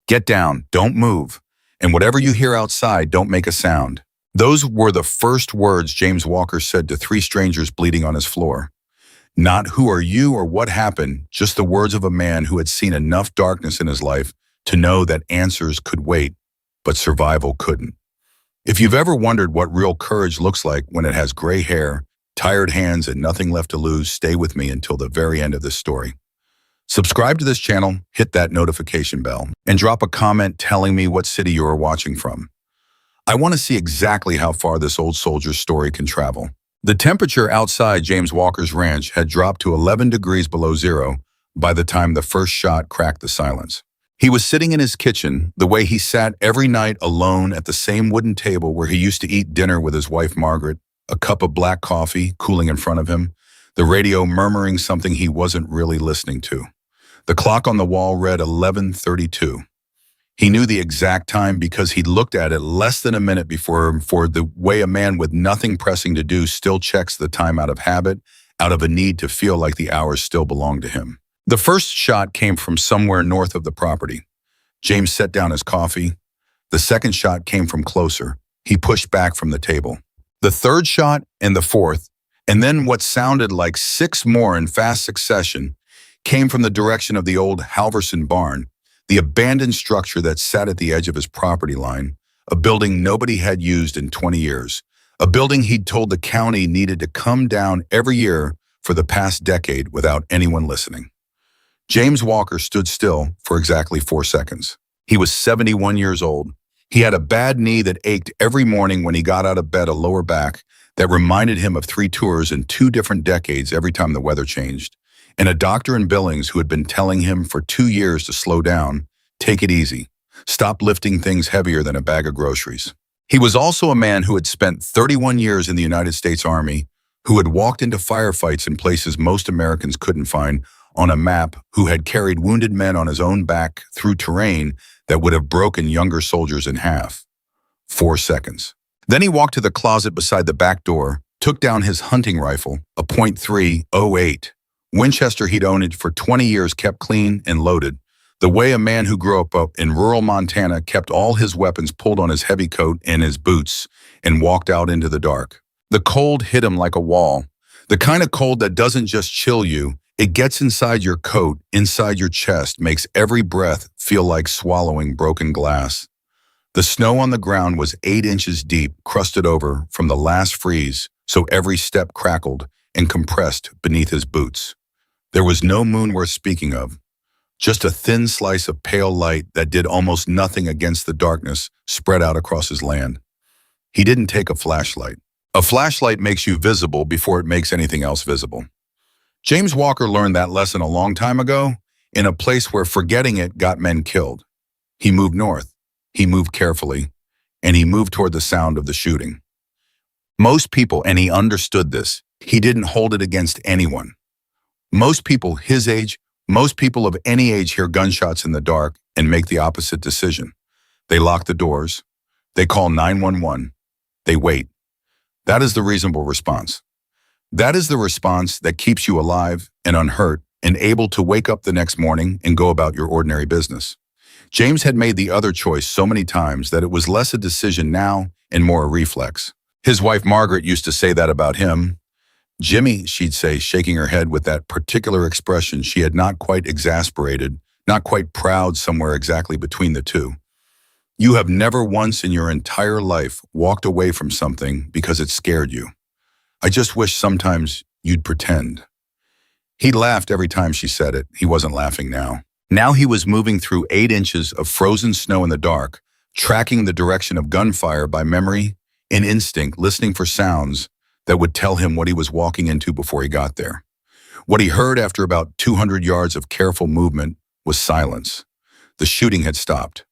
Get down, don't move, and whatever you hear outside, don't make a sound. Those were the first words James Walker said to three strangers bleeding on his floor. Not who are you or what happened, just the words of a man who had seen enough darkness in his life to know that answers could wait, but survival couldn't. If you've ever wondered what real courage looks like when it has gray hair, tired hands, and nothing left to lose, stay with me until the very end of this story. Subscribe to this channel, hit that notification bell, and drop a comment telling me what city you are watching from. I want to see exactly how far this old soldier's story can travel. The temperature outside James Walker's ranch had dropped to 11 degrees below zero by the time the first shot cracked the silence. He was sitting in his kitchen, the way he sat every night alone at the same wooden table where he used to eat dinner with his wife Margaret, a cup of black coffee cooling in front of him, the radio murmuring something he wasn't really listening to. The clock on the wall read 11:32. He knew the exact time because he'd looked at it less than a minute before, for the way a man with nothing pressing to do still checks the time out of habit, out of a need to feel like the hours still belong to him. The first shot came from somewhere north of the property. James set down his coffee. The second shot came from closer. He pushed back from the table. The third shot and the fourth, and then what sounded like 6 more in fast succession, came from the direction of the old Halverson barn, the abandoned structure that sat at the edge of his property line, a building nobody had used in 20 years, a building he'd told the county needed to come down every year for the past decade without anyone listening. James Walker stood still for exactly 4 seconds. He was 71 years old. He had a bad knee that ached every morning when he got out of bed, a lower back that reminded him of 3 tours in 2 different decades every time the weather changed, and a doctor in Billings who had been telling him for 2 years to slow down, take it easy, stop lifting things heavier than a bag of groceries. He was also a man who had spent 31 years in the United States Army, who had walked into firefights in places most Americans couldn't find on a map, who had carried wounded men on his own back through terrain that would have broken younger soldiers in half. 4 seconds. Then he walked to the closet beside the back door, took down his hunting rifle, a .308. Winchester he'd owned for 20 years, kept clean and loaded, the way a man who grew up in rural Montana kept all his weapons pulled on his heavy coat and his boots and walked out into the dark. The cold hit him like a wall, the kind of cold that doesn't just chill you, it gets inside your coat, inside your chest, makes every breath feel like swallowing broken glass. The snow on the ground was 8 inches deep, crusted over from the last freeze, so every step crackled and compressed beneath his boots. There was no moon worth speaking of, just a thin slice of pale light that did almost nothing against the darkness spread out across his land. He didn't take a flashlight. A flashlight makes you visible before it makes anything else visible. James Walker learned that lesson a long time ago in a place where forgetting it got men killed. He moved north. He moved carefully, and he moved toward the sound of the shooting. Most people, and he understood this, he didn't hold it against anyone. Most people his age, most people of any age hear gunshots in the dark and make the opposite decision. They lock the doors. They call 911. They wait. That is the reasonable response. That is the response that keeps you alive and unhurt and able to wake up the next morning and go about your ordinary business. James had made the other choice so many times that it was less a decision now and more a reflex. His wife Margaret used to say that about him. Jimmy, she'd say, shaking her head with that particular expression she had not quite exasperated, not quite proud, somewhere exactly between the two. You have never once in your entire life walked away from something because it scared you. I just wish sometimes you'd pretend. He laughed every time she said it. He wasn't laughing now. Now he was moving through 8 inches of frozen snow in the dark, tracking the direction of gunfire by memory and instinct, listening for sounds that would tell him what he was walking into before he got there. What he heard after about 200 yards of careful movement was silence. The shooting had stopped.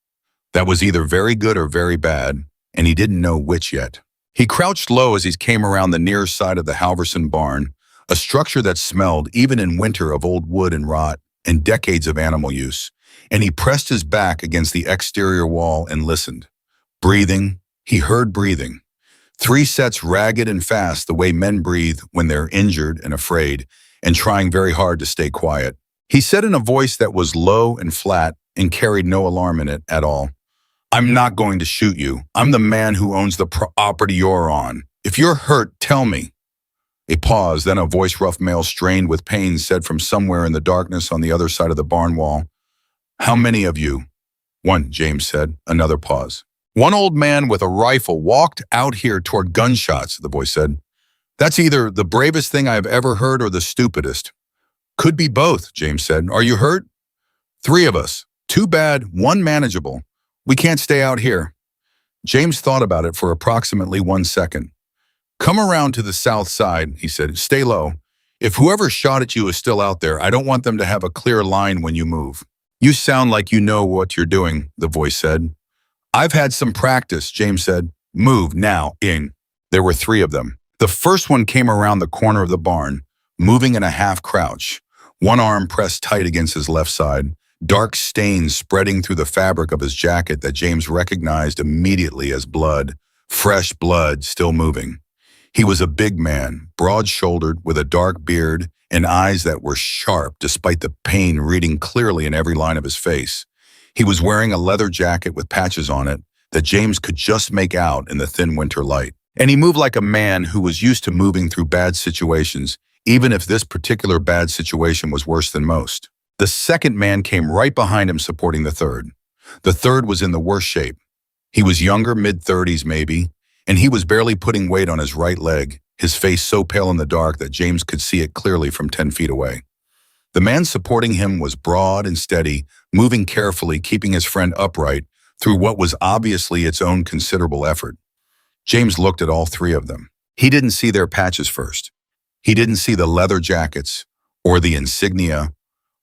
That was either very good or very bad, and he didn't know which yet. He crouched low as he came around the near side of the Halverson barn, a structure that smelled, even in winter, of old wood and rot and decades of animal use, and he pressed his back against the exterior wall and listened. Breathing, he heard breathing. 3 sets ragged and fast, the way men breathe when they're injured and afraid, and trying very hard to stay quiet. He said in a voice that was low and flat and carried no alarm in it at all. I'm not going to shoot you. I'm the man who owns the property you're on. If you're hurt, tell me. A pause, then a voice rough male strained with pain said from somewhere in the darkness on the other side of the barn wall, "How many of you?" "One," James said. Another pause. "One old man with a rifle walked out here toward gunshots," the voice said. "That's either the bravest thing I've ever heard or the stupidest." "Could be both," James said. "Are you hurt?" "Three of us. Too bad, one manageable. We can't stay out here." James thought about it for approximately 1 second. "Come around to the south side," he said. "Stay low. If whoever shot at you is still out there, I don't want them to have a clear line when you move." "You sound like you know what you're doing," the voice said. "I've had some practice," James said. "Move now, in." There were three of them. The first one came around the corner of the barn, moving in a half crouch, one arm pressed tight against his left side, dark stains spreading through the fabric of his jacket that James recognized immediately as blood, fresh blood still moving. He was a big man, broad-shouldered, with a dark beard and eyes that were sharp despite the pain reading clearly in every line of his face. He was wearing a leather jacket with patches on it that James could just make out in the thin winter light. And he moved like a man who was used to moving through bad situations, even if this particular bad situation was worse than most. The second man came right behind him, supporting the third. The third was in the worst shape. He was younger, mid-30s maybe, and he was barely putting weight on his right leg, his face so pale in the dark that James could see it clearly from 10 feet away. The man supporting him was broad and steady, moving carefully, keeping his friend upright through what was obviously its own considerable effort. James looked at all three of them. He didn't see their patches first. He didn't see the leather jackets or the insignia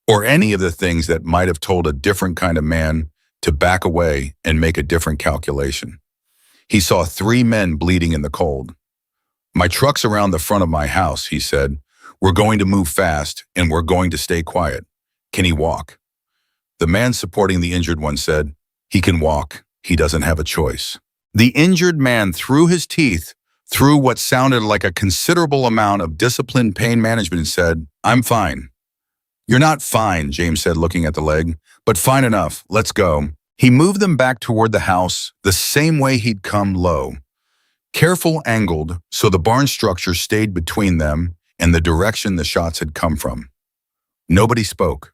or any of the things that might have told a different kind of man to back away and make a different calculation. He saw three men bleeding in the cold. "My truck's around the front of my house," he said. "We're going to move fast, and we're going to stay quiet. Can he walk?" The man supporting the injured one said, "He can walk. He doesn't have a choice." The injured man, through his teeth, through what sounded like a considerable amount of disciplined pain management, said, "I'm fine." "You're not fine," James said, looking at the leg, "but fine enough. Let's go." He moved them back toward the house, the same way he'd come, low. Careful, angled, so the barn structure stayed between them and the direction the shots had come from. Nobody spoke.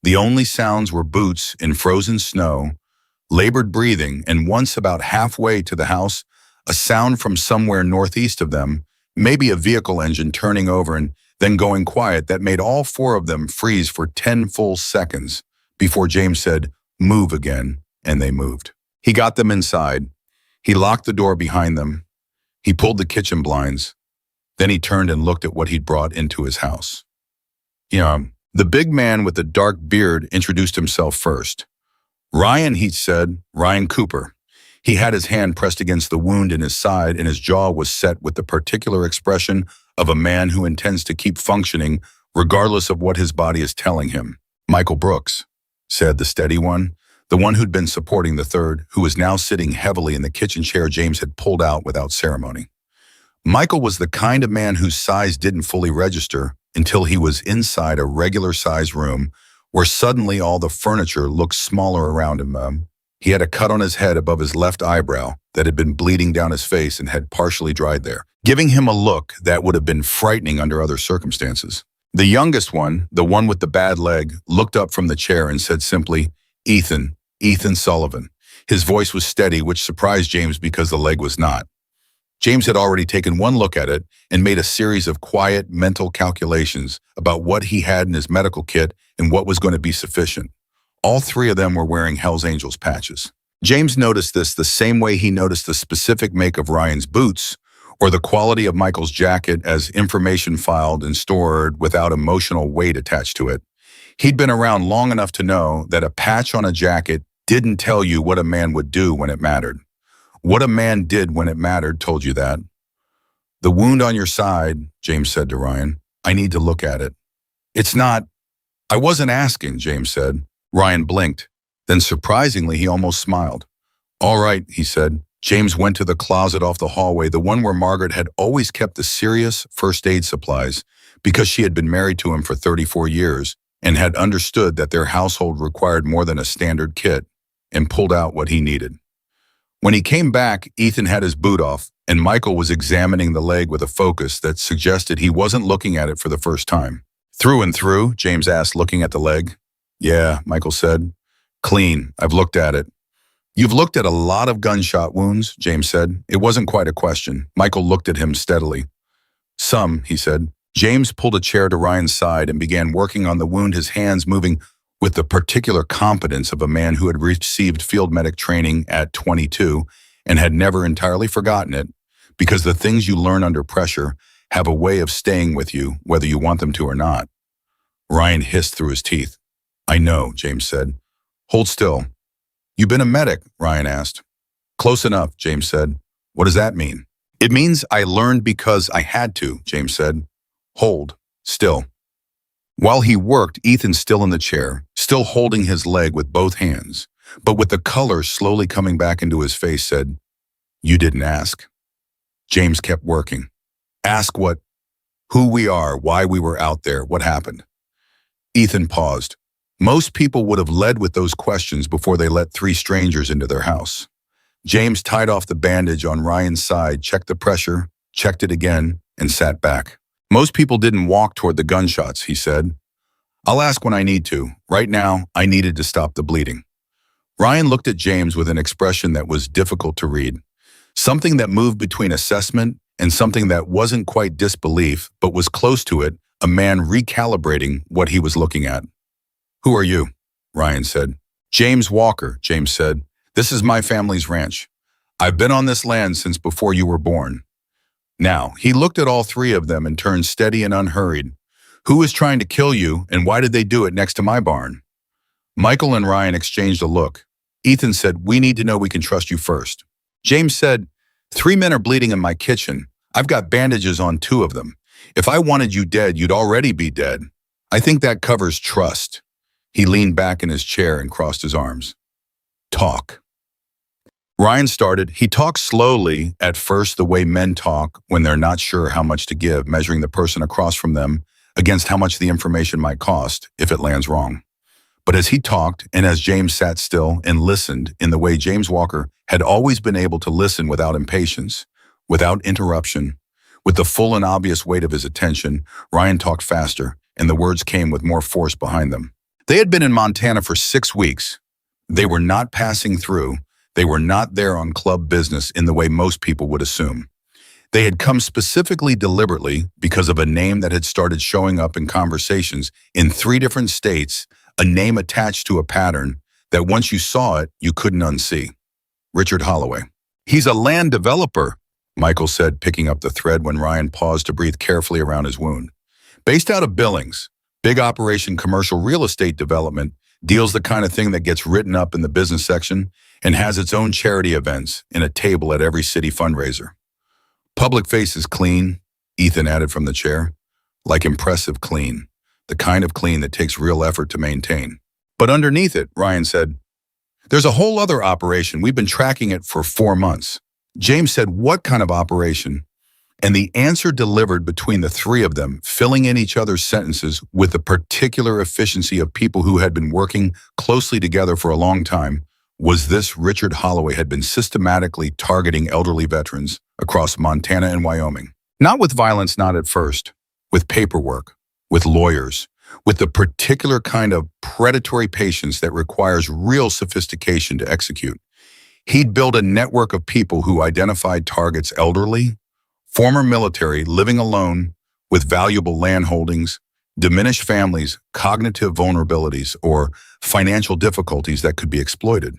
The only sounds were boots in frozen snow, labored breathing, and once about halfway to the house, a sound from somewhere northeast of them, maybe a vehicle engine turning over and then going quiet, that made all four of them freeze for 10 full seconds before James said, "Move again," and they moved. He got them inside. He locked the door behind them. He pulled the kitchen blinds. Then he turned and looked at what he'd brought into his house. The big man with the dark beard introduced himself first. "Ryan," he said, "Ryan Cooper." He had his hand pressed against the wound in his side, and his jaw was set with the particular expression of a man who intends to keep functioning regardless of what his body is telling him. "Michael Brooks," said the steady one, the one who'd been supporting the third, who was now sitting heavily in the kitchen chair James had pulled out without ceremony. Michael was the kind of man whose size didn't fully register until he was inside a regular-sized room where suddenly all the furniture looked smaller around him. He had a cut on his head above his left eyebrow that had been bleeding down his face and had partially dried there, giving him a look that would have been frightening under other circumstances. The youngest one, the one with the bad leg, looked up from the chair and said simply, Ethan Sullivan." His voice was steady, which surprised James because the leg was not. James had already taken one look at it and made a series of quiet mental calculations about what he had in his medical kit and what was going to be sufficient. All three of them were wearing Hell's Angels patches. James noticed this the same way he noticed the specific make of Ryan's boots or the quality of Michael's jacket as information filed and stored without emotional weight attached to it. He'd been around long enough to know that a patch on a jacket didn't tell you what a man would do when it mattered. What a man did when it mattered told you that. "The wound on your side," James said to Ryan, "I need to look at it." "It's not—" "I wasn't asking," James said. Ryan blinked. Then surprisingly, he almost smiled. "All right," he said. James went to the closet off the hallway, the one where Margaret had always kept the serious first aid supplies because she had been married to him for 34 years and had understood that their household required more than a standard kit, and pulled out what he needed. When he came back, Ethan had his boot off, and Michael was examining the leg with a focus that suggested he wasn't looking at it for the first time. Through and through, James asked, looking at the leg. Yeah, Michael said. Clean. I've looked at it. You've looked at a lot of gunshot wounds, James said. It wasn't quite a question. Michael looked at him steadily. Some, he said. James pulled a chair to Ryan's side and began working on the wound, his hands moving with the particular competence of a man who had received field medic training at 22 and had never entirely forgotten it, because the things you learn under pressure have a way of staying with you, whether you want them to or not. Ryan hissed through his teeth. I know, James said. Hold still. You've been a medic, Ryan asked. Close enough, James said. What does that mean? It means I learned because I had to, James said. Hold still. While he worked, Ethan still in the chair, still holding his leg with both hands, but with the color slowly coming back into his face, said, You didn't ask. James kept working. Ask what? Who we are, why we were out there, what happened. Ethan paused. Most people would have led with those questions before they let three strangers into their house. James tied off the bandage on Ryan's side, checked the pressure, checked it again, and sat back. Most people didn't walk toward the gunshots, he said. I'll ask when I need to. Right now, I needed to stop the bleeding. Ryan looked at James with an expression that was difficult to read. Something that moved between assessment and something that wasn't quite disbelief, but was close to it, a man recalibrating what he was looking at. Who are you? Ryan said. James Walker, James said. This is my family's ranch. I've been on this land since before you were born. Now, he looked at all three of them and turned steady and unhurried. Who is trying to kill you, and why did they do it next to my barn? Michael and Ryan exchanged a look. Ethan said, We need to know we can trust you first. James said, 3 men are bleeding in my kitchen. I've got bandages on 2 of them. If I wanted you dead, you'd already be dead. I think that covers trust. He leaned back in his chair and crossed his arms. Talk. Ryan started. He talked slowly, at first the way men talk when they're not sure how much to give, measuring the person across from them against how much the information might cost if it lands wrong. But as he talked, and as James sat still and listened in the way James Walker had always been able to listen without impatience, without interruption, with the full and obvious weight of his attention, Ryan talked faster, and the words came with more force behind them. They had been in Montana for 6 weeks. They were not passing through. They were not there on club business in the way most people would assume. They had come specifically deliberately because of a name that had started showing up in conversations in 3 different states, a name attached to a pattern that once you saw it, you couldn't unsee. Richard Holloway. He's a land developer, Michael said, picking up the thread when Ryan paused to breathe carefully around his wound. Based out of Billings, big operation commercial real estate development, deals the kind of thing that gets written up in the business section and has its own charity events in a table at every city fundraiser. Public face is clean, Ethan added from the chair. Like impressive clean, the kind of clean that takes real effort to maintain. But underneath it, Ryan said, there's a whole other operation. We've been tracking it for 4 months. James said, what kind of operation? And the answer delivered between the 3 of them, filling in each other's sentences with the particular efficiency of people who had been working closely together for a long time, was this: Richard Holloway had been systematically targeting elderly veterans across Montana and Wyoming. Not with violence, not at first, with paperwork, with lawyers, with the particular kind of predatory patience that requires real sophistication to execute. He'd built a network of people who identified targets: elderly, former military living alone with valuable land holdings, diminished families, cognitive vulnerabilities, or financial difficulties that could be exploited.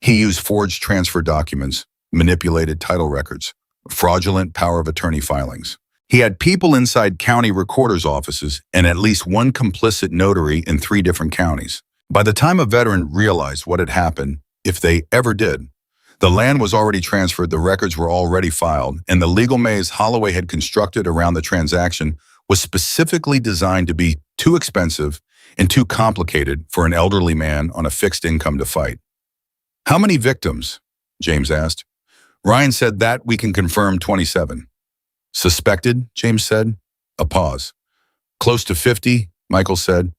He used forged transfer documents, manipulated title records, fraudulent power of attorney filings. He had people inside county recorders' offices and at least one complicit notary in 3 different counties. By the time a veteran realized what had happened, if they ever did, the land was already transferred, the records were already filed, and the legal maze Holloway had constructed around the transaction was specifically designed to be too expensive and too complicated for an elderly man on a fixed income to fight. How many victims? James asked. Ryan said that we can confirm 27. Suspected? James said. A pause. Close to 50, Michael said.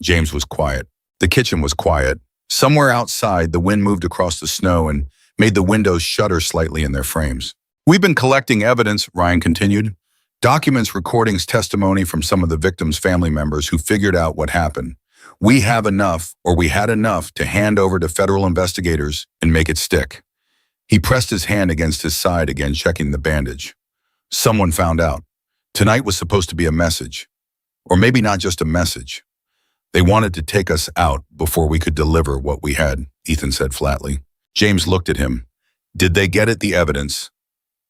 James was quiet. The kitchen was quiet. Somewhere outside, the wind moved across the snow and made the windows shudder slightly in their frames. We've been collecting evidence, Ryan continued. Documents, recordings, testimony from some of the victims' family members who figured out what happened. We have enough, or we had enough, to hand over to federal investigators and make it stick. He pressed his hand against his side again, checking the bandage. Someone found out. Tonight was supposed to be a message. Or maybe not just a message. They wanted to take us out before we could deliver what we had, Ethan said flatly. James looked at him. Did they get at the evidence?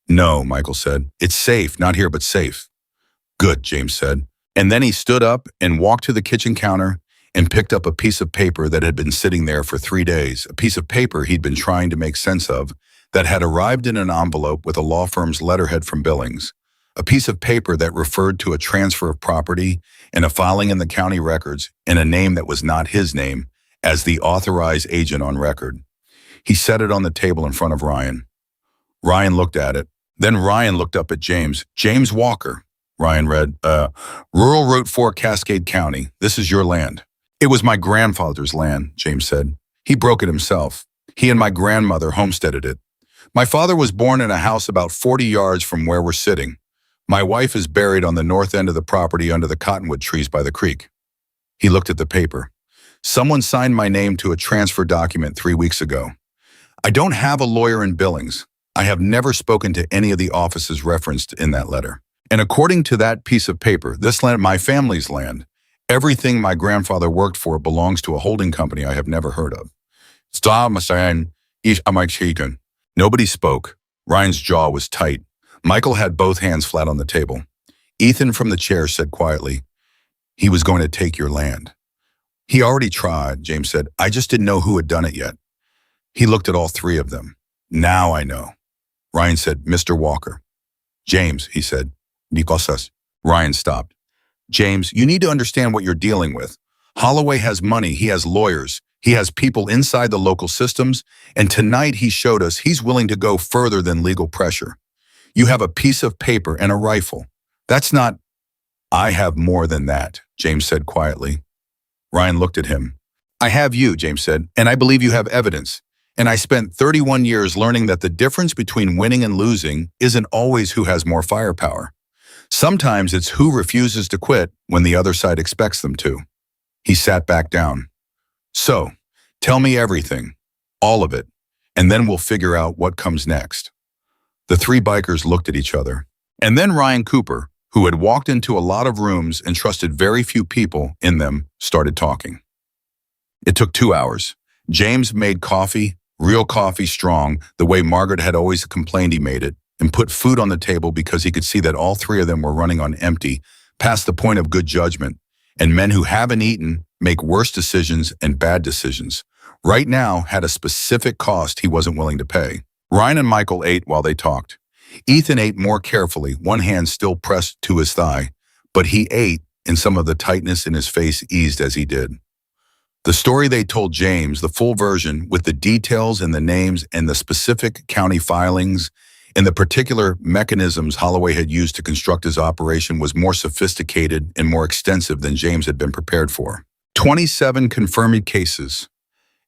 No, Michael said. It's safe, not here, but safe. Good, James said. And then he stood up and walked to the kitchen counter and picked up a piece of paper that had been sitting there for 3 days, a piece of paper he'd been trying to make sense of that had arrived in an envelope with a law firm's letterhead from Billings, a piece of paper that referred to a transfer of property and a filing in the county records in a name that was not his name as the authorized agent on record. He set it on the table in front of Ryan. Ryan looked at it. Then Ryan looked up at James. James Walker, Ryan read, Rural Route 4, Cascade County. This is your land. It was my grandfather's land, James said. He broke it himself. He and my grandmother homesteaded it. My father was born in a house about 40 yards from where we're sitting. My wife is buried on the north end of the property under the cottonwood trees by the creek. He looked at the paper. Someone signed my name to a transfer document 3 weeks ago. I don't have a lawyer in Billings. I have never spoken to any of the offices referenced in that letter. And according to that piece of paper, this land, my family's land, everything my grandfather worked for belongs to a holding company I have never heard of. Nobody spoke. Ryan's jaw was tight. Michael had both hands flat on the table. Ethan from the chair said quietly, he was going to take your land. He already tried, James said. I just didn't know who had done it yet. He looked at all three of them. Now I know. Ryan said, Mr. Walker. James, he said. Nikosas. Ryan stopped. James, you need to understand what you're dealing with. Holloway has money, he has lawyers, he has people inside the local systems, and tonight he showed us he's willing to go further than legal pressure. You have a piece of paper and a rifle. That's not... I have more than that, James said quietly. Ryan looked at him. I have you, James said, and I believe you have evidence. And I spent 31 years learning that the difference between winning and losing isn't always who has more firepower. Sometimes it's who refuses to quit when the other side expects them to. He sat back down. So, tell me everything, all of it, and then we'll figure out what comes next. The three bikers looked at each other. And then Ryan Cooper, who had walked into a lot of rooms and trusted very few people in them, started talking. It took 2 hours. James made coffee, real coffee strong, the way Margaret had always complained he made it, and put food on the table because he could see that all three of them were running on empty, past the point of good judgment, and men who haven't eaten make worse decisions and bad decisions. Right now had a specific cost he wasn't willing to pay. Ryan and Michael ate while they talked. Ethan ate more carefully, one hand still pressed to his thigh, but he ate, and some of the tightness in his face eased as he did. The story they told James, the full version, with the details and the names and the specific county filings and the particular mechanisms Holloway had used to construct his operation, was more sophisticated and more extensive than James had been prepared for. 27 confirmed cases.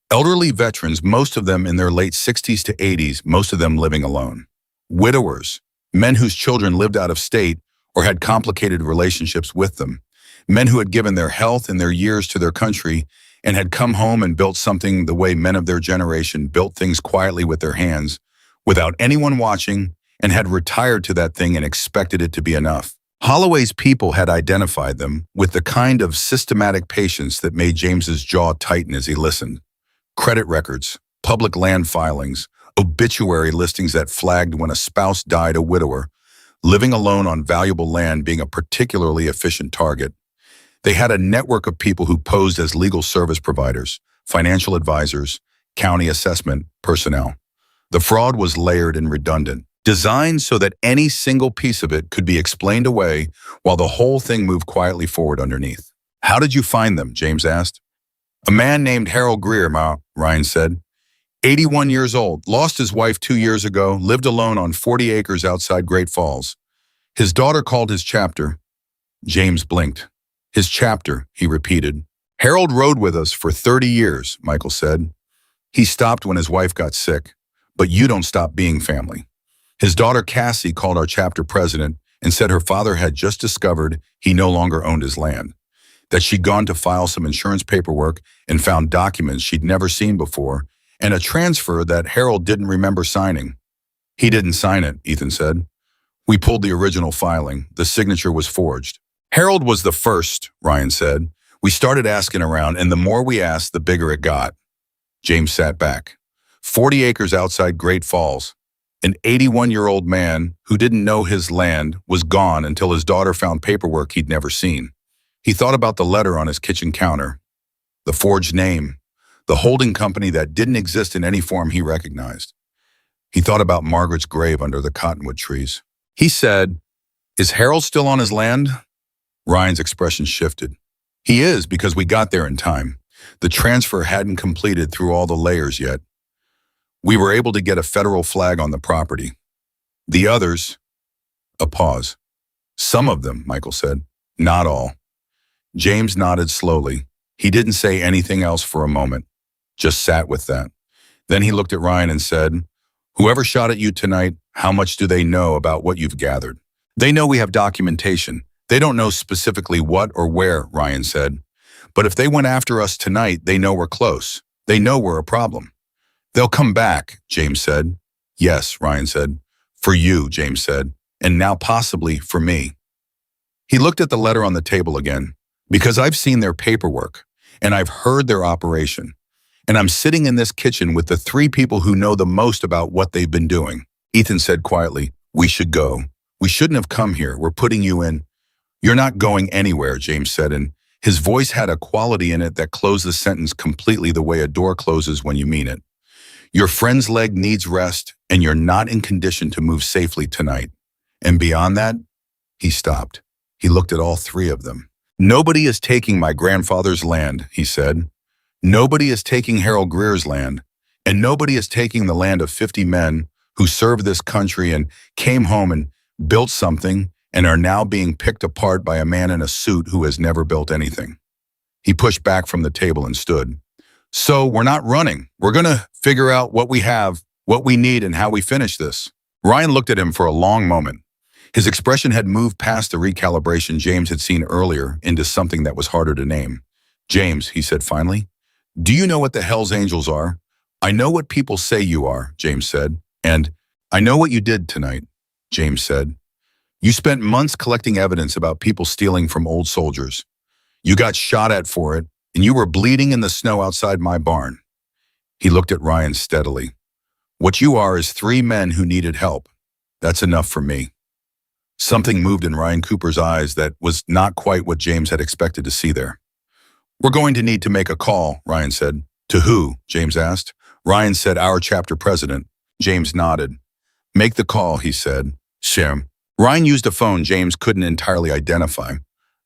Elderly veterans, most of them in their late 60s to 80s, most of them living alone. Widowers, men whose children lived out of state or had complicated relationships with them. Men who had given their health and their years to their country and had come home and built something the way men of their generation built things quietly with their hands, without anyone watching, and had retired to that thing and expected it to be enough. Holloway's people had identified them with the kind of systematic patience that made James's jaw tighten as he listened. Credit records, public land filings, obituary listings that flagged when a spouse died a widower, living alone on valuable land being a particularly efficient target. They had a network of people who posed as legal service providers, financial advisors, county assessment personnel. The fraud was layered and redundant, designed so that any single piece of it could be explained away while the whole thing moved quietly forward underneath. How did you find them? James asked. A man named Harold Greer, Ryan said. 81 years old, lost his wife 2 years ago, lived alone on 40 acres outside Great Falls. His daughter called his chapter. James blinked. His chapter, he repeated. Harold rode with us for 30 years, Michael said. He stopped when his wife got sick, but you don't stop being family. His daughter Cassie called our chapter president and said her father had just discovered he no longer owned his land, that she'd gone to file some insurance paperwork and found documents she'd never seen before, and a transfer that Harold didn't remember signing. He didn't sign it, Ethan said. We pulled the original filing. The signature was forged. Harold was the first, Ryan said. We started asking around, and the more we asked, the bigger it got. James sat back. 40 acres outside Great Falls. An 81-year-old man who didn't know his land was gone until his daughter found paperwork he'd never seen. He thought about the letter on his kitchen counter, the forged name, the holding company that didn't exist in any form he recognized. He thought about Margaret's grave under the cottonwood trees. He said, "Is Harold still on his land?" Ryan's expression shifted. "He is, because we got there in time. The transfer hadn't completed through all the layers yet. We were able to get a federal flag on the property. The others..." A pause. "Some of them," Michael said. "Not all." James nodded slowly. He didn't say anything else for a moment, just sat with that. Then he looked at Ryan and said, "Whoever shot at you tonight, how much do they know about what you've gathered?" "They know we have documentation. They don't know specifically what or where," Ryan said. "But if they went after us tonight, they know we're close. They know we're a problem." "They'll come back," James said. "Yes," Ryan said. "For you," James said. "And now possibly for me." He looked at the letter on the table again. "Because I've seen their paperwork, and I've heard their operation. And I'm sitting in this kitchen with the three people who know the most about what they've been doing." Ethan said quietly, "We should go. We shouldn't have come here. We're putting you in." "You're not going anywhere," James said, and his voice had a quality in it that closed the sentence completely the way a door closes when you mean it. "Your friend's leg needs rest, and you're not in condition to move safely tonight. And beyond that..." He stopped. He looked at all three of them. "Nobody is taking my grandfather's land," he said. "Nobody is taking Harold Greer's land, and nobody is taking the land of 50 men who served this country and came home and built something and are now being picked apart by a man in a suit who has never built anything." He pushed back from the table and stood. "So we're not running. We're going to figure out what we have, what we need, and how we finish this." Ryan looked at him for a long moment. His expression had moved past the recalibration James had seen earlier into something that was harder to name. "James," he said finally, "do you know what the Hells Angels are?" "I know what people say you are," James said. "And I know what you did tonight," James said. "You spent months collecting evidence about people stealing from old soldiers. You got shot at for it, and you were bleeding in the snow outside my barn." He looked at Ryan steadily. "What you are is three men who needed help. That's enough for me." Something moved in Ryan Cooper's eyes that was not quite what James had expected to see there. "We're going to need to make a call," Ryan said. "To who?" James asked. Ryan said, "Our chapter president." James nodded. "Make the call," he said. "Shem." Ryan used a phone James couldn't entirely identify.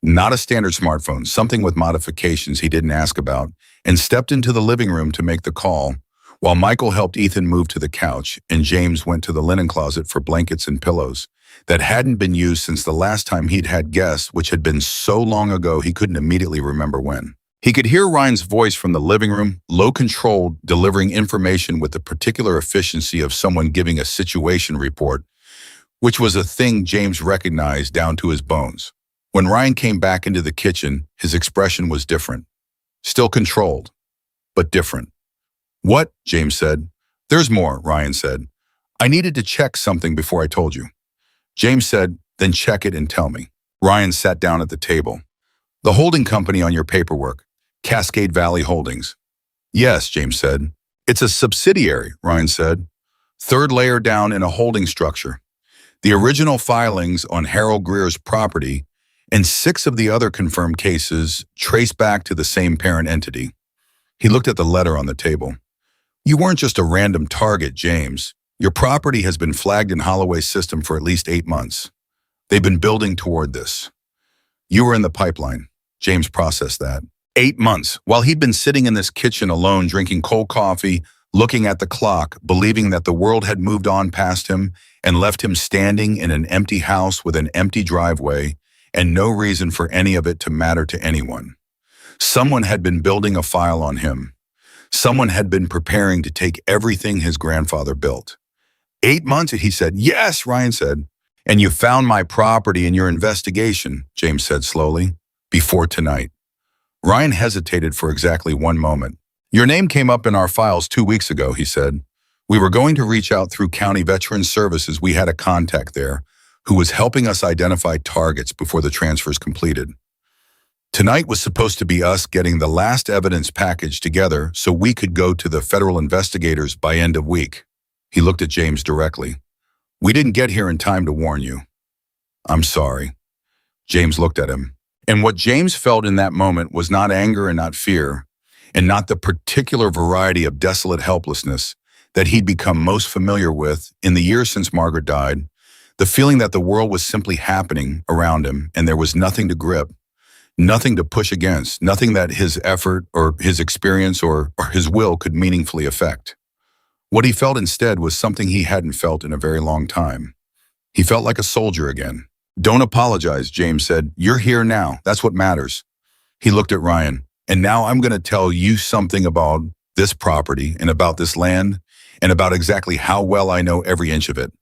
Not a standard smartphone, something with modifications he didn't ask about, and stepped into the living room to make the call, while Michael helped Ethan move to the couch and James went to the linen closet for blankets and pillows that hadn't been used since the last time he'd had guests, which had been so long ago he couldn't immediately remember when. He could hear Ryan's voice from the living room, low-controlled, delivering information with the particular efficiency of someone giving a situation report, which was a thing James recognized down to his bones. When Ryan came back into the kitchen, his expression was different. Still controlled, but different. "What?" James said. "There's more," Ryan said. "I needed to check something before I told you." James said, "Then check it and tell me." Ryan sat down at the table. "The holding company on your paperwork, Cascade Valley Holdings." "Yes," James said. "It's a subsidiary," Ryan said. "Third layer down in a holding structure. The original filings on Harold Greer's property and 6 of the other confirmed cases trace back to the same parent entity." He looked at the letter on the table. "You weren't just a random target, James. Your property has been flagged in Holloway's system for at least 8 months. They've been building toward this. You were in the pipeline." James processed that. 8 months, while he'd been sitting in this kitchen alone, drinking cold coffee, looking at the clock, believing that the world had moved on past him and left him standing in an empty house with an empty driveway and no reason for any of it to matter to anyone. Someone had been building a file on him. Someone had been preparing to take everything his grandfather built. 8 months, he said. Yes, Ryan said. And you found my property in your investigation, James said slowly, before tonight. Ryan hesitated for exactly 1 moment. Your name came up in our files 2 weeks ago, he said. We were going to reach out through County Veteran Services. We had a contact there who was helping us identify targets before the transfers completed. Tonight was supposed to be us getting the last evidence package together so we could go to the federal investigators by end of week. He looked at James directly. We didn't get here in time to warn you. I'm sorry. James looked at him. And what James felt in that moment was not anger and not fear, and not the particular variety of desolate helplessness that he'd become most familiar with in the years since Margaret died, the feeling that the world was simply happening around him and there was nothing to grip, nothing to push against, nothing that his effort or his experience or his will could meaningfully affect. What he felt instead was something he hadn't felt in a very long time. He felt like a soldier again. Don't apologize, James said. You're here now. That's what matters. He looked at Ryan. And now I'm going to tell you something about this property and about this land and about exactly how well I know every inch of it.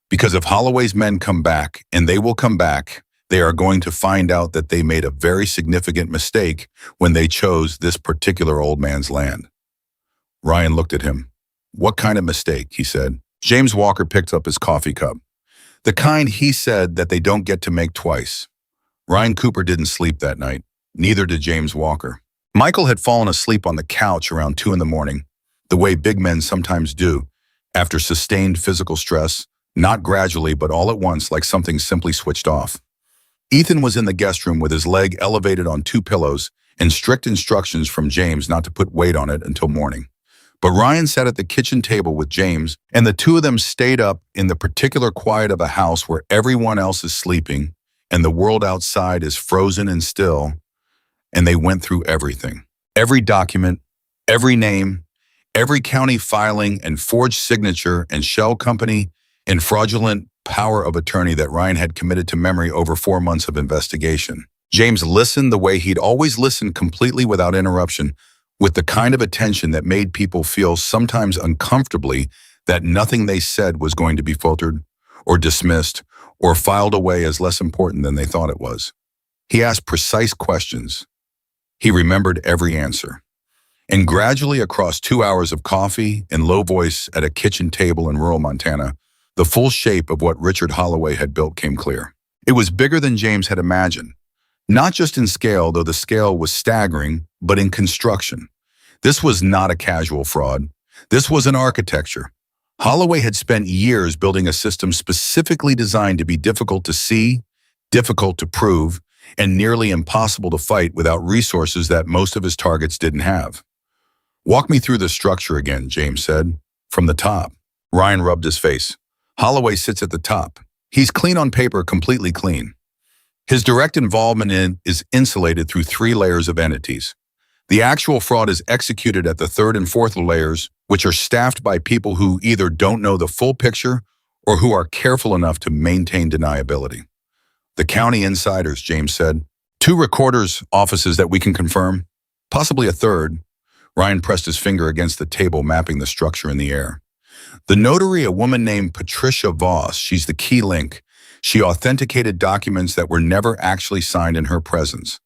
Because if Holloway's men come back, and they will come back, they are going to find out that they made a very significant mistake when they chose this particular old man's land. Ryan looked at him. What kind of mistake, he said. James Walker picked up his coffee cup. The kind, he said, that they don't get to make twice. Ryan Cooper didn't sleep that night. Neither did James Walker. Michael had fallen asleep on the couch around 2 a.m, the way big men sometimes do, after sustained physical stress, not gradually but all at once like something simply switched off. Ethan was in the guest room with his leg elevated on 2 pillows and strict instructions from James not to put weight on it until morning. But Ryan sat at the kitchen table with James, and the two of them stayed up in the particular quiet of a house where everyone else is sleeping and the world outside is frozen and still, and they went through everything. Every document, every name, every county filing and forged signature and shell company and fraudulent power of attorney that Ryan had committed to memory over 4 months of investigation. James listened the way he'd always listened, completely without interruption, with the kind of attention that made people feel sometimes uncomfortably that nothing they said was going to be filtered or dismissed or filed away as less important than they thought it was. He asked precise questions. He remembered every answer. And gradually, across 2 hours of coffee and low voice at a kitchen table in rural Montana, the full shape of what Richard Holloway had built came clear. It was bigger than James had imagined. Not just in scale, though the scale was staggering, but in construction. This was not a casual fraud. This was an architecture. Holloway had spent years building a system specifically designed to be difficult to see, difficult to prove, and nearly impossible to fight without resources that most of his targets didn't have. Walk me through the structure again, James said. From the top. Ryan rubbed his face. Holloway sits at the top. He's clean on paper, completely clean. His direct involvement in is insulated through 3 layers of entities. The actual fraud is executed at the 3rd and 4th layers, which are staffed by people who either don't know the full picture or who are careful enough to maintain deniability. The county insiders, James said. 2 recorders' offices that we can confirm. Possibly a 3rd. Ryan pressed his finger against the table, mapping the structure in the air. The notary, a woman named Patricia Voss, she's the key link. She authenticated documents that were never actually signed in her presence.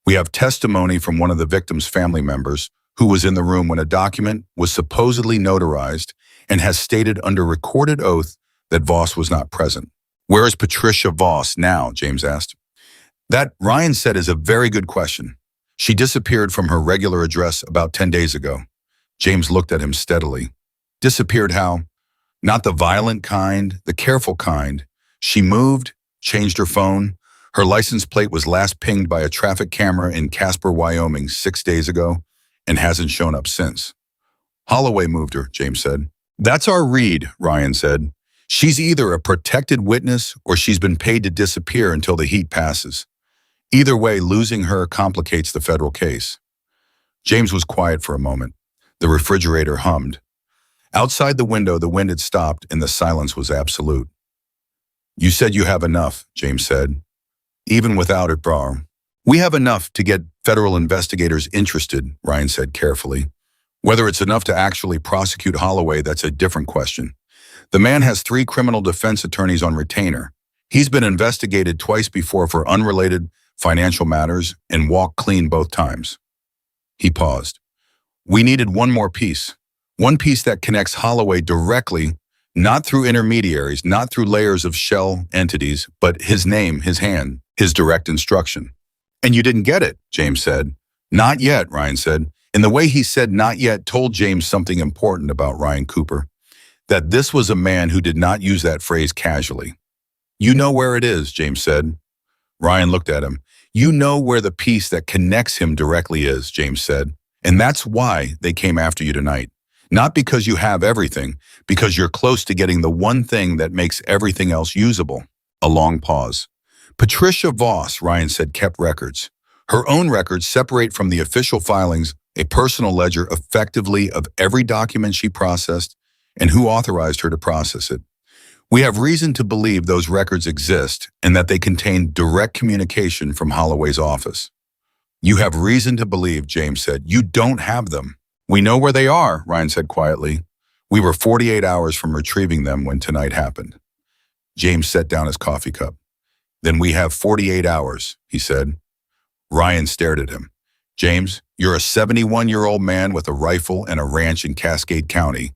We have testimony from one of the victim's family members who was in the room when a document was supposedly notarized and has stated under recorded oath that Voss was not present. Where is Patricia Voss now? James asked. That, Ryan said, is a very good question. She disappeared from her regular address about 10 days ago. James looked at him steadily. Disappeared how? Not the violent kind, the careful kind. She moved, changed her phone. Her license plate was last pinged by a traffic camera in Casper, Wyoming 6 days ago and hasn't shown up since. Holloway moved her, James said. That's our read, Ryan said. She's either a protected witness or she's been paid to disappear until the heat passes. Either way, losing her complicates the federal case. James was quiet for a moment. The refrigerator hummed. Outside the window, the wind had stopped and the silence was absolute. You said you have enough, James said. Even without it, Brar. We have enough to get Federal investigators interested, Ryan said carefully. Whether it's enough to actually prosecute Holloway, that's a different question. The man has 3 criminal defense attorneys on retainer. He's been investigated twice before for unrelated financial matters and walked clean both times. He paused. We needed one more piece. One piece that connects Holloway directly, not through intermediaries, not through layers of shell entities, but his name, his hand, his direct instruction. And you didn't get it, James said. Not yet, Ryan said. And the way he said not yet told James something important about Ryan Cooper, that this was a man who did not use that phrase casually. You know where it is, James said. Ryan looked at him. You know where the piece that connects him directly is, James said. And that's why they came after you tonight. Not because you have everything, because you're close to getting the one thing that makes everything else usable. A long pause. Patricia Voss, Ryan said, kept records. Her own records separate from the official filings a personal ledger effectively of every document she processed and who authorized her to process it. We have reason to believe those records exist and that they contain direct communication from Holloway's office. You have reason to believe, James said. You don't have them. We know where they are, Ryan said quietly. We were 48 hours from retrieving them when tonight happened. James set down his coffee cup. Then we have 48 hours, he said. Ryan stared at him. James, you're a 71-year-old man with a rifle and a ranch in Cascade County.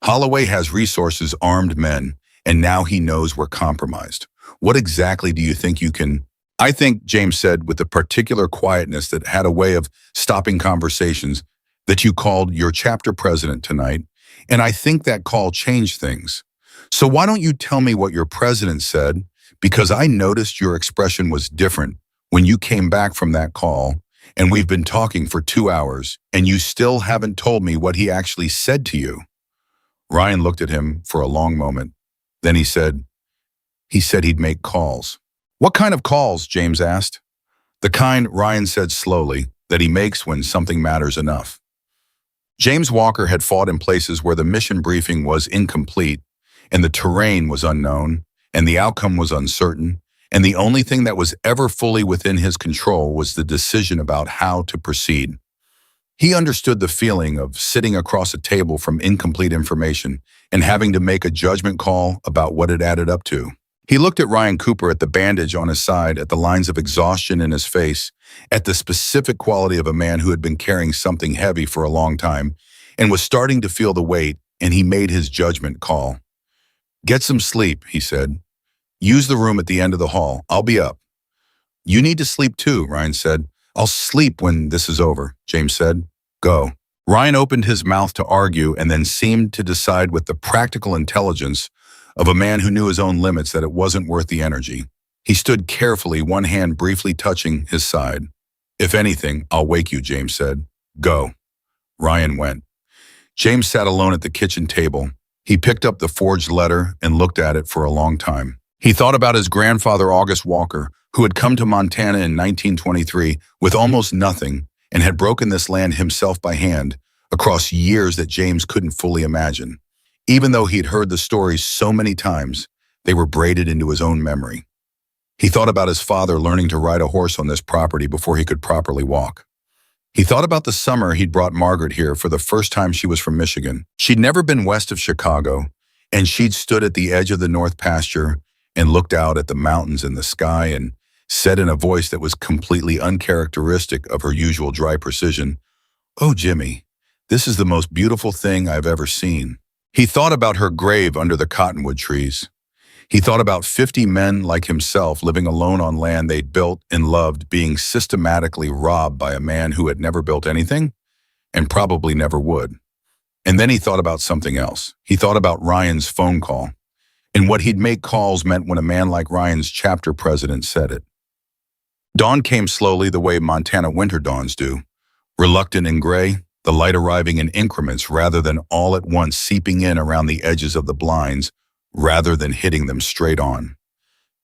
Holloway has resources, armed men, and now he knows we're compromised. What exactly do you think you can... I think, James said with a particular quietness that had a way of stopping conversations, that you called your chapter president tonight, and I think that call changed things. So why don't you tell me what your president said? Because I noticed your expression was different when you came back from that call, and we've been talking for 2 hours, and you still haven't told me what he actually said to you. Ryan looked at him for a long moment. Then he said he'd make calls. What kind of calls? James asked. The kind, Ryan said slowly, that he makes when something matters enough. James Walker had fought in places where the mission briefing was incomplete, and the terrain was unknown, and the outcome was uncertain, and the only thing that was ever fully within his control was the decision about how to proceed. He understood the feeling of sitting across a table from incomplete information and having to make a judgment call about what it added up to. He looked at Ryan Cooper, at the bandage on his side, at the lines of exhaustion in his face, at the specific quality of a man who had been carrying something heavy for a long time and was starting to feel the weight, and he made his judgment call. Get some sleep, he said. Use the room at the end of the hall. I'll be up. You need to sleep too, Ryan said. I'll sleep when this is over, James said. Go. Ryan opened his mouth to argue and then seemed to decide with the practical intelligence of a man who knew his own limits that it wasn't worth the energy. He stood carefully, one hand briefly touching his side. If anything, I'll wake you, James said. Go. Ryan went. James sat alone at the kitchen table. He picked up the forged letter and looked at it for a long time. He thought about his grandfather, August Walker, who had come to Montana in 1923 with almost nothing and had broken this land himself by hand across years that James couldn't fully imagine. Even though he'd heard the stories so many times, they were braided into his own memory. He thought about his father learning to ride a horse on this property before he could properly walk. He thought about the summer he'd brought Margaret here for the first time she was from Michigan. She'd never been west of Chicago, and she'd stood at the edge of the North Pasture and looked out at the mountains and the sky and said in a voice that was completely uncharacteristic of her usual dry precision, "Oh, Jimmy, this is the most beautiful thing I've ever seen." He thought about her grave under the cottonwood trees. He thought about 50 men like himself living alone on land they'd built and loved, being systematically robbed by a man who had never built anything and probably never would. And then he thought about something else. He thought about Ryan's phone call and what he'd make calls meant when a man like Ryan's chapter president said it. Dawn came slowly the way Montana winter dawns do, reluctant and gray, the light arriving in increments rather than all at once seeping in around the edges of the blinds rather than hitting them straight on.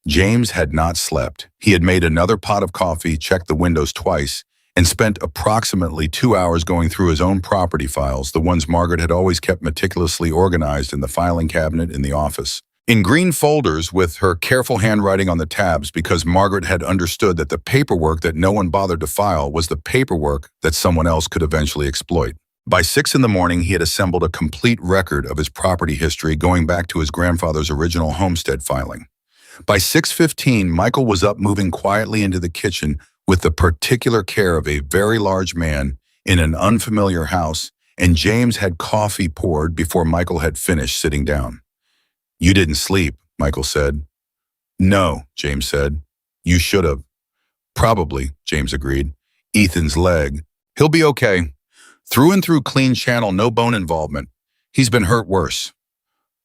James had not slept. He had made another pot of coffee, checked the windows twice, and spent approximately 2 hours going through his own property files, the ones Margaret had always kept meticulously organized in the filing cabinet in the office. In green folders with her careful handwriting on the tabs because Margaret had understood that the paperwork that no one bothered to file was the paperwork that someone else could eventually exploit. By 6 in the morning, he had assembled a complete record of his property history going back to his grandfather's original homestead filing. By 6:15, Michael was up moving quietly into the kitchen with the particular care of a very large man in an unfamiliar house, and James had coffee poured before Michael had finished sitting down. "You didn't sleep," Michael said. "No," James said. "You should have." "Probably," James agreed. "Ethan's leg. He'll be okay. Through and through clean channel, no bone involvement. He's been hurt worse."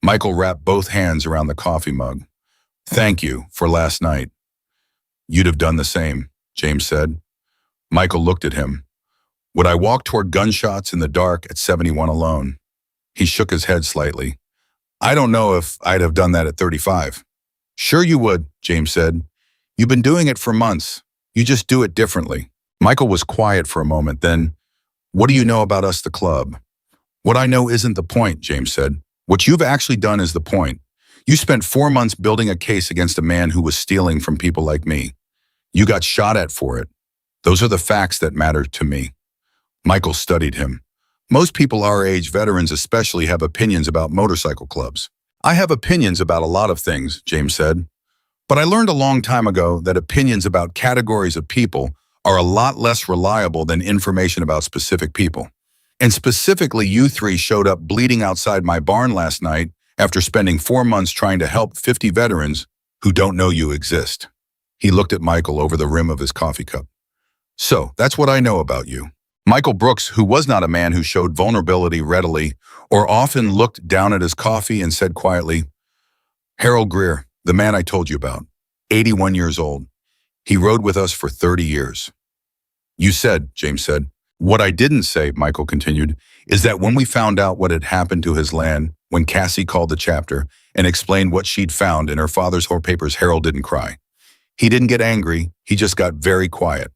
Michael wrapped both hands around the coffee mug. "Thank you for last night." "You'd have done the same," James said. Michael looked at him. "Would I walk toward gunshots in the dark at 71 alone?" He shook his head slightly. "I don't know if I'd have done that at 35. "Sure you would," James said. "You've been doing it for months. You just do it differently." Michael was quiet for a moment, then, "What do you know about us, the club?" "What I know isn't the point," James said. "What you've actually done is the point. You spent 4 months building a case against a man who was stealing from people like me. You got shot at for it. Those are the facts that matter to me." Michael studied him. "Most people our age, veterans especially, have opinions about motorcycle clubs." "I have opinions about a lot of things," James said. "But I learned a long time ago that opinions about categories of people are a lot less reliable than information about specific people. And specifically, you three showed up bleeding outside my barn last night after spending 4 months trying to help 50 veterans who don't know you exist." He looked at Michael over the rim of his coffee cup. "So, that's what I know about you." Michael Brooks, who was not a man who showed vulnerability readily or often, looked down at his coffee and said quietly, "Harold Greer, the man I told you about, 81 years old. He rode with us for 30 years. "You said," James said. "What I didn't say," Michael continued, "is that when we found out what had happened to his land, when Cassie called the chapter and explained what she'd found in her father's whole papers, Harold didn't cry. He didn't get angry, he just got very quiet.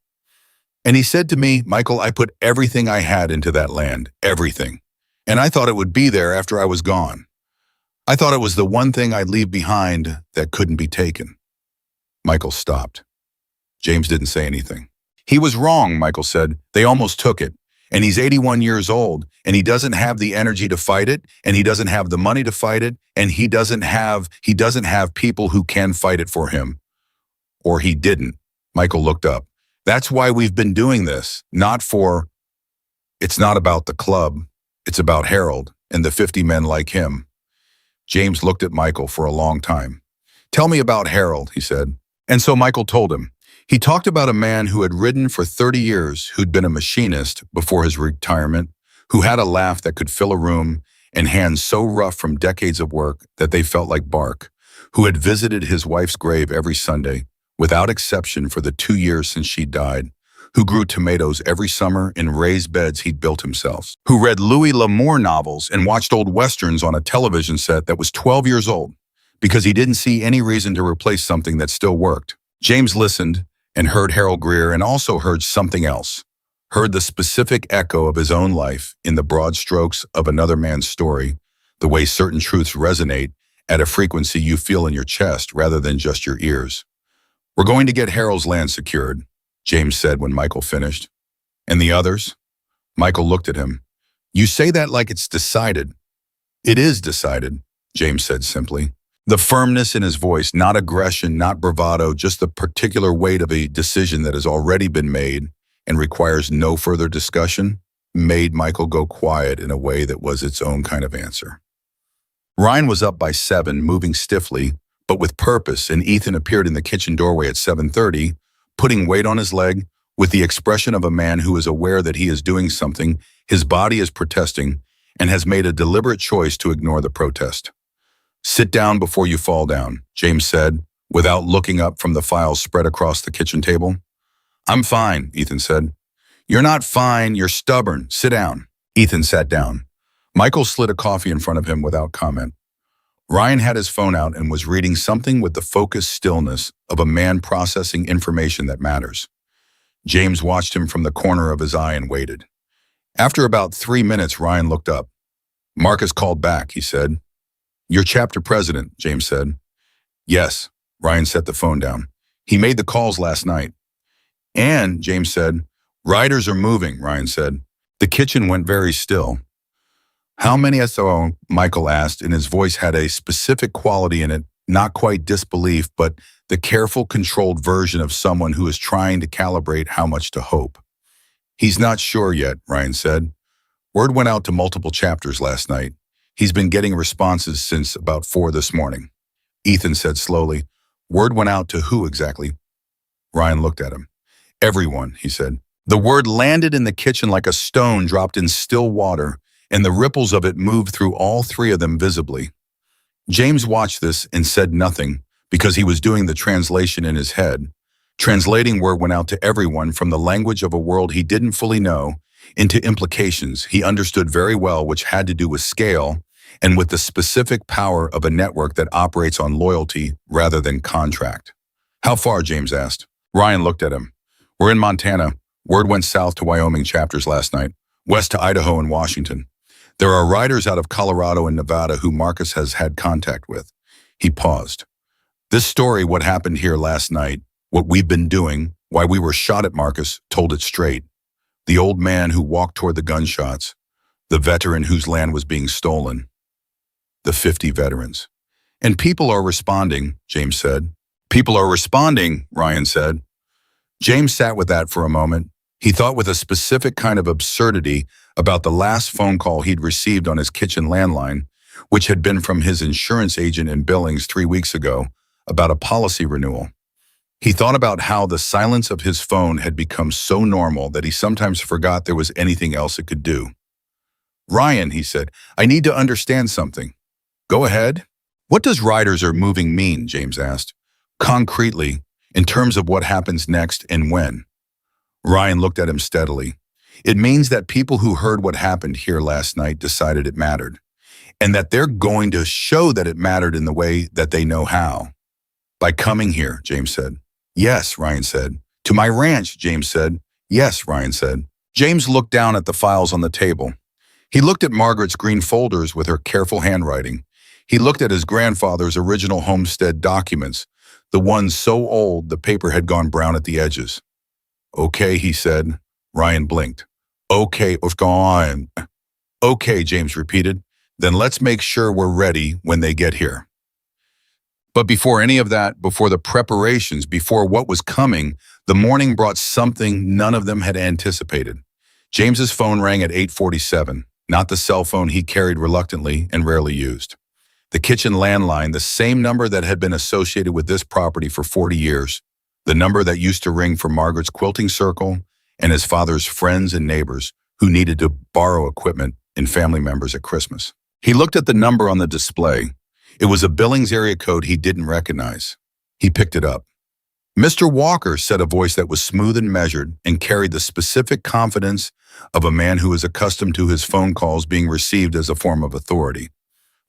And he said to me, 'Michael, I put everything I had into that land, everything. And I thought it would be there after I was gone. I thought it was the one thing I'd leave behind that couldn't be taken.'" Michael stopped. James didn't say anything. "He was wrong," Michael said. "They almost took it. And he's 81 years old, and he doesn't have the energy to fight it, and he doesn't have the money to fight it, and he doesn't have people who can fight it for him. Or he didn't." Michael looked up. "That's why we've been doing this, it's not about the club. It's about Harold and the 50 men like him." James looked at Michael for a long time. "Tell me about Harold," he said. And so Michael told him. He talked about a man who had ridden for 30 years, who'd been a machinist before his retirement, who had a laugh that could fill a room, and hands so rough from decades of work that they felt like bark, who had visited his wife's grave every Sunday, without exception for the 2 years since she died, who grew tomatoes every summer in raised beds he'd built himself, who read Louis L'Amour novels and watched old westerns on a television set that was 12 years old, because he didn't see any reason to replace something that still worked. James listened and heard Harold Greer, and also heard something else, heard the specific echo of his own life in the broad strokes of another man's story, the way certain truths resonate at a frequency you feel in your chest rather than just your ears. "We're going to get Harold's land secured," James said when Michael finished. "And the others?" Michael looked at him. "You say that like it's decided." "It is decided," James said simply. The firmness in his voice, not aggression, not bravado, just the particular weight of a decision that has already been made and requires no further discussion, made Michael go quiet in a way that was its own kind of answer. Ryan was up by 7, moving stiffly, but with purpose, and Ethan appeared in the kitchen doorway at 7:30, putting weight on his leg, with the expression of a man who is aware that he is doing something, his body is protesting, and has made a deliberate choice to ignore the protest. "Sit down before you fall down," James said, without looking up from the files spread across the kitchen table. "I'm fine," Ethan said. "You're not fine, you're stubborn. Sit down." Ethan sat down. Michael slid a coffee in front of him without comment. Ryan had his phone out and was reading something with the focused stillness of a man processing information that matters. James watched him from the corner of his eye and waited. After about 3 minutes, Ryan looked up. "Marcus called back," he said. Your chapter president, James said. Yes, Ryan set the phone down. He made the calls last night. And, James said, riders are moving, Ryan said. The kitchen went very still. How many SO? Michael asked, and his voice had a specific quality in it, not quite disbelief, but the careful, controlled version of someone who is trying to calibrate how much to hope. He's not sure yet, Ryan said. Word went out to multiple chapters last night. He's been getting responses since about 4 this morning. Ethan said slowly. Word went out to who exactly? Ryan looked at him. Everyone, he said. The word landed in the kitchen like a stone dropped in still water, and the ripples of it moved through all 3 of them visibly. James watched this and said nothing because he was doing the translation in his head. Translating word went out to everyone from the language of a world he didn't fully know into implications he understood very well, which had to do with scale and with the specific power of a network that operates on loyalty rather than contract. How far, James asked. Ryan looked at him. We're in Montana. Word went south to Wyoming chapters last night, west to Idaho and Washington. There are riders out of Colorado and Nevada who Marcus has had contact with. He paused. This story, what happened here last night, what we've been doing, why we were shot at Marcus, told it straight. The old man who walked toward the gunshots, the veteran whose land was being stolen, the 50 veterans. And people are responding, James said. People are responding, Ryan said. James sat with that for a moment. He thought with a specific kind of absurdity about the last phone call he'd received on his kitchen landline, which had been from his insurance agent in Billings 3 weeks ago, about a policy renewal. He thought about how the silence of his phone had become so normal that he sometimes forgot there was anything else it could do. Ryan, he said, I need to understand something. Go ahead. What does riders are moving mean, James asked. Concretely, in terms of what happens next and when. Ryan looked at him steadily. It means that people who heard what happened here last night decided it mattered, and that they're going to show that it mattered in the way that they know how. By coming here, James said. Yes, Ryan said. To my ranch, James said. Yes, Ryan said. James looked down at the files on the table. He looked at Margaret's green folders with her careful handwriting. He looked at his grandfather's original homestead documents, the ones so old the paper had gone brown at the edges. Okay, he said. Ryan blinked. Okay, what's going on? Okay, James repeated. Then let's make sure we're ready when they get here. But before any of that, before the preparations, before what was coming, the morning brought something none of them had anticipated. James's phone rang at 8:47, not the cell phone he carried reluctantly and rarely used. The kitchen landline, the same number that had been associated with this property for 40 years, the number that used to ring for Margaret's quilting circle and his father's friends and neighbors who needed to borrow equipment and family members at Christmas. He looked at the number on the display. It was a Billings area code he didn't recognize. He picked it up. Mr. Walker, said a voice that was smooth and measured and carried the specific confidence of a man who is accustomed to his phone calls being received as a form of authority.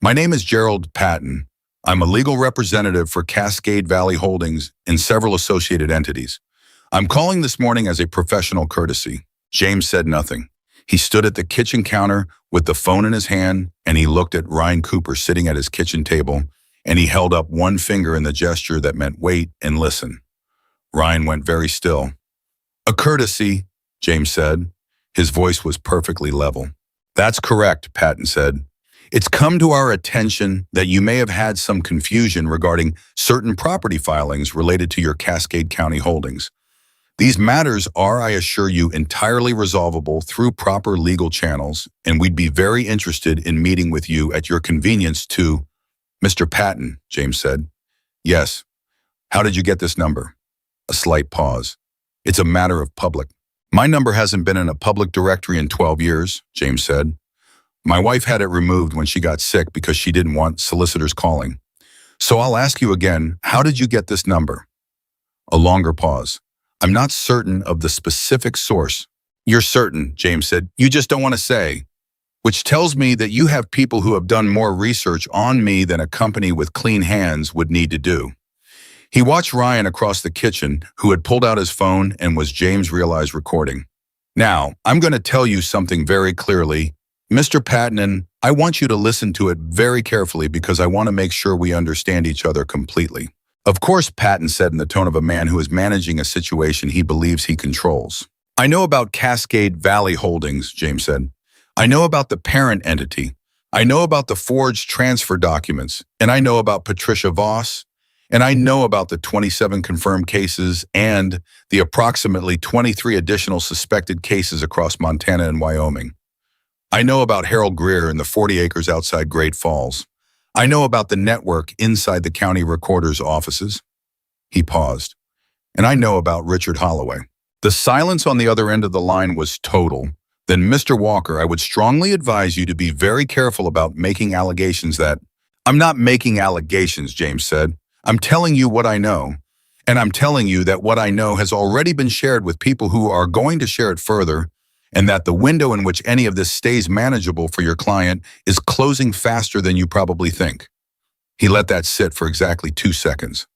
My name is Gerald Patton. I'm a legal representative for Cascade Valley Holdings and several associated entities. I'm calling this morning as a professional courtesy. James said nothing. He stood at the kitchen counter with the phone in his hand, and he looked at Ryan Cooper sitting at his kitchen table, and he held up one finger in the gesture that meant wait and listen. Ryan went very still. A courtesy, James said. His voice was perfectly level. That's correct, Patton said. It's come to our attention that you may have had some confusion regarding certain property filings related to your Cascade County holdings. These matters are, I assure you, entirely resolvable through proper legal channels, and we'd be very interested in meeting with you at your convenience to... Mr. Patton, James said. Yes. How did you get this number? A slight pause. It's a matter of public. My number hasn't been in a public directory in 12 years, James said. My wife had it removed when she got sick because she didn't want solicitors calling. So I'll ask you again, how did you get this number? A longer pause. I'm not certain of the specific source. You're certain, James said. You just don't want to say. Which tells me that you have people who have done more research on me than a company with clean hands would need to do. He watched Ryan across the kitchen, who had pulled out his phone and was James realized recording. Now, I'm going to tell you something very clearly. Mr. Patton, I want you to listen to it very carefully because I want to make sure we understand each other completely. Of course, Patton said in the tone of a man who is managing a situation he believes he controls. I know about Cascade Valley Holdings, James said. I know about the parent entity. I know about the forged transfer documents. And I know about Patricia Voss. And I know about the 27 confirmed cases and the approximately 23 additional suspected cases across Montana and Wyoming. I know about Harold Greer and the 40 acres outside Great Falls. I know about the network inside the county recorder's offices. He paused. And I know about Richard Holloway. The silence on the other end of the line was total. Then, Mr. Walker, I would strongly advise you to be very careful about making allegations that— I'm not making allegations, James said. I'm telling you what I know. And I'm telling you that what I know has already been shared with people who are going to share it further, and that the window in which any of this stays manageable for your client is closing faster than you probably think. He let that sit for exactly 2 seconds.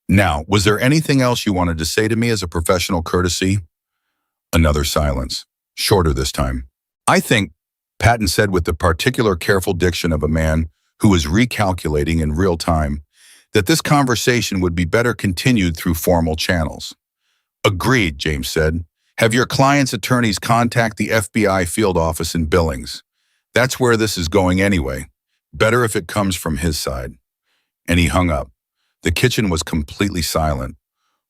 Now, was there anything else you wanted to say to me as a professional courtesy? Another silence, shorter this time. I think, Patton said with the particular careful diction of a man who is recalculating in real time, that this conversation would be better continued through formal channels. Agreed, James said. Have your client's attorneys contact the FBI field office in Billings. That's where this is going anyway. Better if it comes from his side. And he hung up. The kitchen was completely silent.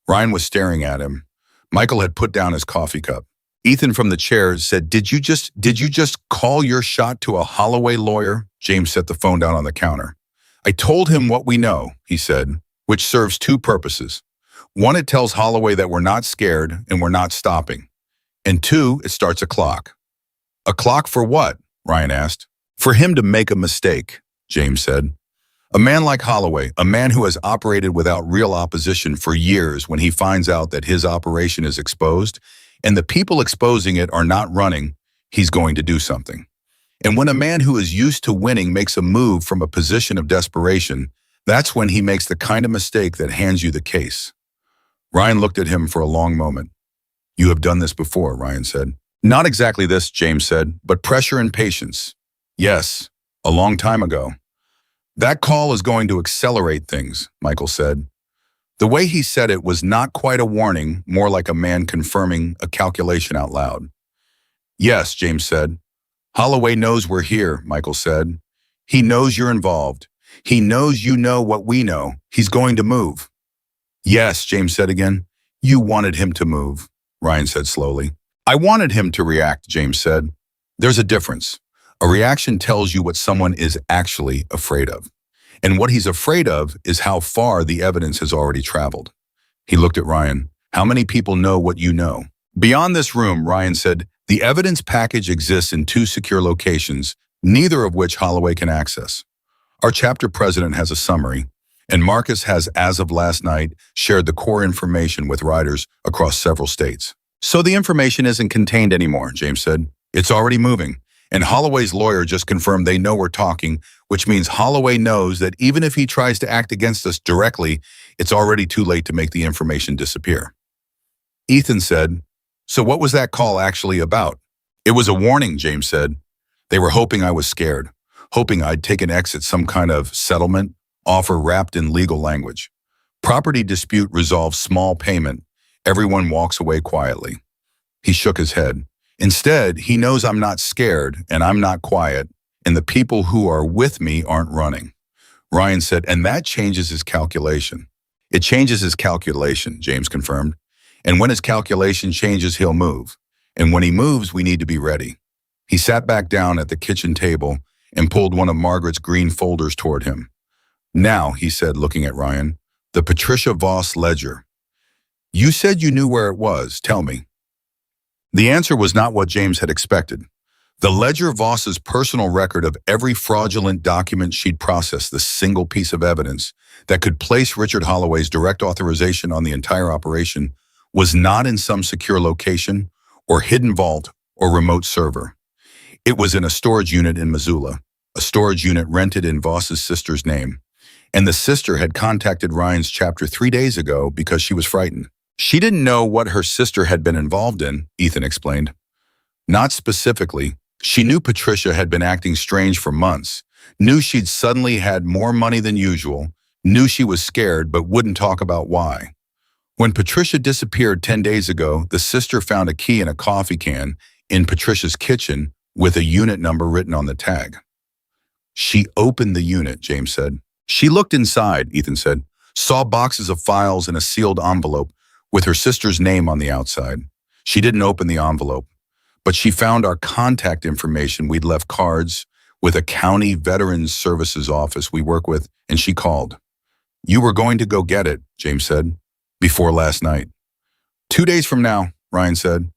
Ryan was staring at him. Michael had put down his coffee cup. Ethan from the chair said, Did you just call your shot to a Holloway lawyer? James set the phone down on the counter. I told him what we know, he said, which serves 2 purposes. 1, it tells Holloway that we're not scared and we're not stopping. And 2, it starts a clock. A clock for what? Ryan asked. For him to make a mistake, James said. A man like Holloway, a man who has operated without real opposition for years, when he finds out that his operation is exposed and the people exposing it are not running, he's going to do something. And when a man who is used to winning makes a move from a position of desperation, that's when he makes the kind of mistake that hands you the case. Ryan looked at him for a long moment. You have done this before, Ryan said. Not exactly this, James said, but pressure and patience. Yes, a long time ago. That call is going to accelerate things, Michael said. The way he said it was not quite a warning, more like a man confirming a calculation out loud. Yes, James said. Holloway knows we're here, Michael said. He knows you're involved. He knows you know what we know. He's going to move. Yes, James said again. You wanted him to move, Ryan said slowly. I wanted him to react, James said. There's a difference. A reaction tells you what someone is actually afraid of. And what he's afraid of is how far the evidence has already traveled. He looked at Ryan. How many people know what you know? Beyond this room, Ryan said, the evidence package exists in 2 secure locations, neither of which Holloway can access. Our chapter president has a summary, and Marcus has, as of last night, shared the core information with riders across several states. So the information isn't contained anymore, James said. It's already moving. And Holloway's lawyer just confirmed they know we're talking, which means Holloway knows that even if he tries to act against us directly, it's already too late to make the information disappear. Ethan said, So what was that call actually about? It was a warning, James said. They were hoping I was scared, hoping I'd take an exit, some kind of settlement, offer wrapped in legal language. Property dispute resolves small payment. Everyone walks away quietly. He shook his head. Instead, he knows I'm not scared and I'm not quiet, and the people who are with me aren't running. Ryan said, and that changes his calculation. It changes his calculation, James confirmed. And when his calculation changes, he'll move. And when he moves, we need to be ready. He sat back down at the kitchen table and pulled one of Margaret's green folders toward him. Now, he said, looking at Ryan, the Patricia Voss ledger. You said you knew where it was. Tell me. The answer was not what James had expected. The ledger, Voss's personal record of every fraudulent document she'd processed, the single piece of evidence that could place Richard Holloway's direct authorization on the entire operation, was not in some secure location or hidden vault or remote server. It was in a storage unit in Missoula, a storage unit rented in Voss's sister's name. And the sister had contacted Ryan's chapter 3 days ago because she was frightened. She didn't know what her sister had been involved in, Ethan explained. Not specifically, She knew Patricia had been acting strange for months, knew she'd suddenly had more money than usual, knew she was scared but wouldn't talk about why. When Patricia disappeared 10 days ago, the sister found a key in a coffee can in Patricia's kitchen with a unit number written on the tag. She opened the unit, James said. She looked inside, Ethan said, saw boxes of files and a sealed envelope with her sister's name on the outside. She didn't open the envelope, but she found our contact information. We'd left cards with a county veterans services office we work with, and she called. You were going to go get it, James said, before last night. 2 days from now, Ryan said.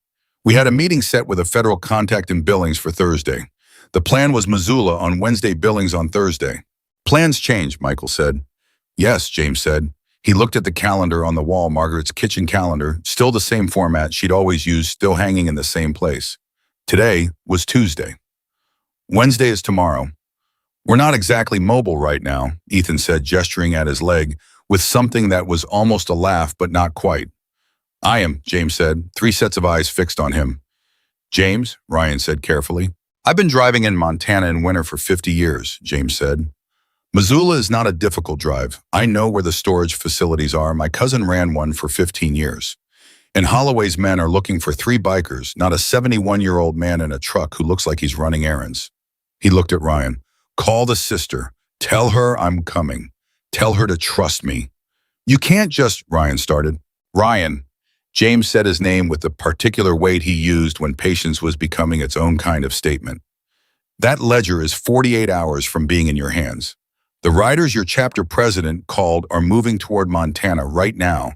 We had a meeting set with a federal contact in Billings for Thursday. The plan was Missoula on Wednesday, Billings on Thursday. Plans change, Michael said. Yes, James said. He looked at the calendar on the wall, Margaret's kitchen calendar, still the same format she'd always used, still hanging in the same place. Today was Tuesday. Wednesday is tomorrow. We're not exactly mobile right now, Ethan said, gesturing at his leg, with something that was almost a laugh, but not quite. I am, James said, 3 sets of eyes fixed on him. James, Ryan said carefully. I've been driving in Montana in winter for 50 years, James said. Missoula is not a difficult drive. I know where the storage facilities are. My cousin ran one for 15 years. And Holloway's men are looking for 3 bikers, not a 71-year-old man in a truck who looks like he's running errands. He looked at Ryan. Call the sister. Tell her I'm coming. Tell her to trust me. You can't just, Ryan started. Ryan. James said his name with the particular weight he used when patience was becoming its own kind of statement. That ledger is 48 hours from being in your hands. The riders your chapter president called are moving toward Montana right now.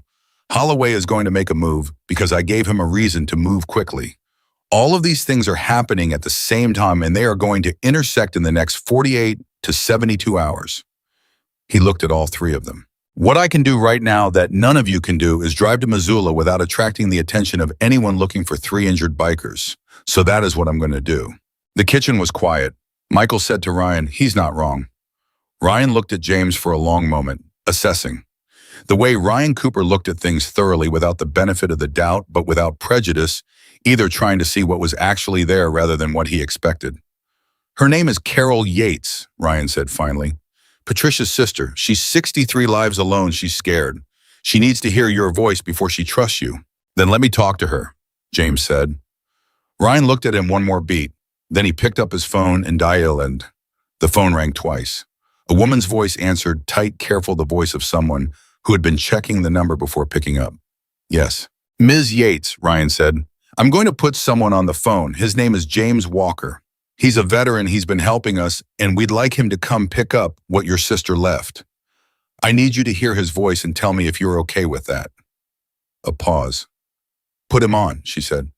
Holloway is going to make a move because I gave him a reason to move quickly. All of these things are happening at the same time, and they are going to intersect in the next 48 to 72 hours. He looked at all 3 of them. What I can do right now that none of you can do is drive to Missoula without attracting the attention of anyone looking for 3 injured bikers. So that is what I'm going to do. The kitchen was quiet. Michael said to Ryan, he's not wrong. Ryan looked at James for a long moment, assessing. The way Ryan Cooper looked at things thoroughly without the benefit of the doubt, but without prejudice, either trying to see what was actually there rather than what he expected. Her name is Carol Yates, Ryan said finally. Patricia's sister. She's 63 lives alone. She's scared. She needs to hear your voice before she trusts you. Then let me talk to her, James said. Ryan looked at him one more beat. Then he picked up his phone and dialed. The phone rang twice. A woman's voice answered, tight, careful, the voice of someone who had been checking the number before picking up. Yes. Ms. Yates, Ryan said. I'm going to put someone on the phone. His name is James Walker. He's a veteran, he's been helping us, and we'd like him to come pick up what your sister left. I need you to hear his voice and tell me if you're okay with that. A pause. Put him on, she said.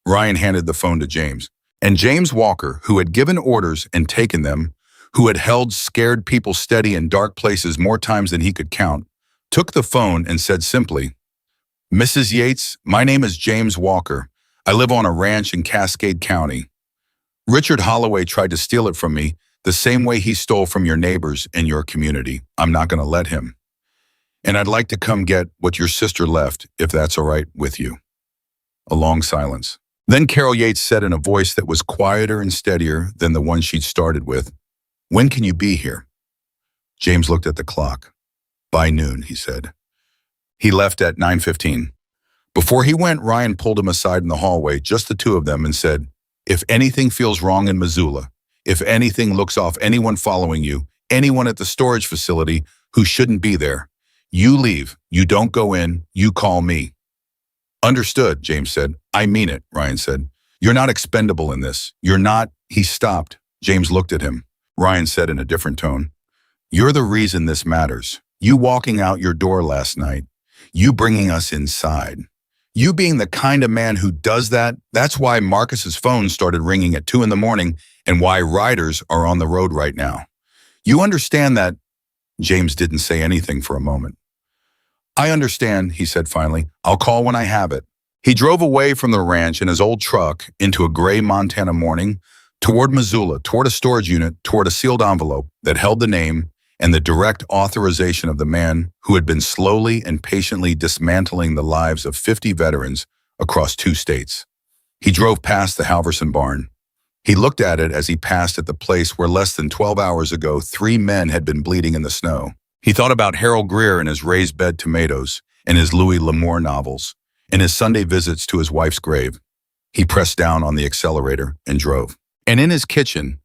Ryan handed the phone to James. And James Walker, who had given orders and taken them, who had held scared people steady in dark places more times than he could count, took the phone and said simply, Mrs. Yates, my name is James Walker. I live on a ranch in Cascade County. Richard Holloway tried to steal it from me the same way he stole from your neighbors in your community. I'm not going to let him. And I'd like to come get what your sister left, if that's all right with you. A long silence. Then Carol Yates said in a voice that was quieter and steadier than the one she'd started with, When can you be here? James looked at the clock. By noon, he said. He left at 9:15. Before he went, Ryan pulled him aside in the hallway, just the 2 of them, and said, If anything feels wrong in Missoula, if anything looks off, anyone following you, anyone at the storage facility who shouldn't be there, you leave. You don't go in. You call me. Understood, James said. I mean it, Ryan said. You're not expendable in this. You're not. He stopped. James looked at him. Ryan said in a different tone, You're the reason this matters. You walking out your door last night. You bringing us inside. You being the kind of man who does that, that's why Marcus's phone started ringing at 2 a.m. and why riders are on the road right now. You understand that? James didn't say anything for a moment. I understand, he said finally. I'll call when I have it. He drove away from the ranch in his old truck into a gray Montana morning, toward Missoula, toward a storage unit, toward a sealed envelope that held the name and the direct authorization of the man who had been slowly and patiently dismantling the lives of 50 veterans across 2 states. He drove past the Halverson barn. He looked at it as he passed at the place where less than 12 hours ago 3 men had been bleeding in the snow. He thought about Harold Greer and his raised bed tomatoes, and his Louis L'Amour novels, and his Sunday visits to his wife's grave. He pressed down on the accelerator and drove. And in his kitchen,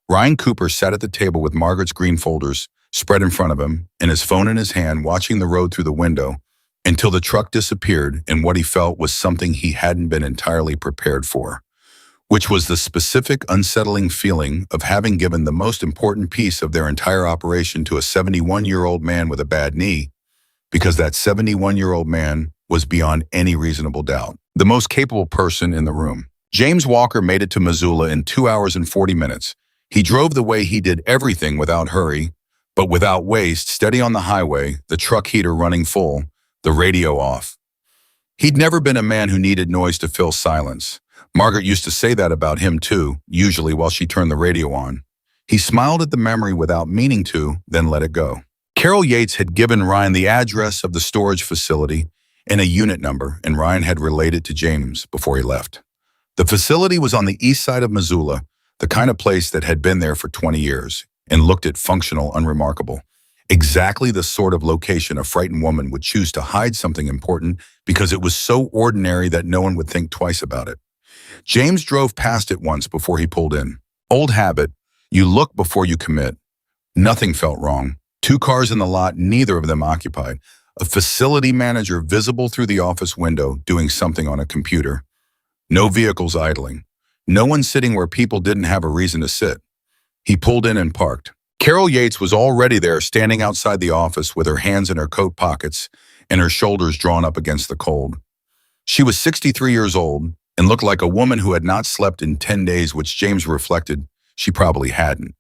Ryan Cooper sat at the table with Margaret's green folders spread in front of him and his phone in his hand, watching the road through the window until the truck disappeared in what he felt was something he hadn't been entirely prepared for, which was the specific, unsettling feeling of having given the most important piece of their entire operation to a 71-year-old man with a bad knee, because that 71-year-old man was beyond any reasonable doubt the most capable person in the room. James Walker made it to Missoula in 2 hours and 40 minutes. He drove the way he did everything without hurry, but without waste, steady on the highway, the truck heater running full, the radio off. He'd never been a man who needed noise to fill silence. Margaret used to say that about him too, usually while she turned the radio on. He smiled at the memory without meaning to, then let it go. Carol Yates had given Ryan the address of the storage facility and a unit number, and Ryan had relayed it to James before he left. The facility was on the east side of Missoula, the kind of place that had been there for 20 years and looked at functional, unremarkable. Exactly the sort of location a frightened woman would choose to hide something important because it was so ordinary that no one would think twice about it. James drove past it once before he pulled in. Old habit, you look before you commit. Nothing felt wrong. 2 cars in the lot, neither of them occupied. A facility manager visible through the office window doing something on a computer. No vehicles idling. No one sitting where people didn't have a reason to sit. He pulled in and parked. Carol Yates was already there, standing outside the office with her hands in her coat pockets and her shoulders drawn up against the cold. She was 63 years old and looked like a woman who had not slept in 10 days, which James reflected she probably hadn't.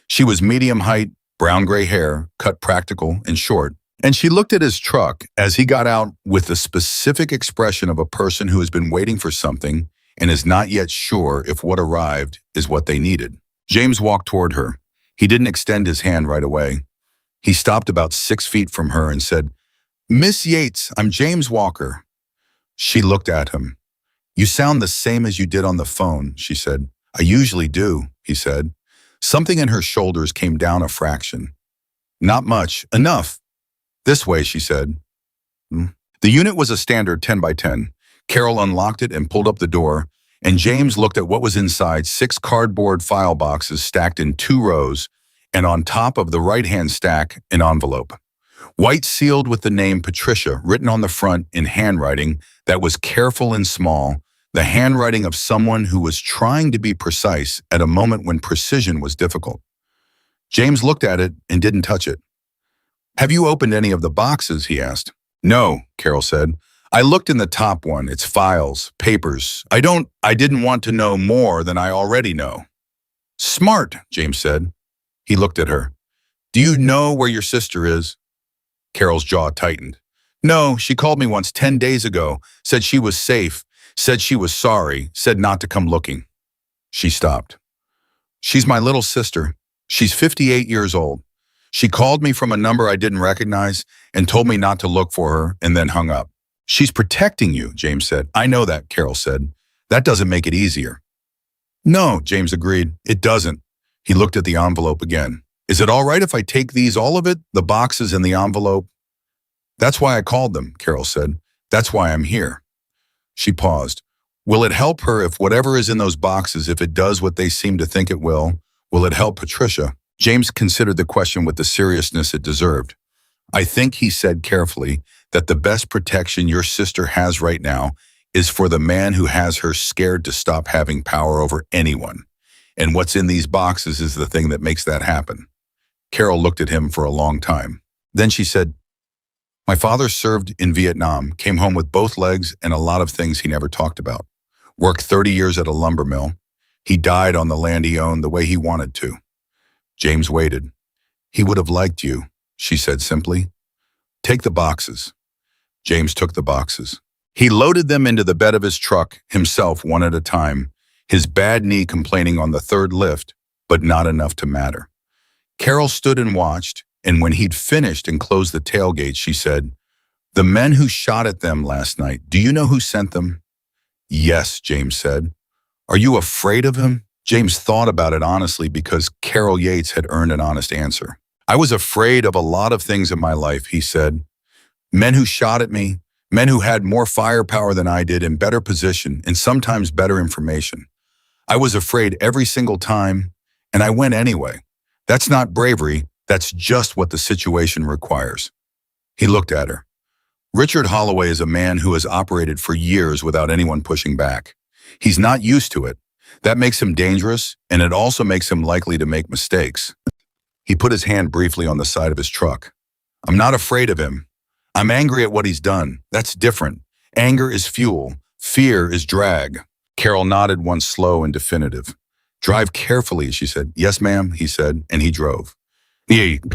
She was medium height, brown-gray hair, cut practical and short, and she looked at his truck as he got out with the specific expression of a person who has been waiting for something and is not yet sure if what arrived is what they needed. James walked toward her. He didn't extend his hand right away. He stopped about 6 feet from her and said, "Miss Yates, I'm James Walker." She looked at him. "You sound the same as you did on the phone," she said. "I usually do," he said. Something in her shoulders came down a fraction. "Not much. Enough." "This way," she said. The unit was a standard 10 by 10. Carol unlocked it and pulled up the door, and James looked at what was inside: 6 cardboard file boxes stacked in 2 rows, and on top of the right-hand stack, an envelope. White, sealed with the name Patricia written on the front in handwriting that was careful and small, the handwriting of someone who was trying to be precise at a moment when precision was difficult. James looked at it and didn't touch it. "Have you opened any of the boxes?" he asked. "No," Carol said. "I looked in the top one. It's files, papers. I didn't want to know more than I already know." "Smart," James said. He looked at her. "Do you know where your sister is?" Carol's jaw tightened. "No, she called me once 10 days ago, said she was safe, said she was sorry, said not to come looking." She stopped. "She's my little sister. She's 58 years old. She called me from a number I didn't recognize and told me not to look for her and then hung up." "She's protecting you," James said. "I know that," Carol said. "That doesn't make it easier." "No," James agreed. "It doesn't." He looked at the envelope again. "Is it all right if I take these, all of it, the boxes and the envelope?" "That's why I called them," Carol said. "That's why I'm here." She paused. "Will it help her if whatever is in those boxes, if it does what they seem to think it will it help Patricia?" James considered the question with the seriousness it deserved. "I think," he said carefully, "that the best protection your sister has right now is for the man who has her scared to stop having power over anyone. And what's in these boxes is the thing that makes that happen." Carol looked at him for a long time. Then she said, "My father served in Vietnam, came home with both legs and a lot of things he never talked about. Worked 30 years at a lumber mill. He died on the land he owned the way he wanted to." James waited. "He would have liked you," she said simply. "Take the boxes." James took the boxes. He loaded them into the bed of his truck, himself one at a time, his bad knee complaining on the 3rd lift, but not enough to matter. Carol stood and watched, and when he'd finished and closed the tailgate, she said, "The men who shot at them last night, do you know who sent them?" "Yes," James said. "Are you afraid of him?" James thought about it honestly because Carol Yates had earned an honest answer. I was afraid of a lot of things in my life, he said. Men who shot at me, men who had more firepower than I did in better position and sometimes better information. I was afraid every single time, and I went anyway. That's not bravery, that's just what the situation requires. He looked at her. Richard Holloway is a man who has operated for years without anyone pushing back. He's not used to it. That makes him dangerous, and it also makes him likely to make mistakes. He put his hand briefly on the side of his truck. I'm not afraid of him. I'm angry at what he's done. That's different. Anger is fuel. Fear is drag. Carol nodded once slow and definitive. Drive carefully, she said. Yes, ma'am, he said, and he drove.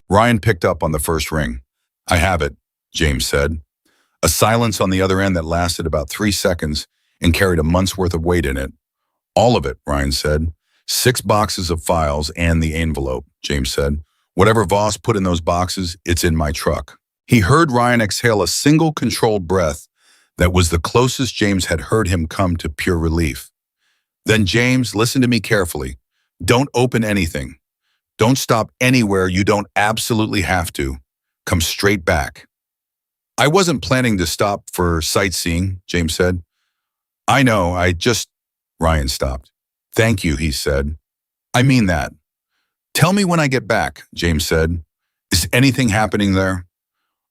Ryan picked up on the first ring. I have it, James said. A silence on the other end that lasted about 3 seconds and carried a month's worth of weight in it. All of it, Ryan said. 6 boxes of files and the envelope, James said. Whatever Voss put in those boxes, it's in my truck. He heard Ryan exhale a single controlled breath that was the closest James had heard him come to pure relief. Then, James, listen to me carefully. Don't open anything. Don't stop anywhere you don't absolutely have to. Come straight back. I wasn't planning to stop for sightseeing, James said. I know, Ryan stopped. Thank you, he said. I mean that. Tell me when I get back, James said. Is anything happening there?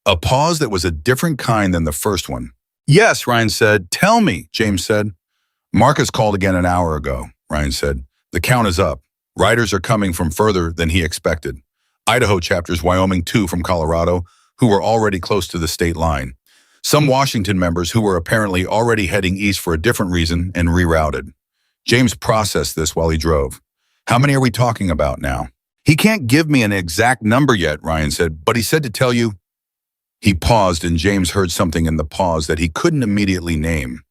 A pause that was a different kind than the first one. Yes, Ryan said. Tell me, James said. Marcus called again an hour ago, Ryan said. The count is up. Riders are coming from further than he expected. Idaho chapters, Wyoming 2 from Colorado, who were already close to the state line. Some Washington members who were apparently already heading east for a different reason and rerouted. James processed this while he drove. How many are we talking about now? He can't give me an exact number yet, Ryan said, but he said to tell you. He paused and James heard something in the pause that he couldn't immediately name.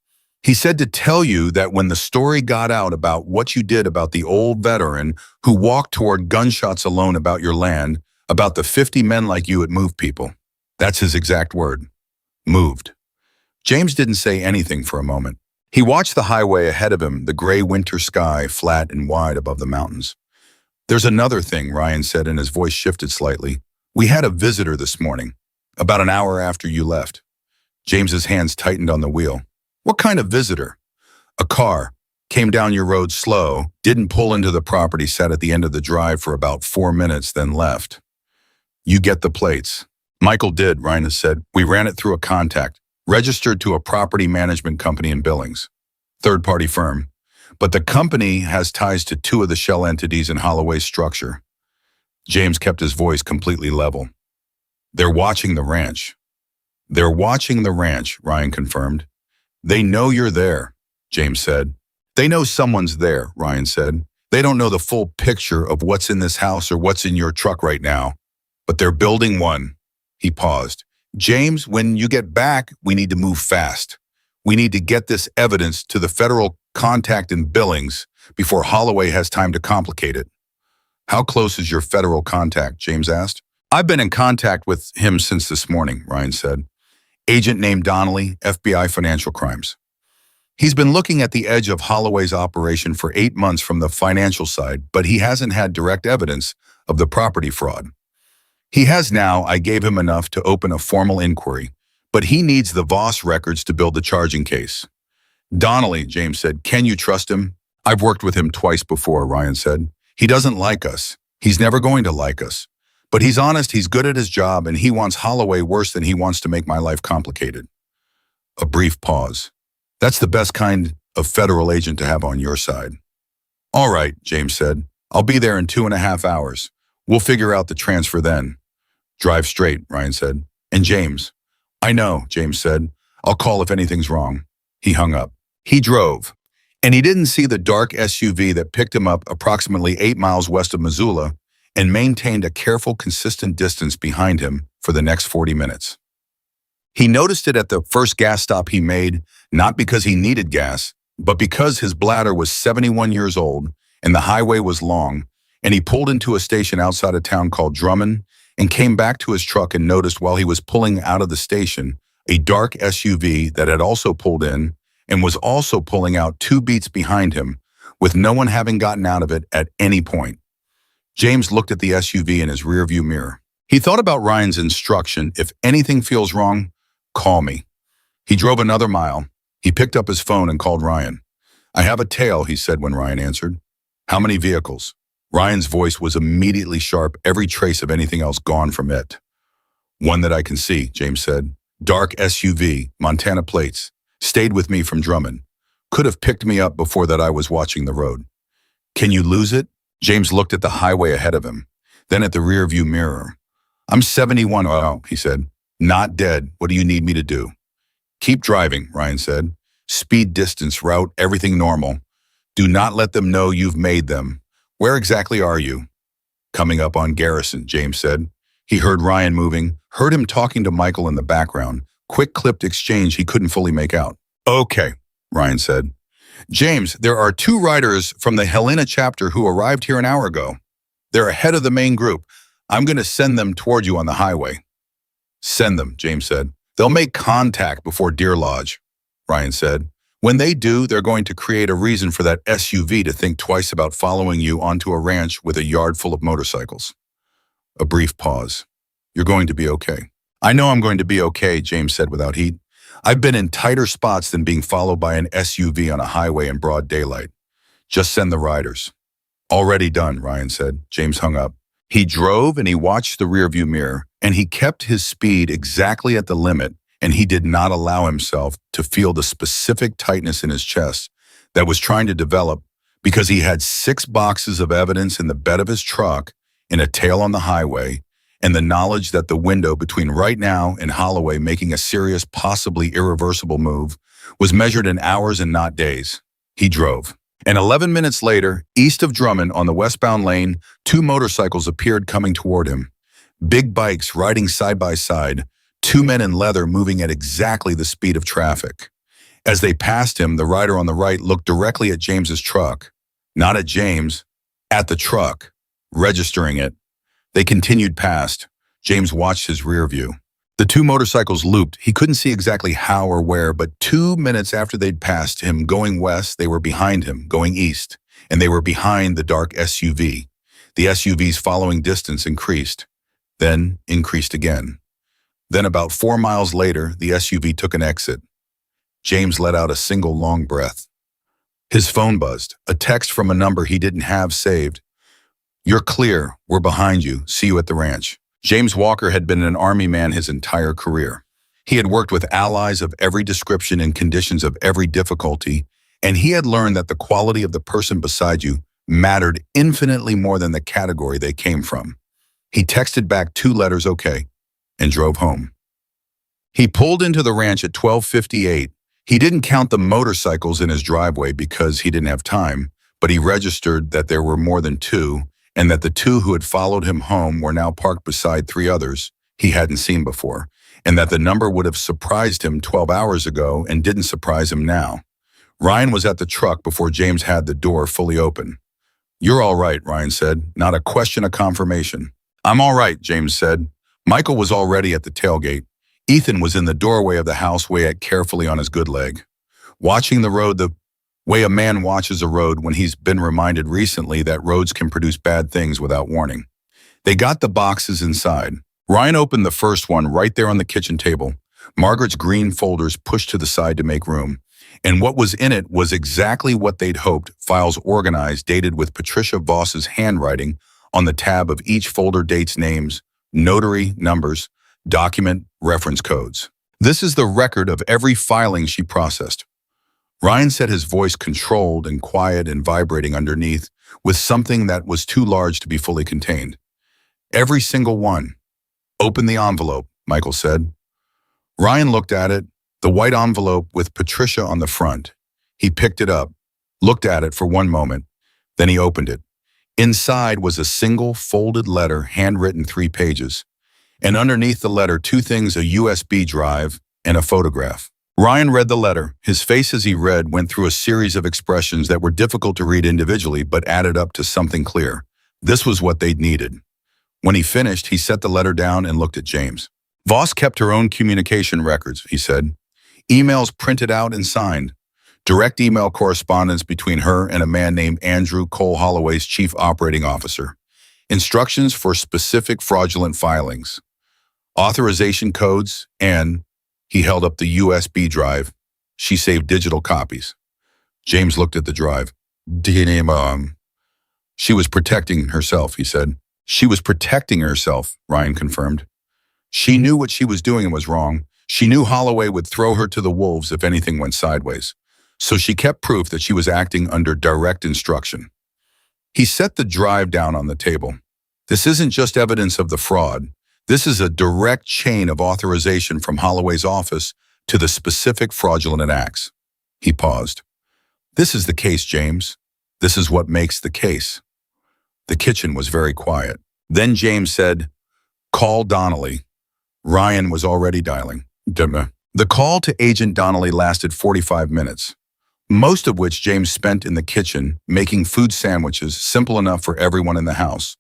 He said to tell you that when the story got out about what you did about the old veteran who walked toward gunshots alone about your land, about the 50 men like you had moved people. That's his exact word. Moved. James didn't say anything for a moment. He watched the highway ahead of him, the gray winter sky flat and wide above the mountains. There's another thing, Ryan said, and his voice shifted slightly. We had a visitor this morning, about an hour after you left. James's hands tightened on the wheel. What kind of visitor? A car. Came down your road slow, didn't pull into the property, sat at the end of the drive for about 4 minutes, then left. You get the plates. Michael did, Ryan said. We ran it through a contact, registered to a property management company in Billings, third-party firm. But the company has ties to 2 of the shell entities in Holloway's structure. James kept his voice completely level. They're watching the ranch. They're watching the ranch, Ryan confirmed. They know you're there, James said. They know someone's there, Ryan said. They don't know the full picture of what's in this house or what's in your truck right now, but they're building one. He paused. James, when you get back, we need to move fast. We need to get this evidence to the federal contact in Billings before Holloway has time to complicate it. How close is your federal contact? James asked. I've been in contact with him since this morning, Ryan said. Agent named Donnelly, FBI Financial Crimes. He's been looking at the edge of Holloway's operation for 8 months from the financial side, but he hasn't had direct evidence of the property fraud. He has now. I gave him enough to open a formal inquiry, but he needs the Voss records to build the charging case. Donnelly, James said, can you trust him? I've worked with him twice before, Ryan said. He doesn't like us. He's never going to like us. But he's honest, he's good at his job, and he wants Holloway worse than he wants to make my life complicated. A brief pause. That's the best kind of federal agent to have on your side. All right, James said. I'll be there in 2.5 hours. We'll figure out the transfer then. Drive straight, Ryan said. And James. I know, James said. I'll call if anything's wrong. He hung up. He drove. And he didn't see the dark SUV that picked him up approximately 8 miles west of Missoula and maintained a careful, consistent distance behind him for the next 40 minutes. He noticed it at the first gas stop he made, not because he needed gas, but because his bladder was 71 years old and the highway was long, and he pulled into a station outside a town called Drummond and came back to his truck and noticed while he was pulling out of the station, a dark SUV that had also pulled in and was also pulling out 2 beats behind him with no one having gotten out of it at any point. James looked at the SUV in his rearview mirror. He thought about Ryan's instruction, if anything feels wrong, call me. He drove another mile. He picked up his phone and called Ryan. I have a tail, he said when Ryan answered. How many vehicles? Ryan's voice was immediately sharp, every trace of anything else gone from it. One that I can see, James said. Dark SUV, Montana plates. Stayed with me from Drummond. Could have picked me up before that I was watching the road. Can you lose it? James looked at the highway ahead of him, then at the rearview mirror. I'm 71, he said. Not dead. What do you need me to do? Keep driving, Ryan said. Speed, distance, route, everything normal. Do not let them know you've made them. Where exactly are you? Coming up on Garrison, James said. He heard Ryan moving, heard him talking to Michael in the background. Quick clipped exchange he couldn't fully make out. Okay, Ryan said. James, there are 2 riders from the Helena chapter who arrived here an hour ago. They're ahead of the main group. I'm going to send them toward you on the highway. Send them, James said. They'll make contact before Deer Lodge, Ryan said. When they do, they're going to create a reason for that SUV to think twice about following you onto a ranch with a yard full of motorcycles. A brief pause. You're going to be okay. I know I'm going to be okay, James said without heat. I've been in tighter spots than being followed by an SUV on a highway in broad daylight. Just send the riders. Already done, Ryan said. James hung up. He drove and he watched the rearview mirror, and he kept his speed exactly at the limit, and he did not allow himself to feel the specific tightness in his chest that was trying to develop because he had 6 boxes of evidence in the bed of his truck, in a tail on the highway, and the knowledge that the window between right now and Holloway making a serious, possibly irreversible move was measured in hours and not days. He drove. And 11 minutes later, east of Drummond on the westbound lane, 2 motorcycles appeared coming toward him. Big bikes riding side by side, 2 men in leather moving at exactly the speed of traffic. As they passed him, the rider on the right looked directly at James's truck. Not at James, at the truck, registering it. They continued past. James watched his rear view. The 2 motorcycles looped. He couldn't see exactly how or where, but 2 minutes after they'd passed him going west, they were behind him, going east, and they were behind the dark SUV. The SUV's following distance increased, then increased again. Then about 4 miles later, the SUV took an exit. James let out a single long breath. His phone buzzed, a text from a number he didn't have saved. You're clear. We're behind you. See you at the ranch. James Walker had been an Army man his entire career. He had worked with allies of every description in conditions of every difficulty, and he had learned that the quality of the person beside you mattered infinitely more than the category they came from. He texted back 2 letters okay and drove home. He pulled into the ranch at 12:58. He didn't count the motorcycles in his driveway because he didn't have time, but he registered that there were more than 2, and that the 2 who had followed him home were now parked beside 3 others he hadn't seen before, and that the number would have surprised him 12 hours ago and didn't surprise him now. Ryan was at the truck before James had the door fully open. You're all right, Ryan said, not a question of confirmation. I'm all right, James said. Michael was already at the tailgate. Ethan was in the doorway of the house, way carefully on his good leg. Watching the road the way a man watches a road when he's been reminded recently that roads can produce bad things without warning. They got the boxes inside. Ryan opened the first one right there on the kitchen table. Margaret's green folders pushed to the side to make room. And what was in it was exactly what they'd hoped, files organized, dated with Patricia Voss's handwriting on the tab of each folder, dates, names, notary, numbers, document, reference codes. This is the record of every filing she processed. Ryan said, his voice controlled and quiet and vibrating underneath with something that was too large to be fully contained. Every single one. Open the envelope, Michael said. Ryan looked at it, the white envelope with Patricia on the front. He picked it up, looked at it for one moment, then he opened it. Inside was a single folded letter, handwritten 3 pages. And underneath the letter, 2 things, a USB drive and a photograph. Ryan read the letter. His face as he read went through a series of expressions that were difficult to read individually but added up to something clear. This was what they'd needed. When he finished, he set the letter down and looked at James. Voss kept her own communication records, he said. Emails printed out and signed. Direct email correspondence between her and a man named Andrew Cole Holloway's chief operating officer. Instructions for specific fraudulent filings. Authorization codes, and he held up the USB drive. She saved digital copies. James looked at the drive. She was protecting herself, he said. She was protecting herself, Ryan confirmed. She knew what she was doing and was wrong. She knew Holloway would throw her to the wolves if anything went sideways. So she kept proof that she was acting under direct instruction. He set the drive down on the table. This isn't just evidence of the fraud. This is a direct chain of authorization from Holloway's office to the specific fraudulent acts. He paused. This is the case, James. This is what makes the case. The kitchen was very quiet. Then James said, "Call Donnelly." Ryan was already dialing. The call to Agent Donnelly lasted 45 minutes, most of which James spent in the kitchen making food sandwiches simple enough for everyone in the house,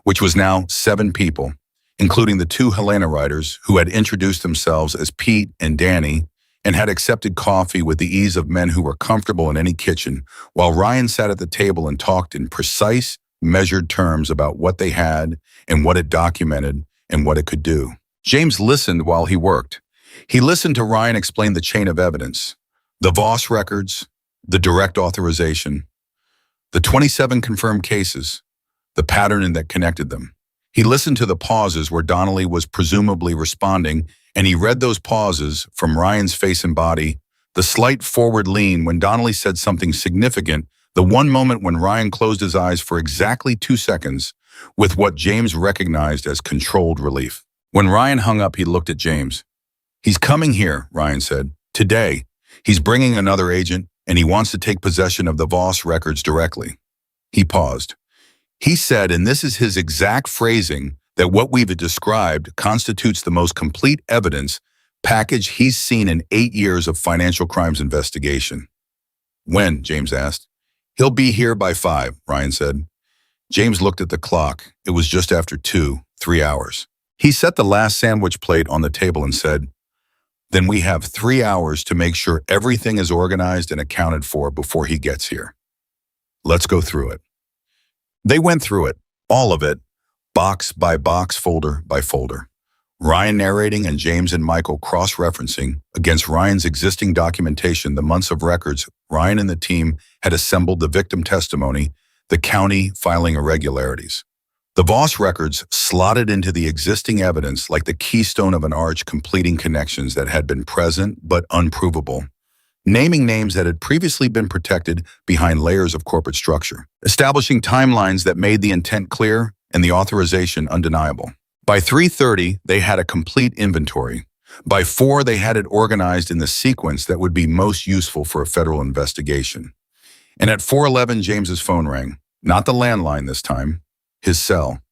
which was now 7 people, including the 2 Helena riders who had introduced themselves as Pete and Danny and had accepted coffee with the ease of men who were comfortable in any kitchen, while Ryan sat at the table and talked in precise, measured terms about what they had and what it documented and what it could do. James listened while he worked. He listened to Ryan explain the chain of evidence, the Voss records, the direct authorization, the 27 confirmed cases, the pattern that connected them. He listened to the pauses where Donnelly was presumably responding, and he read those pauses from Ryan's face and body, the slight forward lean when Donnelly said something significant, the one moment when Ryan closed his eyes for exactly 2 seconds with what James recognized as controlled relief. When Ryan hung up, he looked at James. "He's coming here," Ryan said. "Today. He's bringing another agent, and he wants to take possession of the Voss records directly." He paused. He said, and this is his exact phrasing, that what we've described constitutes the most complete evidence package he's seen in 8 years of financial crimes investigation. "When?" James asked. "He'll be here by 5, Ryan said. James looked at the clock. It was just after 2, 3 hours. He set the last sandwich plate on the table and said, "Then we have 3 hours to make sure everything is organized and accounted for before he gets here. Let's go through it." They went through it, all of it, box by box, folder by folder. Ryan narrating and James and Michael cross-referencing against Ryan's existing documentation the months of records Ryan and the team had assembled, the victim testimony, the county filing irregularities. The Voss records slotted into the existing evidence like the keystone of an arch, completing connections that had been present but unprovable, naming names that had previously been protected behind layers of corporate structure, establishing timelines that made the intent clear and the authorization undeniable. By 3:30, they had a complete inventory. By 4, they had it organized in the sequence that would be most useful for a federal investigation. And at 4:11, James's phone rang. Not the landline this time. His cell.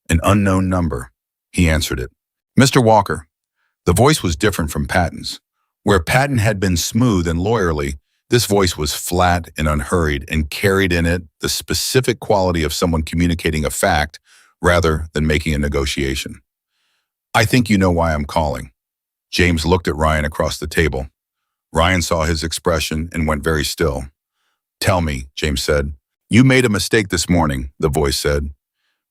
An unknown number. He answered it. "Mr. Walker." The voice was different from Patton's. Where Patton had been smooth and lawyerly, this voice was flat and unhurried and carried in it the specific quality of someone communicating a fact rather than making a negotiation. "I think you know why I'm calling." James looked at Ryan across the table. Ryan saw his expression and went very still. "Tell me," James said. "You made a mistake this morning," the voice said.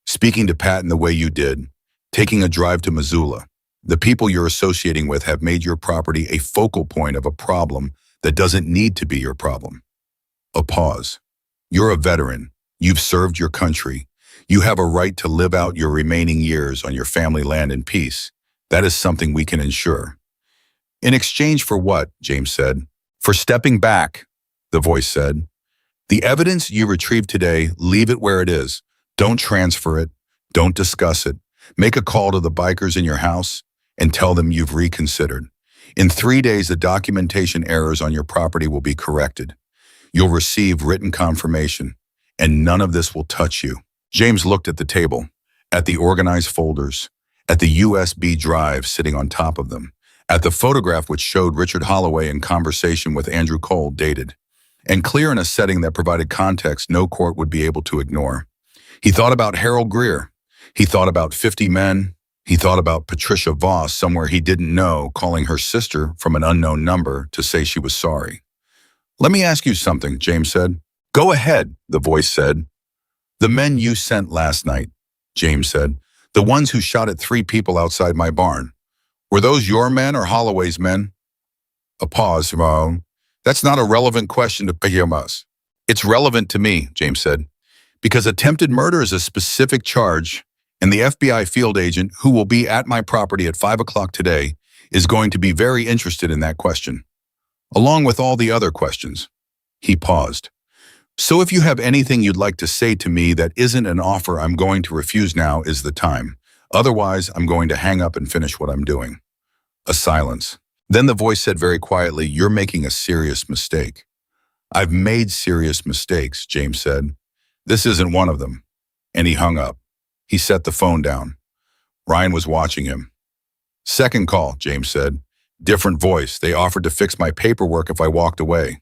"Speaking to Patton the way you did, taking a drive to Missoula. The people you're associating with have made your property a focal point of a problem that doesn't need to be your problem." A pause. "You're a veteran. You've served your country. You have a right to live out your remaining years on your family land in peace. That is something we can ensure." "In exchange for what?" James said. "For stepping back," the voice said. "The evidence you retrieved today, leave it where it is. Don't transfer it. Don't discuss it. Make a call to the bikers in your house and tell them you've reconsidered. In 3 days, the documentation errors on your property will be corrected. You'll receive written confirmation, and none of this will touch you." James looked at the table, at the organized folders, at the USB drive sitting on top of them, at the photograph which showed Richard Holloway in conversation with Andrew Cole, dated, and clear in a setting that provided context no court would be able to ignore. He thought about Harold Greer. He thought about 50 men. He thought about Patricia Voss, somewhere he didn't know, calling her sister from an unknown number to say she was sorry. Let me ask you something, James said. Go ahead, the voice said. The men you sent last night, James said. The ones who shot at 3 people outside my barn. Were those your men or Holloway's men? A pause. That's not a relevant question to us. It's relevant to me, James said, because attempted murder is a specific charge, and the FBI field agent who will be at my property at 5 o'clock today is going to be very interested in that question, along with all the other questions. He paused. So if you have anything you'd like to say to me that isn't an offer I'm going to refuse, now is the time. Otherwise, I'm going to hang up and finish what I'm doing. A silence. Then the voice said very quietly, "You're making a serious mistake." "I've made serious mistakes," James said. "This isn't one of them." And he hung up. He set the phone down. Ryan was watching him. "Second call," James said. Different voice. "They offered to fix my paperwork if I walked away."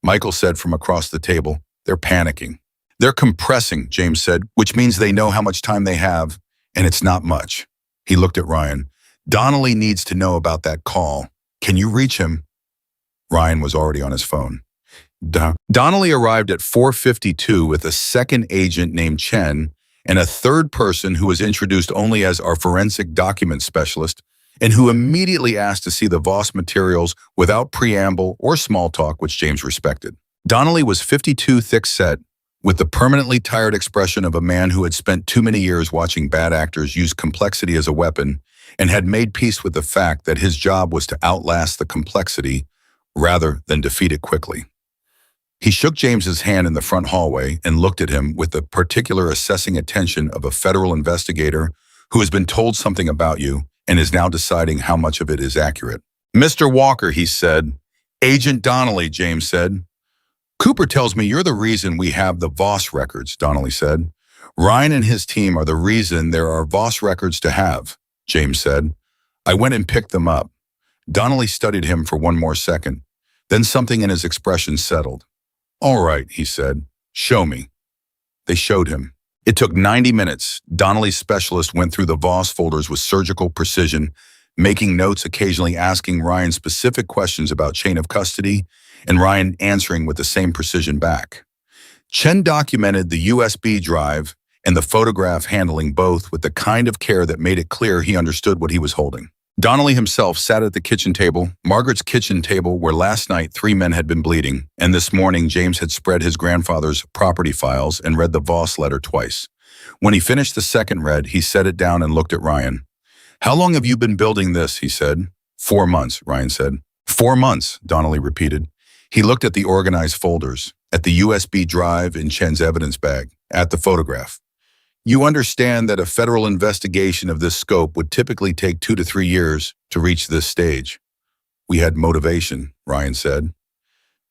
Michael said from across the table, "They're panicking." "They're compressing," James said, "which means they know how much time they have, and it's not much." He looked at Ryan. "Donnelly needs to know about that call. Can you reach him?" Ryan was already on his phone. Donnelly arrived at 4:52 with a second agent named Chen and a third person who was introduced only as our forensic document specialist and who immediately asked to see the Voss materials without preamble or small talk, which James respected. Donnelly was 52, thick-set, with the permanently tired expression of a man who had spent too many years watching bad actors use complexity as a weapon and had made peace with the fact that his job was to outlast the complexity rather than defeat it quickly. He shook James's hand in the front hallway and looked at him with the particular assessing attention of a federal investigator who has been told something about you and is now deciding how much of it is accurate. "Mr. Walker," he said. "Agent Donnelly," James said. "Cooper tells me you're the reason we have the Voss records," Donnelly said. "Ryan and his team are the reason there are Voss records to have," James said. "I went and picked them up." Donnelly studied him for one more second. Then something in his expression settled. "All right," he said. "Show me." They showed him. It took 90 minutes. Donnelly's specialist went through the Voss folders with surgical precision, making notes, occasionally asking Ryan specific questions about chain of custody, and Ryan answering with the same precision back. Chen documented the USB drive and the photograph, handling both with the kind of care that made it clear he understood what he was holding. Donnelly himself sat at the kitchen table, Margaret's kitchen table, where last night 3 men had been bleeding, and this morning James had spread his grandfather's property files and read the Voss letter twice. When he finished the second read, he set it down and looked at Ryan. "How long have you been building this?" he said. 4 months, Ryan said. 4 months, Donnelly repeated. He looked at the organized folders, at the USB drive in Chen's evidence bag, at the photograph. "You understand that a federal investigation of this scope would typically take 2 to 3 years to reach this stage." "We had motivation," Ryan said.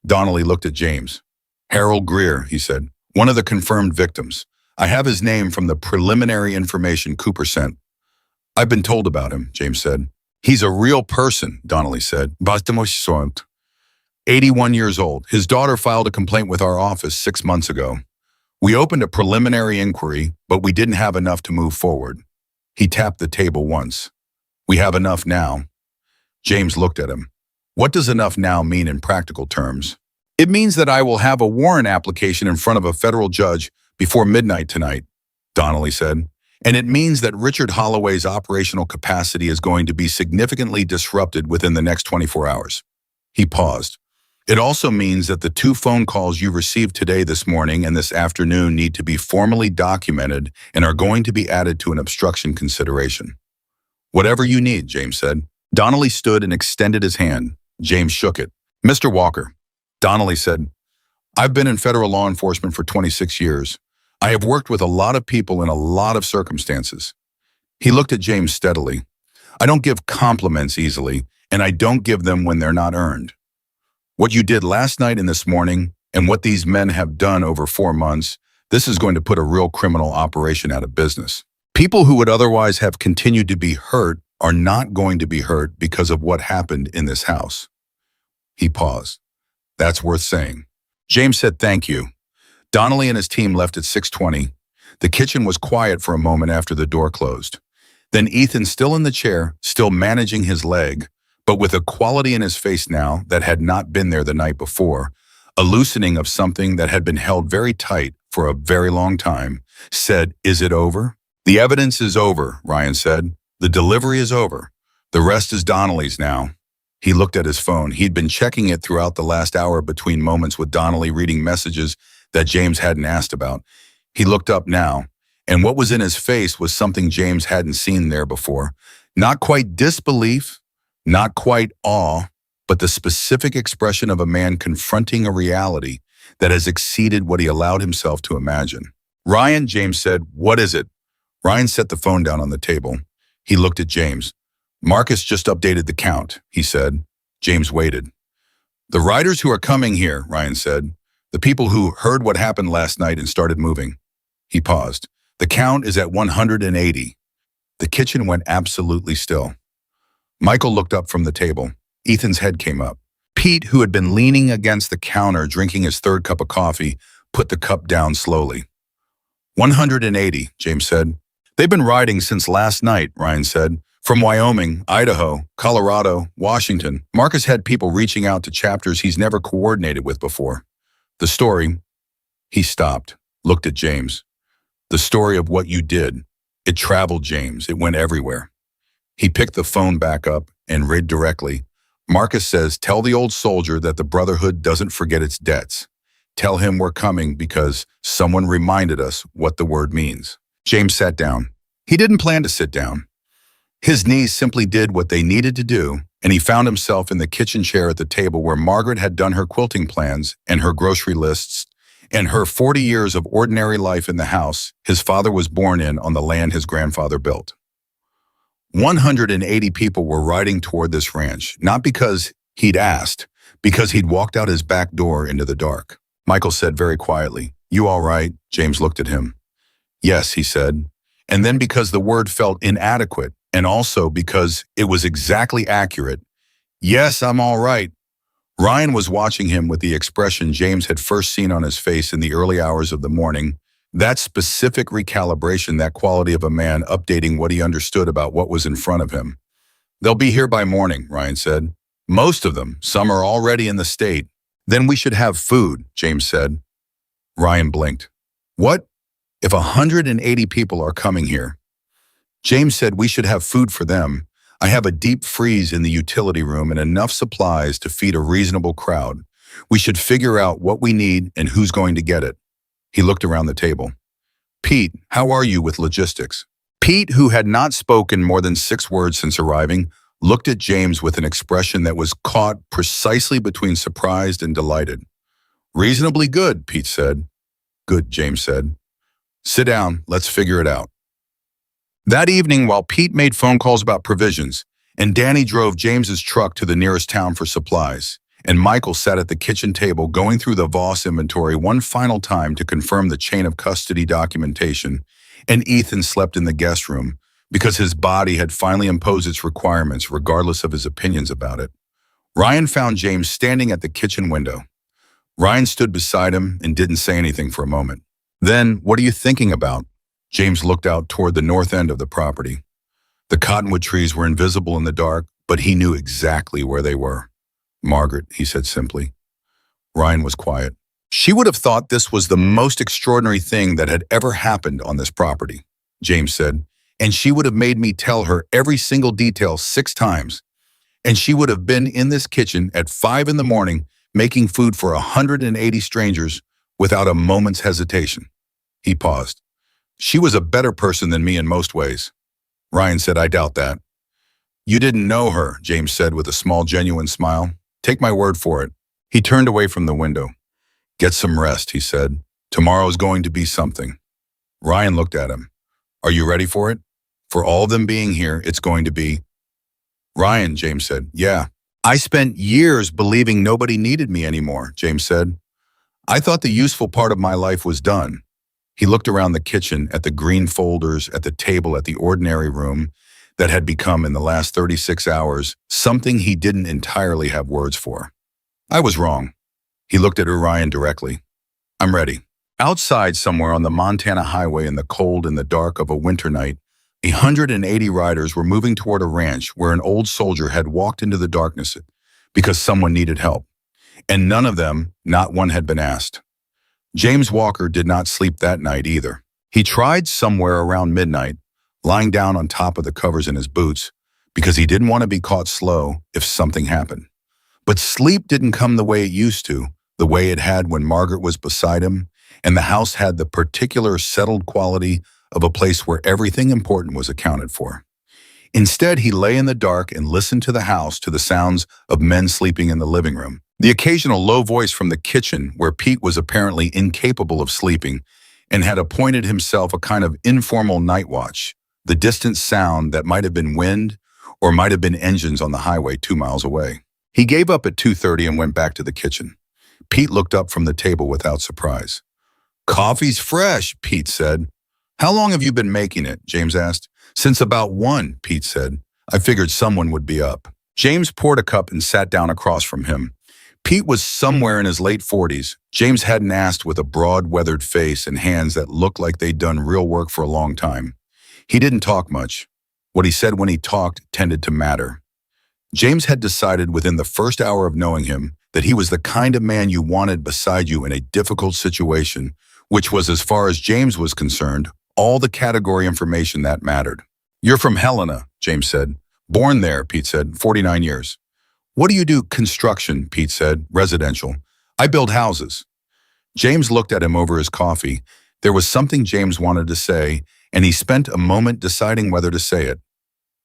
Donnelly looked at James. "Harold Greer," he said, "one of the confirmed victims. I have his name from the preliminary information Cooper sent." "I've been told about him," James said. "He's a real person," Donnelly said. 81 years old. His daughter filed a complaint with our office 6 months ago. We opened a preliminary inquiry, but we didn't have enough to move forward." He tapped the table once. "We have enough now." James looked at him. "What does enough now mean in practical terms?" "It means that I will have a warrant application in front of a federal judge before midnight tonight," Donnelly said. "And it means that Richard Holloway's operational capacity is going to be significantly disrupted within the next 24 hours. He paused. "It also means that the 2 phone calls you received today, this morning, and this afternoon need to be formally documented and are going to be added to an obstruction consideration." "Whatever you need," James said. Donnelly stood and extended his hand. James shook it. "Mr. Walker," Donnelly said, "I've been in federal law enforcement for 26 years. I have worked with a lot of people in a lot of circumstances." He looked at James steadily. "I don't give compliments easily, and I don't give them when they're not earned. What you did last night and this morning, and what these men have done over 4 months, this is going to put a real criminal operation out of business. People who would otherwise have continued to be hurt are not going to be hurt because of what happened in this house." He paused. "That's worth saying." James said thank you. Donnelly and his team left at 6:20. The kitchen was quiet for a moment after the door closed. Then Ethan, still in the chair, still managing his leg, but with a quality in his face now that had not been there the night before, a loosening of something that had been held very tight for a very long time, said, "Is it over?" "The evidence is over," Ryan said. "The delivery is over. The rest is Donnelly's now." He looked at his phone. He'd been checking it throughout the last hour between moments with Donnelly reading messages that James hadn't asked about. He looked up now, and what was in his face was something James hadn't seen there before. Not quite disbelief, not quite awe, but the specific expression of a man confronting a reality that has exceeded what he allowed himself to imagine. "Ryan," James said, "what is it?" Ryan set the phone down on the table. He looked at James. "Marcus just updated the count," he said. James waited. "The riders who are coming here," Ryan said. "The people who heard what happened last night and started moving." He paused. "The count is at 180. The kitchen went absolutely still. Michael looked up from the table. Ethan's head came up. Pete, who had been leaning against the counter drinking his third cup of coffee, put the cup down slowly. 180, James said. "They've been riding since last night," Ryan said. "From Wyoming, Idaho, Colorado, Washington." Marcus had people reaching out to chapters he's never coordinated with before. The story, he stopped, looked at James. "The story of what you did. It traveled, James. It went everywhere." He picked the phone back up and read directly. "Marcus says, tell the old soldier that the Brotherhood doesn't forget its debts. Tell him we're coming because someone reminded us what the word means." James sat down. He didn't plan to sit down. His knees simply did what they needed to do, and he found himself in the kitchen chair at the table where Margaret had done her quilting plans and her grocery lists and her 40 years of ordinary life in the house his father was born in on the land his grandfather built. 180 people were riding toward this ranch, not because he'd asked, because he'd walked out his back door into the dark. Michael said very quietly, "You all right?" James looked at him. "Yes," he said. And then because the word felt inadequate, and also because it was exactly accurate, "Yes, I'm all right." Ryan was watching him with the expression James had first seen on his face in the early hours of the morning, that specific recalibration, that quality of a man updating what he understood about what was in front of him. "They'll be here by morning," Ryan said. "Most of them. Some are already in the state." "Then we should have food," James said. Ryan blinked. "What? If 180 people are coming here?" James said, "We should have food for them. I have a deep freeze in the utility room and enough supplies to feed a reasonable crowd. We should figure out what we need and who's going to get it." He looked around the table. "Pete, how are you with logistics?" Pete, who had not spoken more than 6 words since arriving, looked at James with an expression that was caught precisely between surprised and delighted. "Reasonably good," Pete said. "Good," James said. "Sit down, let's figure it out." That evening, while Pete made phone calls about provisions, and Danny drove James's truck to the nearest town for supplies, and Michael sat at the kitchen table going through the Voss inventory one final time to confirm the chain of custody documentation, and Ethan slept in the guest room because his body had finally imposed its requirements regardless of his opinions about it, Ryan found James standing at the kitchen window. Ryan stood beside him and didn't say anything for a moment. "Then, what are you thinking about?" James looked out toward the north end of the property. The cottonwood trees were invisible in the dark, but he knew exactly where they were. "Margaret," he said simply. Ryan was quiet. "She would have thought this was the most extraordinary thing that had ever happened on this property," James said, "and she would have made me tell her every single detail 6 times. And she would have been in this kitchen at 5 in the morning making food for 180 strangers without a moment's hesitation." He paused. "She was a better person than me in most ways." Ryan said, "I doubt that." "You didn't know her," James said with a small, genuine smile. "Take my word for it." He turned away from the window. "Get some rest," he said. "Tomorrow's going to be something." Ryan looked at him. "Are you ready for it? For all of them being here, it's going to be..." "Ryan," James said, "Yeah. I spent years believing nobody needed me anymore," James said. "I thought the useful part of my life was done." He looked around the kitchen, at the green folders, at the table, at the ordinary room that had become, in the last 36 hours, something he didn't entirely have words for. "I was wrong." He looked at Orion directly. "I'm ready." Outside somewhere on the Montana highway in the cold and the dark of a winter night, 180 riders were moving toward a ranch where an old soldier had walked into the darkness because someone needed help, and none of them, not one, had been asked. James Walker did not sleep that night either. He tried somewhere around midnight, lying down on top of the covers in his boots, because he didn't want to be caught slow if something happened. But sleep didn't come the way it used to, the way it had when Margaret was beside him, and the house had the particular settled quality of a place where everything important was accounted for. Instead, he lay in the dark and listened to the house, to the sounds of men sleeping in the living room, the occasional low voice from the kitchen where Pete was apparently incapable of sleeping and had appointed himself a kind of informal night watch, the distant sound that might have been wind or might have been engines on the highway 2 miles away. He gave up at 2:30 and went back to the kitchen. Pete looked up from the table without surprise. "Coffee's fresh," Pete said. "How long have you been making it?" James asked. "Since about 1, Pete said. "I figured someone would be up." James poured a cup and sat down across from him. Pete was somewhere in his late 40s. James hadn't asked, with a broad, weathered face and hands that looked like they'd done real work for a long time. He didn't talk much. What he said when he talked tended to matter. James had decided within the first hour of knowing him that he was the kind of man you wanted beside you in a difficult situation, which was, as far as James was concerned, all the category information that mattered. "You're from Helena," James said. "Born there," Pete said. 49 years. "What do you do?" "Construction," Pete said. "Residential. I build houses." James looked at him over his coffee. There was something James wanted to say, and he spent a moment deciding whether to say it.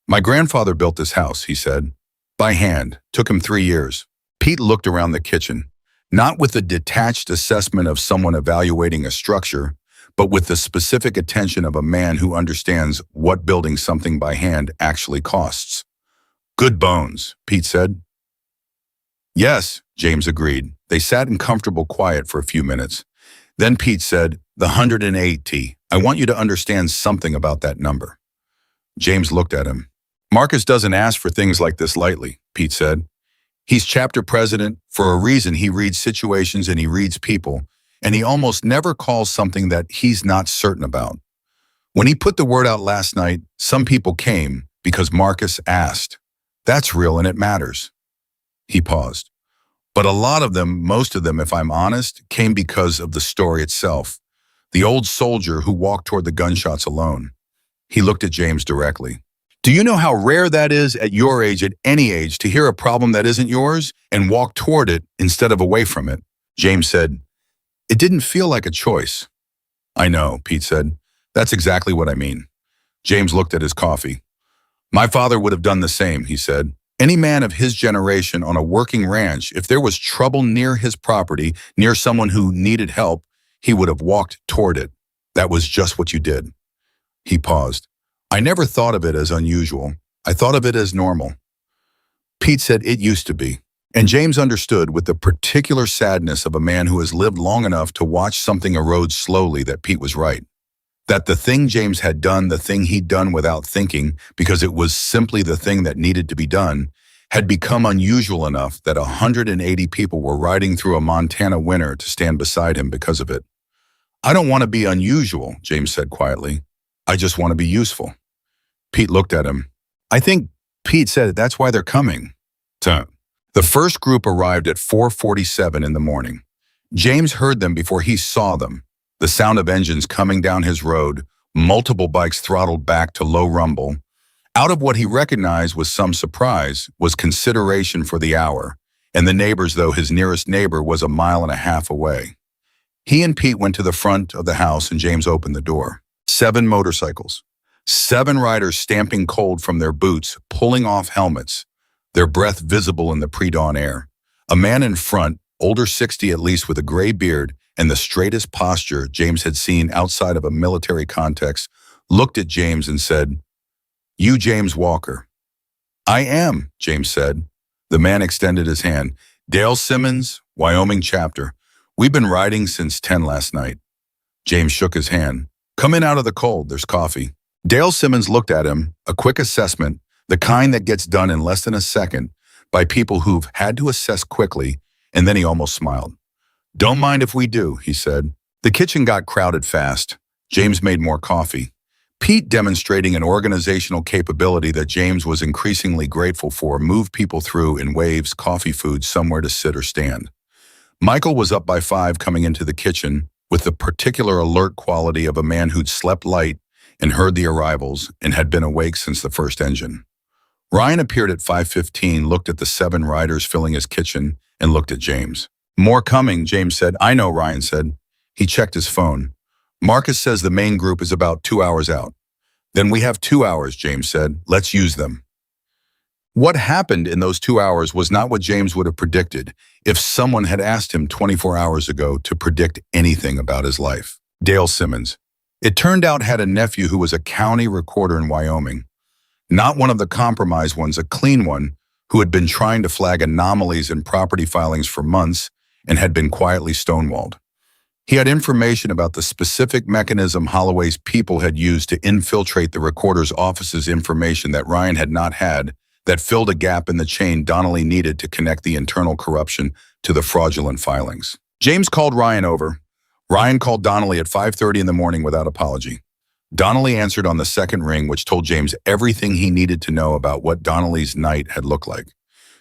"My grandfather built this house," he said. "By hand. Took him 3 years." Pete looked around the kitchen, not with the detached assessment of someone evaluating a structure, but with the specific attention of a man who understands what building something by hand actually costs. "Good bones," Pete said. "Yes," James agreed. They sat in comfortable quiet for a few minutes. Then Pete said, "The 180. I want you to understand something about that number." James looked at him. "Marcus doesn't ask for things like this lightly," Pete said. "He's chapter president. For a reason, he reads situations and he reads people, and he almost never calls something that he's not certain about. When he put the word out last night, some people came because Marcus asked. That's real and it matters." He paused. "But a lot of them, most of them, if I'm honest, came because of the story itself. The old soldier who walked toward the gunshots alone." He looked at James directly. "Do you know how rare that is at your age, at any age, to hear a problem that isn't yours and walk toward it instead of away from it?" James said, "It didn't feel like a choice." "I know," Pete said. "That's exactly what I mean." James looked at his coffee. "My father would have done the same," he said. "Any man of his generation on a working ranch, if there was trouble near his property, near someone who needed help, he would have walked toward it. That was just what you did." He paused. "I never thought of it as unusual. I thought of it as normal." Pete said it used to be. And James understood with the particular sadness of a man who has lived long enough to watch something erode slowly that Pete was right. That the thing James had done, the thing he'd done without thinking, because it was simply the thing that needed to be done, had become unusual enough that 180 people were riding through a Montana winter to stand beside him because of it. "I don't want to be unusual," James said quietly. "I just want to be useful." Pete looked at him. "I think," Pete said, "that's why they're coming." The first group arrived at 4:47 in the morning. James heard them before he saw them. The sound of engines coming down his road, multiple bikes throttled back to low rumble. Out of what he recognized with some surprise was consideration for the hour, and the neighbors, though his nearest neighbor was 1.5 miles away. He and Pete went to the front of the house and James opened the door. 7 motorcycles. 7 riders stamping cold from their boots, pulling off helmets, their breath visible in the pre-dawn air. A man in front, older 60 at least, with a gray beard and the straightest posture James had seen outside of a military context, looked at James and said, "You James Walker." "I am," James said. The man extended his hand. "Dale Simmons, Wyoming chapter. We've been riding since 10 last night." James shook his hand. "Come in out of the cold, there's coffee." Dale Simmons looked at him, a quick assessment, the kind that gets done in less than a second by people who've had to assess quickly, and then he almost smiled. "Don't mind if we do," he said. The kitchen got crowded fast. James made more coffee. Pete, demonstrating an organizational capability that James was increasingly grateful for, moved people through in waves, coffee, food, somewhere to sit or stand. Michael was up by 5 coming into the kitchen with the particular alert quality of a man who'd slept light and heard the arrivals and had been awake since the first engine. Ryan appeared at 5:15, looked at the 7 riders filling his kitchen, and looked at James. More coming, James said. I know, Ryan said. He checked his phone. Marcus says the main group is about 2 hours out. Then we have 2 hours, James said. Let's use them. What happened in those 2 hours was not what James would have predicted if someone had asked him 24 hours ago to predict anything about his life. Dale Simmons, it turned out, had a nephew who was a county recorder in Wyoming. Not one of the compromised ones, a clean one, who had been trying to flag anomalies in property filings for months and had been quietly stonewalled. He had information about the specific mechanism Holloway's people had used to infiltrate the recorder's office's information that Ryan had not had, that filled a gap in the chain Donnelly needed to connect the internal corruption to the fraudulent filings. James called Ryan over. Ryan called Donnelly at 5:30 in the morning without apology. Donnelly answered on the second ring, which told James everything he needed to know about what Donnelly's night had looked like.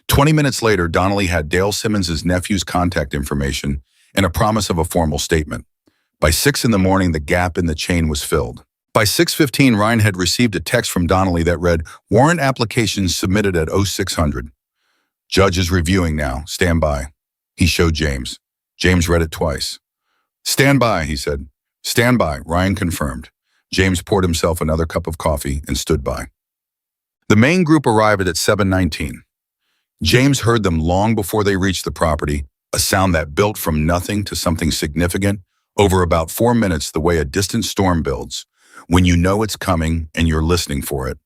20 minutes later, Donnelly had Dale Simmons' nephew's contact information and a promise of a formal statement. By 6 in the morning, the gap in the chain was filled. By 6:15, Ryan had received a text from Donnelly that read, "Warrant applications submitted at 0600. Judge is reviewing now. Stand by." He showed James. James read it twice. "Stand by," he said. "Stand by," Ryan confirmed. James poured himself another cup of coffee and stood by. The main group arrived at 7:19. James heard them long before they reached the property, a sound that built from nothing to something significant over about 4 minutes, the way a distant storm builds, when you know it's coming and you're listening for it.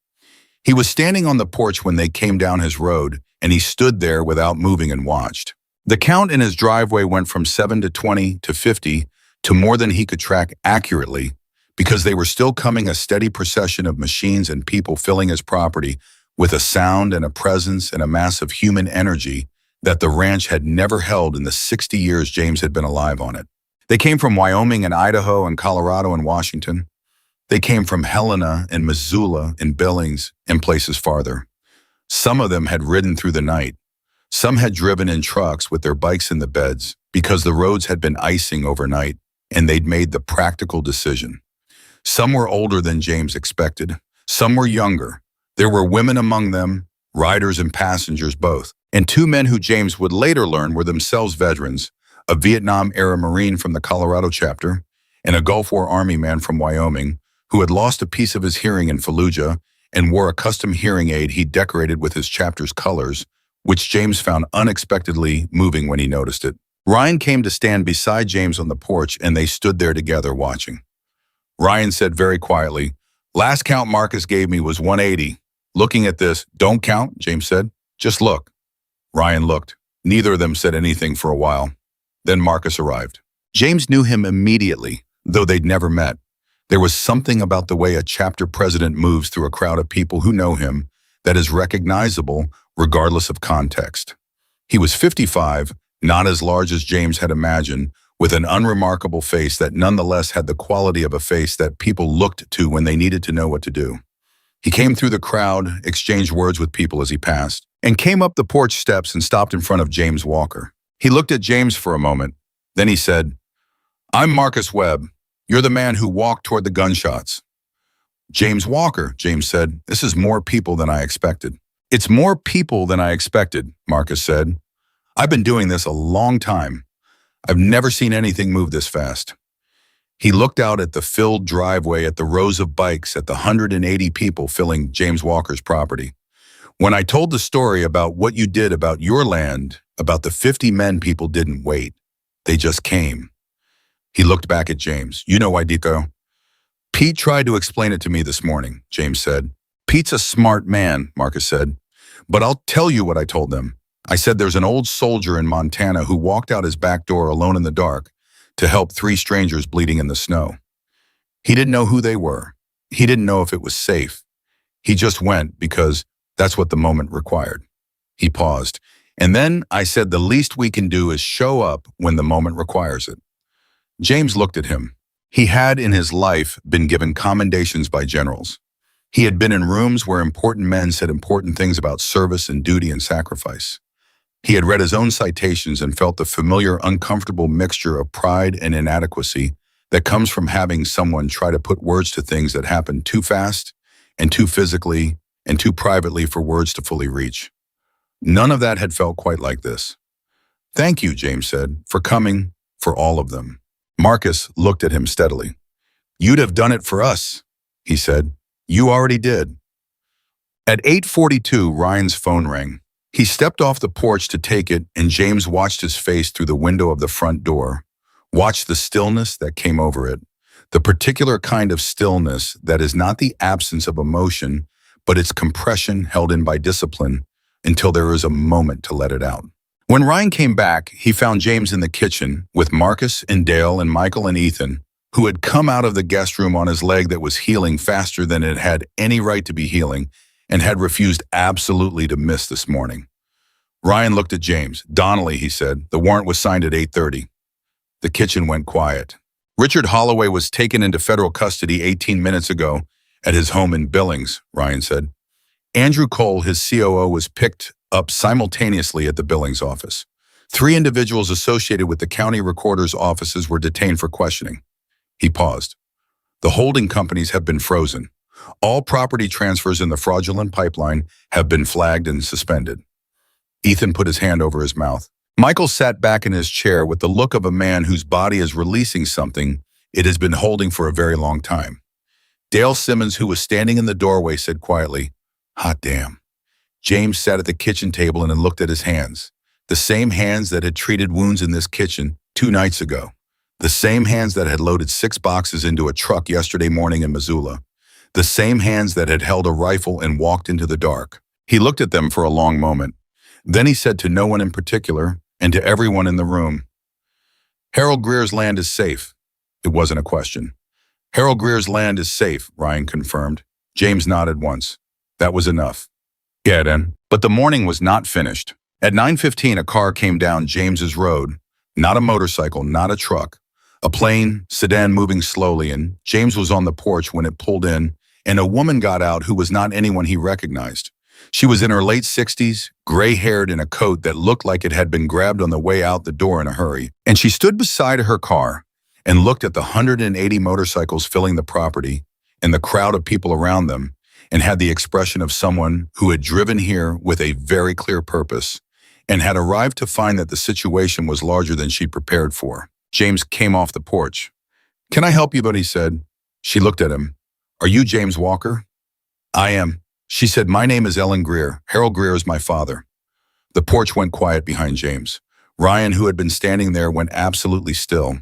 He was standing on the porch when they came down his road, and he stood there without moving and watched. The count in his driveway went from 7 to 20 to 50 to more than he could track accurately, because they were still coming, a steady procession of machines and people filling his property with a sound and a presence and a mass of human energy that the ranch had never held in the 60 years James had been alive on it. They came from Wyoming and Idaho and Colorado and Washington. They came from Helena and Missoula and Billings and places farther. Some of them had ridden through the night. Some had driven in trucks with their bikes in the beds because the roads had been icing overnight and they'd made the practical decision. Some were older than James expected. Some were younger. There were women among them, riders and passengers both, and 2 men who James would later learn were themselves veterans, a Vietnam-era Marine from the Colorado chapter and a Gulf War Army man from Wyoming who had lost a piece of his hearing in Fallujah and wore a custom hearing aid he decorated with his chapter's colors, which James found unexpectedly moving when he noticed it. Ryan came to stand beside James on the porch, and they stood there together watching. Ryan said very quietly, "Last count Marcus gave me was 180. Looking at this, don't count," James said. "Just look." Ryan looked. Neither of them said anything for a while. Then Marcus arrived. James knew him immediately, though they'd never met. There was something about the way a chapter president moves through a crowd of people who know him that is recognizable regardless of context. He was 55, not as large as James had imagined, with an unremarkable face that nonetheless had the quality of a face that people looked to when they needed to know what to do. He came through the crowd, exchanged words with people as he passed, and came up the porch steps and stopped in front of James Walker. He looked at James for a moment. Then he said, "I'm Marcus Webb. You're the man who walked toward the gunshots." "James Walker," James said. "This is more people than I expected." "It's more people than I expected," Marcus said. "I've been doing this a long time. I've never seen anything move this fast." He looked out at the filled driveway, at the rows of bikes, at the 180 people filling James Walker's property. "When I told the story about what you did about your land, about the 50 men, people didn't wait. They just came." He looked back at James. "You know why, Dico?" "Pete tried to explain it to me this morning," James said. "Pete's a smart man," Marcus said. "But I'll tell you what I told them. I said there's an old soldier in Montana who walked out his back door alone in the dark to help 3 strangers bleeding in the snow. He didn't know who they were. He didn't know if it was safe. He just went because that's what the moment required." He paused. "And then I said the least we can do is show up when the moment requires it." James looked at him. He had in his life been given commendations by generals. He had been in rooms where important men said important things about service and duty and sacrifice. He had read his own citations and felt the familiar, uncomfortable mixture of pride and inadequacy that comes from having someone try to put words to things that happen too fast and too physically and too privately for words to fully reach. None of that had felt quite like this. "Thank you," James said, "for coming, for all of them." Marcus looked at him steadily. "You'd have done it for us," he said. "You already did." At 8:42, Ryan's phone rang. He stepped off the porch to take it, and James watched his face through the window of the front door, watched the stillness that came over it, the particular kind of stillness that is not the absence of emotion, but its compression held in by discipline until there is a moment to let it out. When Ryan came back, he found James in the kitchen with Marcus and Dale and Michael and Ethan, who had come out of the guest room on his leg that was healing faster than it had any right to be healing and had refused absolutely to miss this morning. Ryan looked at James. "Donnelly," he said. "The warrant was signed at 8:30. The kitchen went quiet. "Richard Holloway was taken into federal custody 18 minutes ago at his home in Billings," Ryan said. Andrew Cole, his COO, was picked up simultaneously at the Billings office. 3 individuals associated with the county recorder's offices were detained for questioning. He paused. "The holding companies have been frozen. All property transfers in the fraudulent pipeline have been flagged and suspended." Ethan put his hand over his mouth. Michael sat back in his chair with the look of a man whose body is releasing something it has been holding for a very long time. Dale Simmons, who was standing in the doorway, said quietly, "Hot damn." James sat at the kitchen table and looked at his hands. The same hands that had treated wounds in this kitchen 2 nights ago. The same hands that had loaded 6 boxes into a truck yesterday morning in Missoula. The same hands that had held a rifle and walked into the dark. He looked at them for a long moment. Then he said to no one in particular, and to everyone in the room, "Harold Greer's land is safe." It wasn't a question. "Harold Greer's land is safe," Ryan confirmed. James nodded once. That was enough. "Get in." But the morning was not finished. At 9:15, a car came down James's road. Not a motorcycle, not a truck. A plain sedan moving slowly, and James was on the porch when it pulled in, and a woman got out who was not anyone he recognized. She was in her late 60s, gray-haired in a coat that looked like it had been grabbed on the way out the door in a hurry. And she stood beside her car and looked at the 180 motorcycles filling the property and the crowd of people around them, and had the expression of someone who had driven here with a very clear purpose and had arrived to find that the situation was larger than she'd prepared for. James came off the porch. "Can I help you?" But he said. She looked at him. "Are you James Walker?" "I am." She said, "My name is Ellen Greer. Harold Greer is my father." The porch went quiet behind James. Ryan, who had been standing there, went absolutely still.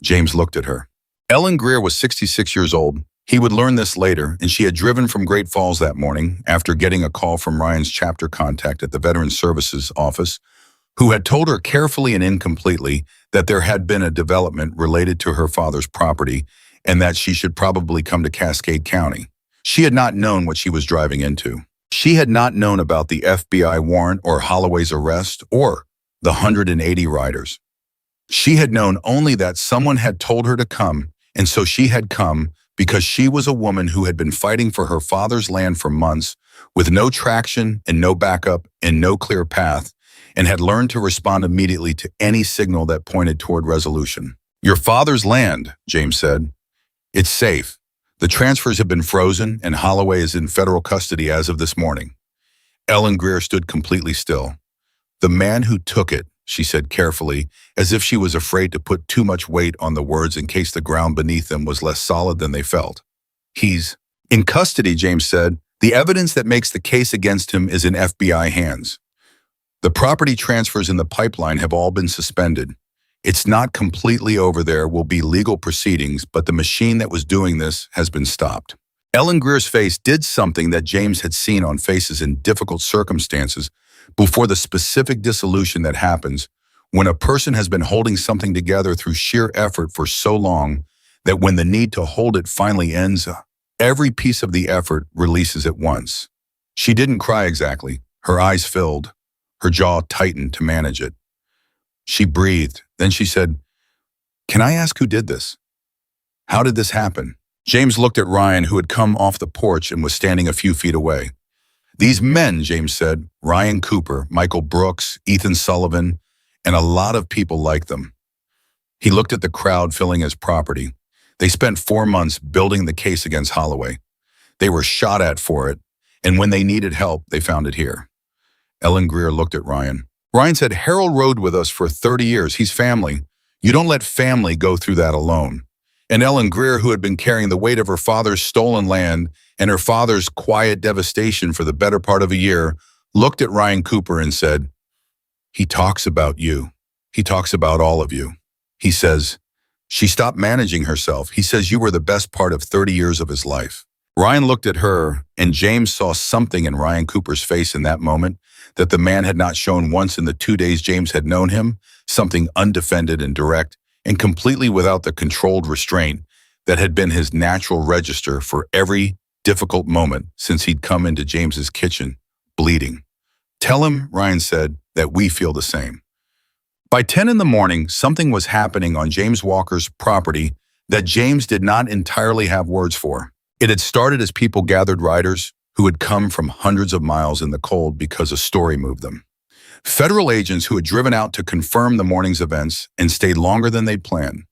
James looked at her. Ellen Greer was 66 years old. He would learn this later, and she had driven from Great Falls that morning after getting a call from Ryan's chapter contact at the Veterans Services office, who had told her carefully and incompletely that there had been a development related to her father's property and that she should probably come to Cascade County. She had not known what she was driving into. She had not known about the FBI warrant or Holloway's arrest or the 180 riders. She had known only that someone had told her to come, and so she had come because she was a woman who had been fighting for her father's land for months with no traction and no backup and no clear path, and had learned to respond immediately to any signal that pointed toward resolution. "Your father's land," James said. "It's safe. The transfers have been frozen, and Holloway is in federal custody as of this morning." Ellen Greer stood completely still. "The man who took it," she said carefully, as if she was afraid to put too much weight on the words in case the ground beneath them was less solid than they felt. "He's in custody," James said. "The evidence that makes the case against him is in FBI hands. The property transfers in the pipeline have all been suspended. It's not completely over. There will be legal proceedings, but the machine that was doing this has been stopped." Ellen Greer's face did something that James had seen on faces in difficult circumstances before, the specific dissolution that happens when a person has been holding something together through sheer effort for so long that when the need to hold it finally ends, every piece of the effort releases at once. She didn't cry exactly. Her eyes filled. Her jaw tightened to manage it. She breathed. Then she said, "Can I ask who did this?" How did this happen? James looked at Ryan, who had come off the porch and was standing a few feet away. These men, James said, Ryan Cooper, Michael Brooks, Ethan Sullivan, and a lot of people like them. He looked at the crowd filling his property. They spent 4 months building the case against Holloway. They were shot at for it, and when they needed help, they found it here. Ellen Greer looked at Ryan. Ryan said, Harold rode with us for 30 years. He's family. You don't let family go through that alone. And Ellen Greer, who had been carrying the weight of her father's stolen land and her father's quiet devastation for the better part of a year, looked at Ryan Cooper and said, he talks about you. He talks about all of you. He says, she stopped managing herself. He says you were the best part of 30 years of his life. Ryan looked at her, and James saw something in Ryan Cooper's face in that moment that the man had not shown once in the 2 days James had known him, something undefended and direct, and completely without the controlled restraint that had been his natural register for every difficult moment since he'd come into James's kitchen, bleeding. Tell him, Ryan said, that we feel the same. By 10 in the morning, something was happening on James Walker's property that James did not entirely have words for. It had started as people gathered riders who had come from hundreds of miles in the cold because a story moved them. Federal agents who had driven out to confirm the morning's events and stayed longer than they'd planned.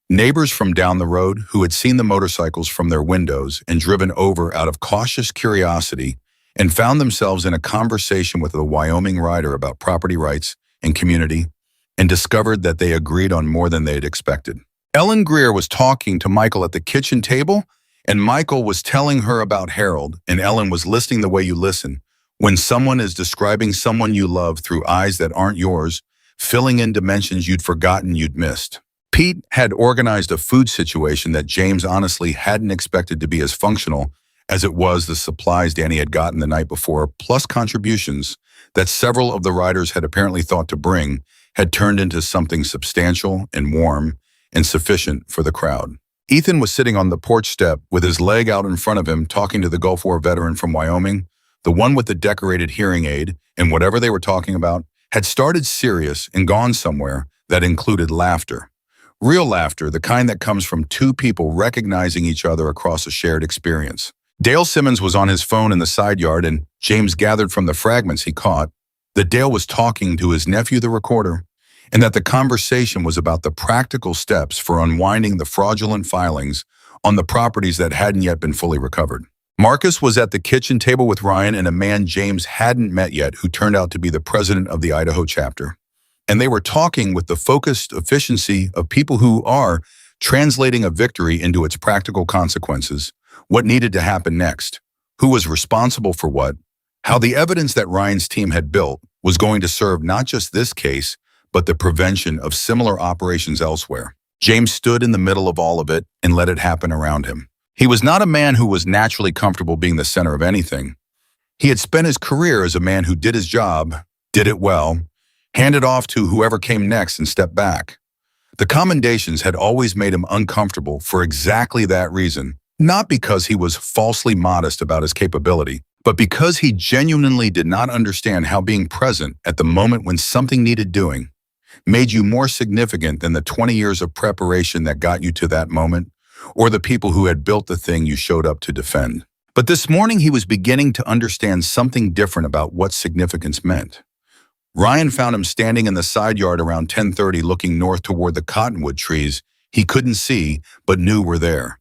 Neighbors from down the road who had seen the motorcycles from their windows and driven over out of cautious curiosity and found themselves in a conversation with a Wyoming rider about property rights and community and discovered that they agreed on more than they had expected. Ellen Greer was talking to Michael at the kitchen table, and Michael was telling her about Harold, and Ellen was listening the way you listen, when someone is describing someone you love through eyes that aren't yours, filling in dimensions you'd forgotten you'd missed. Pete had organized a food situation that James honestly hadn't expected to be as functional as it was the supplies Danny had gotten the night before, plus contributions that several of the riders had apparently thought to bring, had turned into something substantial and warm and sufficient for the crowd. Ethan was sitting on the porch step with his leg out in front of him, talking to the Gulf War veteran from Wyoming, the one with the decorated hearing aid, and whatever they were talking about had started serious and gone somewhere that included laughter. Real laughter, the kind that comes from two people recognizing each other across a shared experience. Dale Simmons was on his phone in the side yard, and James gathered from the fragments he caught that Dale was talking to his nephew, the recorder, and that the conversation was about the practical steps for unwinding the fraudulent filings on the properties that hadn't yet been fully recovered. Marcus was at the kitchen table with Ryan and a man James hadn't met yet who turned out to be the president of the Idaho chapter. And they were talking with the focused efficiency of people who are translating a victory into its practical consequences, what needed to happen next, who was responsible for what, how the evidence that Ryan's team had built was going to serve not just this case, but the prevention of similar operations elsewhere. James stood in the middle of all of it and let it happen around him. He was not a man who was naturally comfortable being the center of anything. He had spent his career as a man who did his job, did it well, handed off to whoever came next and stepped back. The commendations had always made him uncomfortable for exactly that reason, not because he was falsely modest about his capability, but because he genuinely did not understand how being present at the moment when something needed doing made you more significant than the 20 years of preparation that got you to that moment, or the people who had built the thing you showed up to defend. But this morning he was beginning to understand something different about what significance meant. Ryan found him standing in the side yard around 10:30 looking north toward the cottonwood trees he couldn't see but knew were there.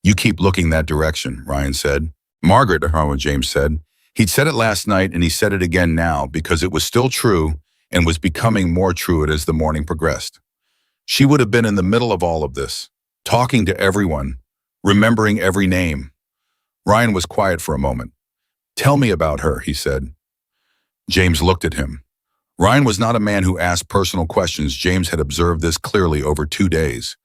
You keep looking that direction, Ryan said. Margaret, James said. He'd said it last night and he said it again now because it was still true and was becoming more true as the morning progressed. She would have been in the middle of all of this, talking to everyone, remembering every name. Ryan was quiet for a moment. Tell me about her, he said. James looked at him. Ryan was not a man who asked personal questions. James had observed this clearly over 2 days.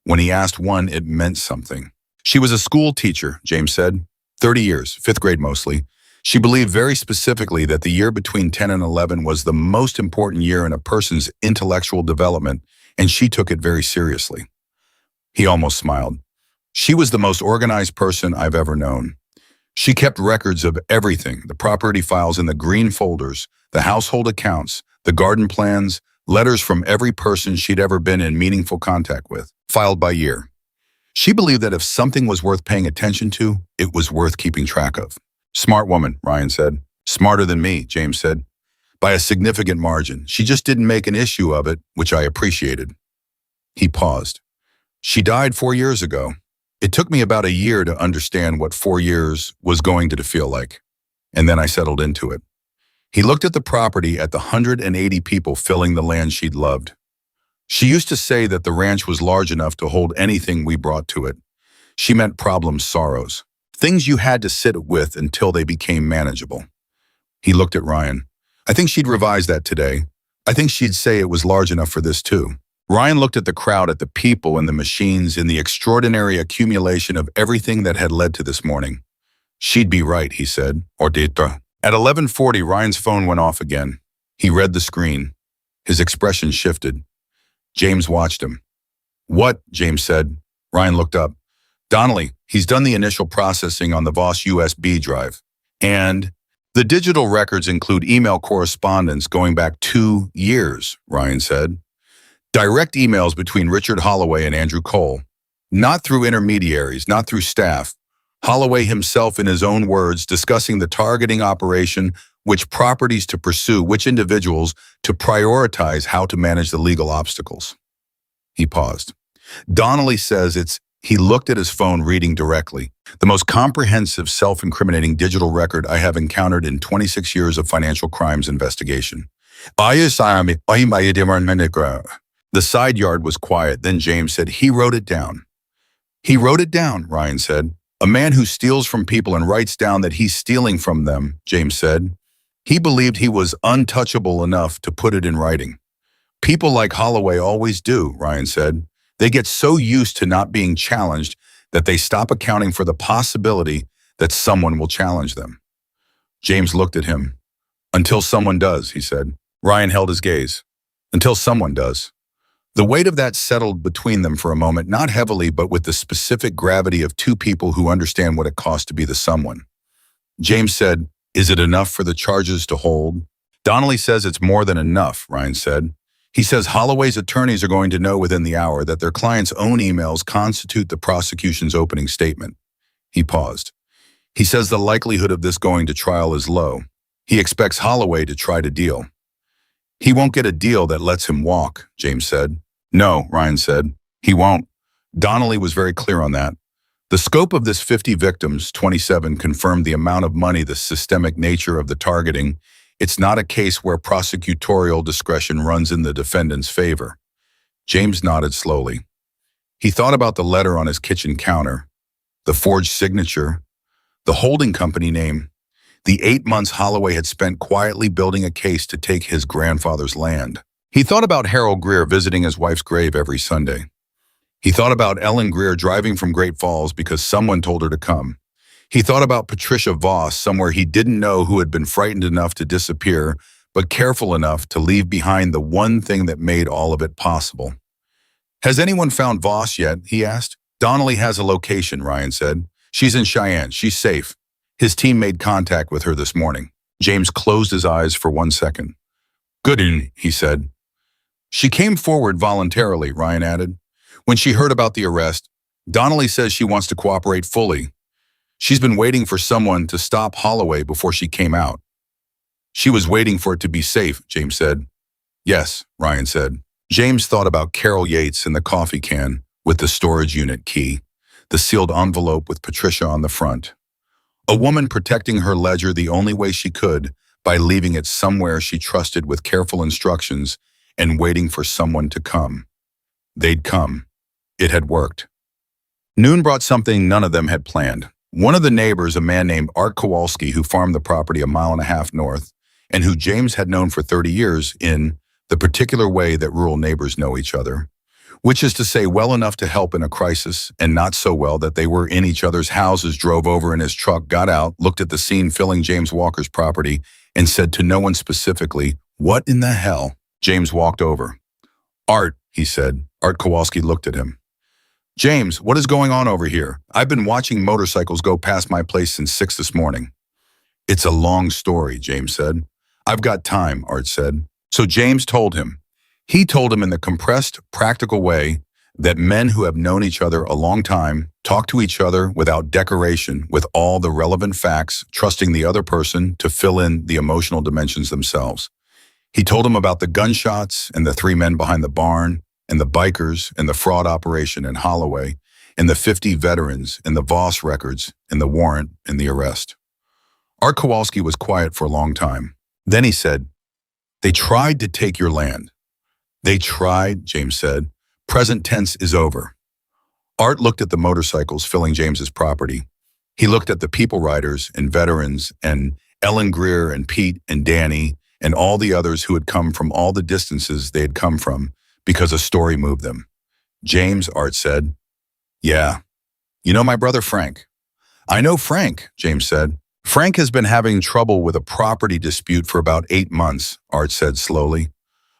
When he asked one, it meant something. She was a school teacher, James said. 30 years, 5th grade mostly. She believed very specifically that the year between 10 and 11 was the most important year in a person's intellectual development, and she took it very seriously. He almost smiled. She was the most organized person I've ever known. She kept records of everything, the property files in the green folders, the household accounts, the garden plans, letters from every person she'd ever been in meaningful contact with, filed by year. She believed that if something was worth paying attention to, it was worth keeping track of. Smart woman, Ryan said. Smarter than me, James said. By a significant margin. She just didn't make an issue of it, which I appreciated. He paused. She died 4 years ago. It took me about a year to understand what 4 years was going to feel like. And then I settled into it. He looked at the property, at the 180 people filling the land she'd loved. She used to say that the ranch was large enough to hold anything we brought to it. She meant problems, sorrows, things you had to sit with until they became manageable. He looked at Ryan. I think she'd revise that today. I think she'd say it was large enough for this too. Ryan looked at the crowd, at the people and the machines, in the extraordinary accumulation of everything that had led to this morning. She'd be right, he said, or d'etre. At 11:40, Ryan's phone went off again. He read the screen. His expression shifted. James watched him. What? James said. Ryan looked up. Donnelly, he's done the initial processing on the Voss USB drive. And the digital records include email correspondence going back 2 years, Ryan said. Direct emails between Richard Holloway and Andrew Cole. Not through intermediaries, not through staff. Holloway himself, in his own words, discussing the targeting operation, which properties to pursue, which individuals to prioritize, how to manage the legal obstacles. He paused. Donnelly says he looked at his phone, reading directly. The most comprehensive, self-incriminating digital record I have encountered in 26 years of financial crimes investigation. The side yard was quiet. Then James said, he wrote it down. He wrote it down, Ryan said. A man who steals from people and writes down that he's stealing from them, James said. He believed he was untouchable enough to put it in writing. People like Holloway always do, Ryan said. They get so used to not being challenged that they stop accounting for the possibility that someone will challenge them. James looked at him. Until someone does, he said. Ryan held his gaze. Until someone does. The weight of that settled between them for a moment, not heavily, but with the specific gravity of two people who understand what it costs to be the someone. James said, is it enough for the charges to hold? Donnelly says it's more than enough, Ryan said. He says Holloway's attorneys are going to know within the hour that their client's own emails constitute the prosecution's opening statement. He paused. He says the likelihood of this going to trial is low. He expects Holloway to try to deal. He won't get a deal that lets him walk, James said. No, Ryan said. He won't. Donnelly was very clear on that. The scope of this 50 victims, 27, confirmed the amount of money, the systemic nature of the targeting. It's not a case where prosecutorial discretion runs in the defendant's favor. James nodded slowly. He thought about the letter on his kitchen counter, the forged signature, the holding company name, the 8 months Holloway had spent quietly building a case to take his grandfather's land. He thought about Harold Greer visiting his wife's grave every Sunday. He thought about Ellen Greer driving from Great Falls because someone told her to come. He thought about Patricia Voss, somewhere he didn't know, who had been frightened enough to disappear, but careful enough to leave behind the one thing that made all of it possible. Has anyone found Voss yet? He asked. Donnelly has a location, Ryan said. She's in Cheyenne. She's safe. His team made contact with her this morning. James closed his eyes for 1 second. Good, he said. She came forward voluntarily, Ryan added. When she heard about the arrest, Donnelly says she wants to cooperate fully. She's been waiting for someone to stop Holloway before she came out. She was waiting for it to be safe, James said. Yes, Ryan said. James thought about Carol Yates and the coffee can with the storage unit key, the sealed envelope with Patricia on the front. A woman protecting her ledger the only way she could, by leaving it somewhere she trusted with careful instructions and waiting for someone to come. They'd come. It had worked. Noon brought something none of them had planned. One of the neighbors, a man named Art Kowalski, who farmed the property a mile and a half north, and who James had known for 30 years in the particular way that rural neighbors know each other, which is to say well enough to help in a crisis and not so well that they were in each other's houses, drove over in his truck, got out, looked at the scene filling James Walker's property, and said to no one specifically, "What in the hell?" James walked over. "Art," he said. Art Kowalski looked at him. "James, what is going on over here? I've been watching motorcycles go past my place since 6 this morning." "It's a long story," James said. "I've got time," Art said. So James told him. He told him in the compressed, practical way that men who have known each other a long time talk to each other without decoration, with all the relevant facts, trusting the other person to fill in the emotional dimensions themselves. He told him about the gunshots and the three men behind the barn and the bikers and the fraud operation in Holloway and the 50 veterans and the Voss records and the warrant and the arrest. Art Kowalski was quiet for a long time. Then he said, "They tried to take your land." "They tried," James said. "Present tense is over." Art looked at the motorcycles filling James's property. He looked at the people riders and veterans and Ellen Greer and Pete and Danny and all the others who had come from all the distances they had come from because a story moved them. "James," Art said. "Yeah. You know my brother Frank?" "I know Frank," James said. "Frank has been having trouble with a property dispute for about 8 months," Art said slowly.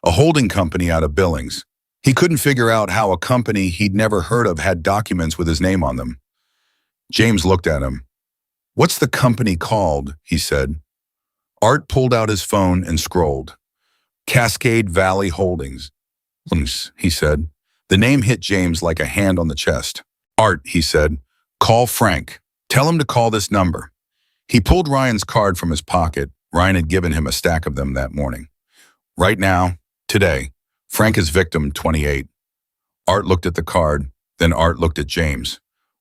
"A holding company out of Billings. He couldn't figure out how a company he'd never heard of had documents with his name on them." James looked at him. "What's the company called?" he said. Art pulled out his phone and scrolled. "Cascade Valley Holdings," he said. The name hit James like a hand on the chest. "Art," he said, "call Frank. Tell him to call this number." He pulled Ryan's card from his pocket. Ryan had given him a stack of them that morning. "Right now, today, Frank is victim 28. Art looked at the card, then Art looked at James.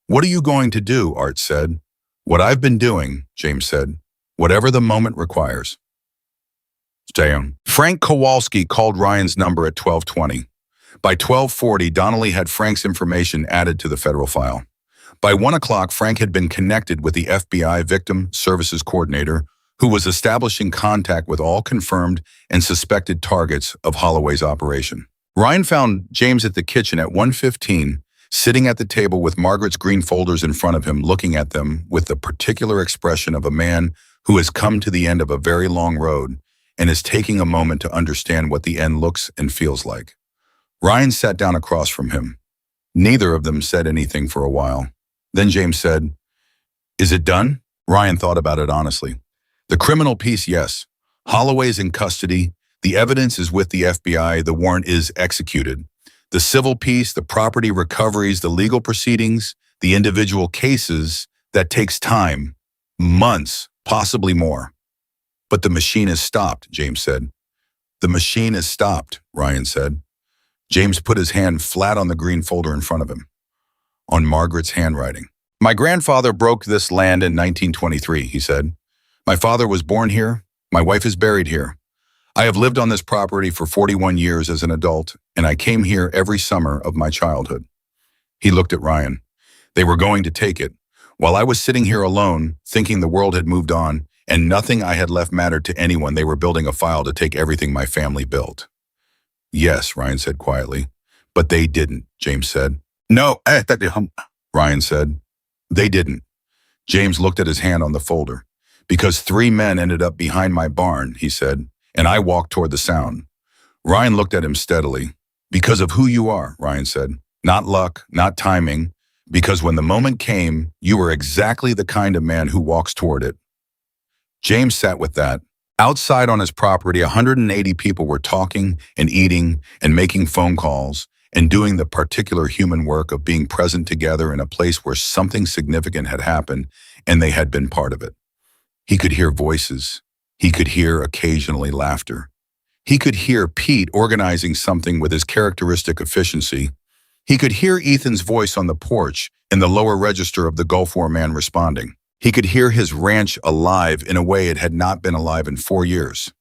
"What are you going to do?" Art said. "What I've been doing," James said. "Whatever the moment requires." Stay on. Frank Kowalski called Ryan's number at 12:20. By 12:40, Donnelly had Frank's information added to the federal file. By 1 o'clock, Frank had been connected with the FBI Victim Services Coordinator, who was establishing contact with all confirmed and suspected targets of Holloway's operation. Ryan found James at the kitchen at 1:15, sitting at the table with Margaret's green folders in front of him, looking at them with the particular expression of a man who has come to the end of a very long road and is taking a moment to understand what the end looks and feels like. Ryan sat down across from him. Neither of them said anything for a while. Then James said, "Is it done?" Ryan thought about it honestly. "The criminal piece, yes. Holloway's in custody. The evidence is with the FBI. The warrant is executed. The civil piece, the property recoveries, the legal proceedings, the individual cases, that takes time. Months, possibly more." "But the machine is stopped," James said. "The machine is stopped," Ryan said. James put his hand flat on the green folder in front of him. On Margaret's handwriting. "My grandfather broke this land in 1923, he said. "My father was born here. My wife is buried here. I have lived on this property for 41 years as an adult, and I came here every summer of my childhood." He looked at Ryan. "They were going to take it. While I was sitting here alone, thinking the world had moved on, and nothing I had left mattered to anyone, they were building a file to take everything my family built." "Yes," Ryan said quietly. "But they didn't," James said. "No," Ryan said. "They didn't." James looked at his hand on the folder. "Because 3 men ended up behind my barn," he said, "and I walked toward the sound." Ryan looked at him steadily. "Because of who you are," Ryan said. "Not luck, not timing. Because when the moment came, you were exactly the kind of man who walks toward it." James sat with that. Outside on his property, 180 people were talking and eating and making phone calls and doing the particular human work of being present together in a place where something significant had happened and they had been part of it. He could hear voices. He could hear occasionally laughter. He could hear Pete organizing something with his characteristic efficiency. He could hear Ethan's voice on the porch in the lower register of the Gulf War man responding. He could hear his ranch alive in a way it had not been alive in 4 years.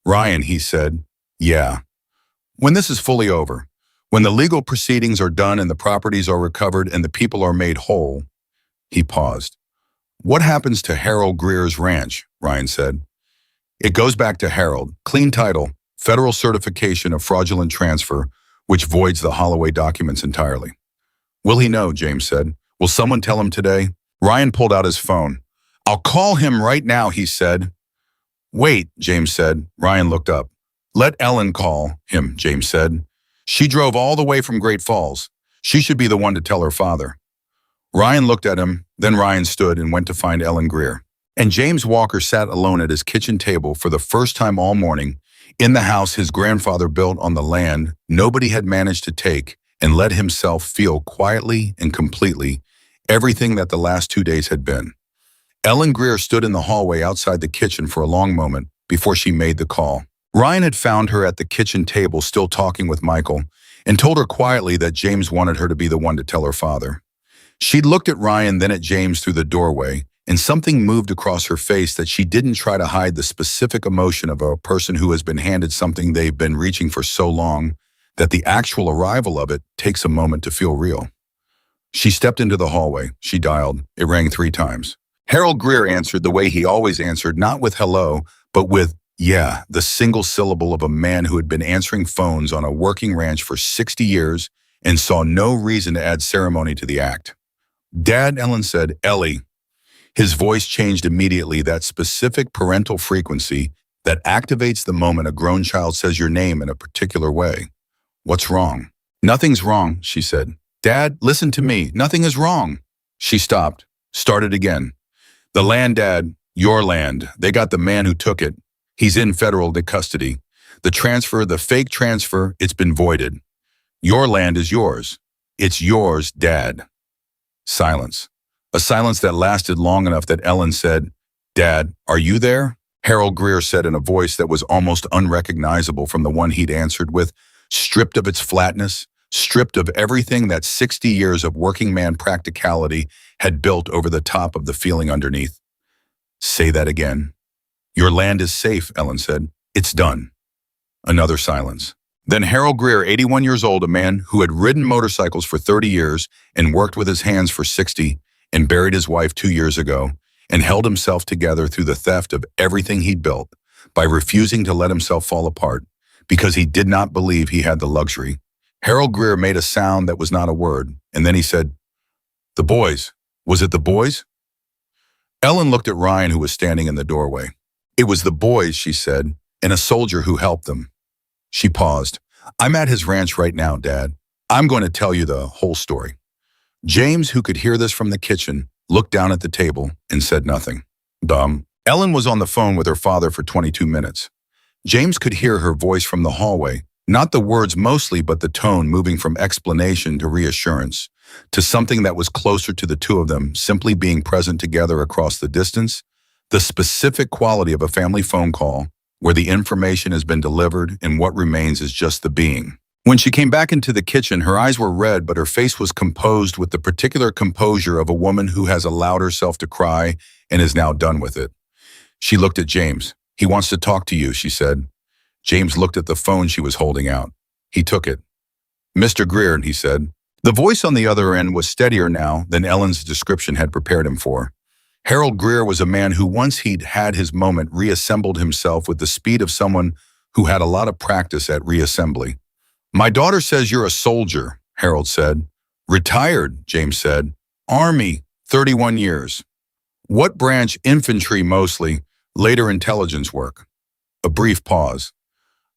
"Ryan," he said, "yeah. When this is fully over, when the legal proceedings are done and the properties are recovered and the people are made whole," he paused. "What happens to Harold Greer's ranch?" Ryan said. "It goes back to Harold. Clean title, federal certification of fraudulent transfer, which voids the Holloway documents entirely." "Will he know?" James said. "Will someone tell him today?" Ryan pulled out his phone. "I'll call him right now," he said. "Wait," James said. Ryan looked up. "Let Ellen call him," James said. "She drove all the way from Great Falls. She should be the one to tell her father." Ryan looked at him, then Ryan stood and went to find Ellen Greer. And James Walker sat alone at his kitchen table for the first time all morning, in the house his grandfather built on the land nobody had managed to take and let himself feel quietly and completely everything that the last 2 days had been. Ellen Greer stood in the hallway outside the kitchen for a long moment before she made the call. Ryan had found her at the kitchen table still talking with Michael and told her quietly that James wanted her to be the one to tell her father. She'd looked at Ryan, then at James through the doorway, and something moved across her face that she didn't try to hide the specific emotion of a person who has been handed something they've been reaching for so long that the actual arrival of it takes a moment to feel real. She stepped into the hallway. She dialed. It rang 3 times. Harold Greer answered the way he always answered, not with hello, but with yeah, the single syllable of a man who had been answering phones on a working ranch for 60 years and saw no reason to add ceremony to the act. Dad, Ellen said. Ellie. His voice changed immediately, that specific parental frequency that activates the moment a grown child says your name in a particular way. What's wrong? Nothing's wrong, she said. Dad, listen to me. Nothing is wrong. She stopped. Started again. The land, Dad. Your land. They got the man who took it. He's in federal custody. The transfer, the fake transfer, it's been voided. Your land is yours. It's yours, Dad. Silence. A silence that lasted long enough that Ellen said, Dad, are you there? Harold Greer said in a voice that was almost unrecognizable from the one he'd answered with, stripped of its flatness, stripped of everything that 60 years of working man practicality had built over the top of the feeling underneath. Say that again. Your land is safe, Ellen said. It's done. Another silence. Then Harold Greer, 81 years old, a man who had ridden motorcycles for 30 years and worked with his hands for 60 and buried his wife 2 years ago and held himself together through the theft of everything he'd built by refusing to let himself fall apart because he did not believe he had the luxury. Harold Greer made a sound that was not a word, and then he said, The boys. Was it the boys? Ellen looked at Ryan, who was standing in the doorway. It was the boys, she said, and a soldier who helped them. She paused. I'm at his ranch right now, Dad. I'm going to tell you the whole story. James, who could hear this from the kitchen, looked down at the table and said nothing. Ellen was on the phone with her father for 22 minutes. James could hear her voice from the hallway, not the words mostly, but the tone moving from explanation to reassurance, to something that was closer to the two of them simply being present together across the distance, the specific quality of a family phone call where the information has been delivered and what remains is just the being. When she came back into the kitchen, her eyes were red, but her face was composed with the particular composure of a woman who has allowed herself to cry and is now done with it. She looked at James. He wants to talk to you, she said. James looked at the phone she was holding out. He took it. Mr. Greer, he said. The voice on the other end was steadier now than Ellen's description had prepared him for. Harold Greer was a man who, once he'd had his moment, reassembled himself with the speed of someone who had a lot of practice at reassembly. My daughter says you're a soldier, Harold said. Retired, James said. Army, 31 years. What branch? Infantry mostly, later intelligence work. A brief pause.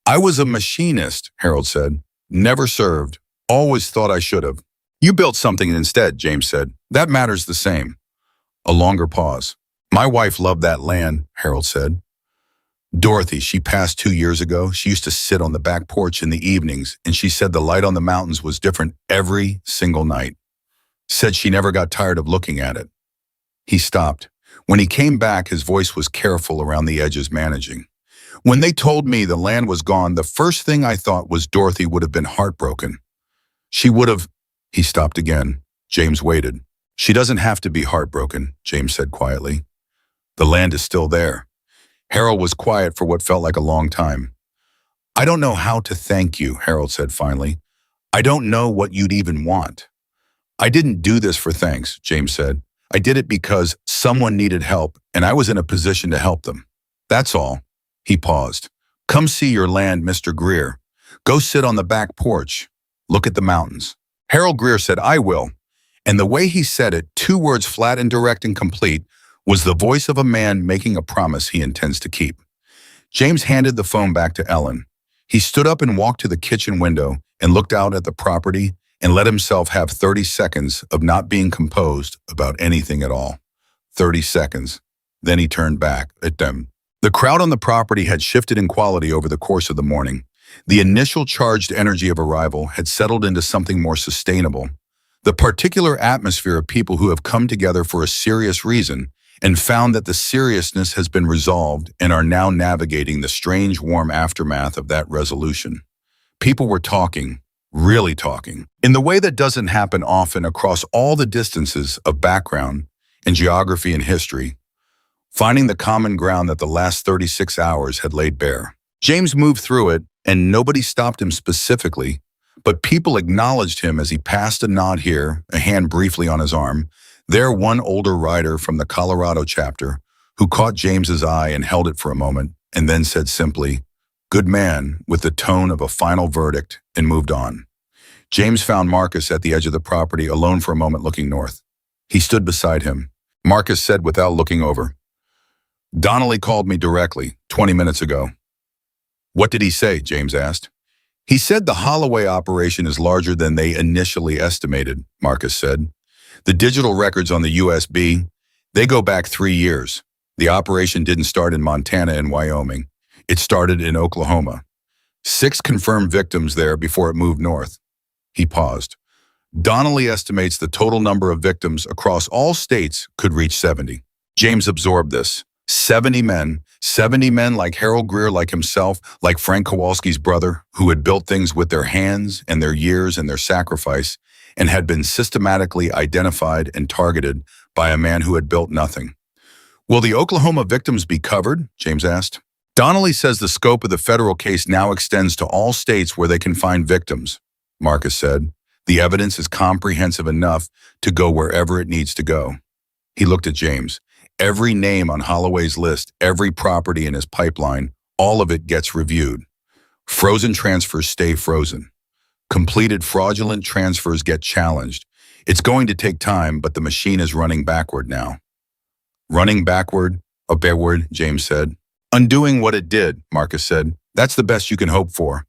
I was a machinist, Harold said. Never served. Always thought I should have. You built something instead, James said. That matters the same. A longer pause. My wife loved that land, Harold said. Dorothy, she passed 2 years ago. She used to sit on the back porch in the evenings, and she said the light on the mountains was different every single night. Said she never got tired of looking at it. He stopped. When he came back, his voice was careful around the edges, managing. When they told me the land was gone, the first thing I thought was Dorothy would have been heartbroken. She would have... He stopped again. James waited. She doesn't have to be heartbroken, James said quietly. The land is still there. Harold was quiet for what felt like a long time. I don't know how to thank you, Harold said finally. I don't know what you'd even want. I didn't do this for thanks, James said. I did it because someone needed help, and I was in a position to help them. That's all. He paused. Come see your land, Mr. Greer. Go sit on the back porch. Look at the mountains. Harold Greer said, I will. And the way he said it, 2 words flat and direct and complete, was the voice of a man making a promise he intends to keep. James handed the phone back to Ellen. He stood up and walked to the kitchen window and looked out at the property and let himself have 30 seconds of not being composed about anything at all. 30 seconds. Then he turned back at them. The crowd on the property had shifted in quality over the course of the morning. The initial charged energy of arrival had settled into something more sustainable. The particular atmosphere of people who have come together for a serious reason and found that the seriousness has been resolved and are now navigating the strange warm aftermath of that resolution. People were talking, really talking, in the way that doesn't happen often across all the distances of background and geography and history, finding the common ground that the last 36 hours had laid bare. James moved through it, and nobody stopped him specifically, but people acknowledged him as he passed a nod here, a hand briefly on his arm. There, one older rider from the Colorado chapter, who caught James's eye and held it for a moment, and then said simply, "Good man," with the tone of a final verdict, and moved on. James found Marcus at the edge of the property, alone for a moment looking north. He stood beside him. Marcus said without looking over, "Donnelly called me directly, 20 minutes ago." "What did he say?" James asked. "He said the Holloway operation is larger than they initially estimated," Marcus said. "The digital records on the USB, they go back 3 years. The operation didn't start in Montana and Wyoming. It started in Oklahoma. 6 confirmed victims there before it moved north." He paused. "Donnelly estimates the total number of victims across all states could reach 70. James absorbed this. 70 men like Harold Greer, like himself, like Frank Kowalski's brother, who had built things with their hands and their years and their sacrifice, and had been systematically identified and targeted by a man who had built nothing. "Will the Oklahoma victims be covered?" James asked. "Donnelly says the scope of the federal case now extends to all states where they can find victims," Marcus said. "The evidence is comprehensive enough to go wherever it needs to go." He looked at James. "Every name on Holloway's list, every property in his pipeline, all of it gets reviewed. Frozen transfers stay frozen. Completed fraudulent transfers get challenged. It's going to take time, but the machine is running backward now." "Running backward, a backward," James said. "Undoing what it did," Marcus said. "That's the best you can hope for.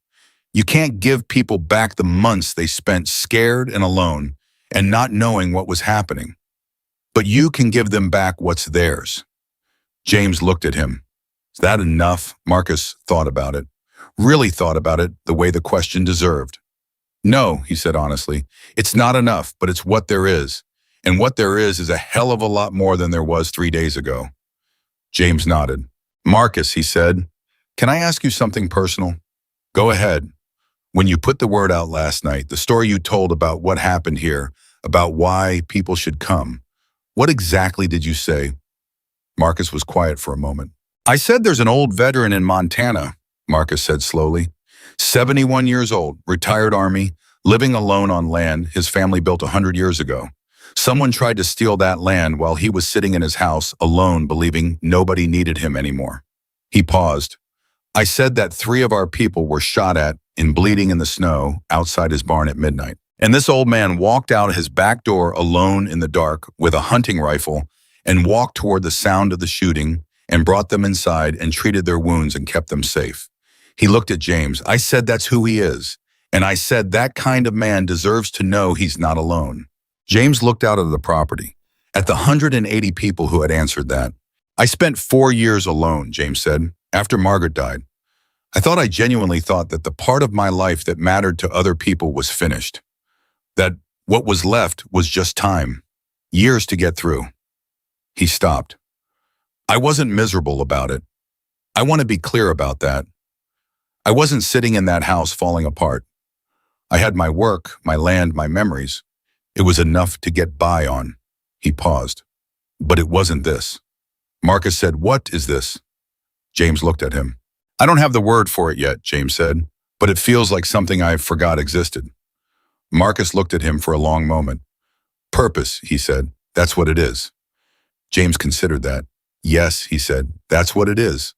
You can't give people back the months they spent scared and alone and not knowing what was happening. But you can give them back what's theirs." James looked at him. "Is that enough?" Marcus thought about it. Really thought about it the way the question deserved. "No," he said honestly. "It's not enough, but it's what there is. And what there is a hell of a lot more than there was 3 days ago." James nodded. "Marcus," he said, "can I ask you something personal?" "Go ahead." "When you put the word out last night, the story you told about what happened here, about why people should come, what exactly did you say?" Marcus was quiet for a moment. "I said there's an old veteran in Montana," Marcus said slowly. 71 years old, retired Army, living alone on land his family built 100 years ago. Someone tried to steal that land while he was sitting in his house alone, believing nobody needed him anymore. He paused. "I said that 3 of our people were shot at and bleeding in the snow outside his barn at midnight. And this old man walked out his back door alone in the dark with a hunting rifle and walked toward the sound of the shooting and brought them inside and treated their wounds and kept them safe." He looked at James. "I said that's who he is. And I said that kind of man deserves to know he's not alone." James looked out of the property at the 180 people who had answered that. "I spent 4 years alone," James said, "after Margaret died. I genuinely thought that the part of my life that mattered to other people was finished. That what was left was just time, years to get through." He stopped. "I wasn't miserable about it. I want to be clear about that. I wasn't sitting in that house falling apart. I had my work, my land, my memories. It was enough to get by on." He paused. "But it wasn't this." Marcus said, "What is this?" James looked at him. "I don't have the word for it yet," James said, "but it feels like something I forgot existed." Marcus looked at him for a long moment. "Purpose," he said. "That's what it is." James considered that. "Yes," he said, "that's what it is."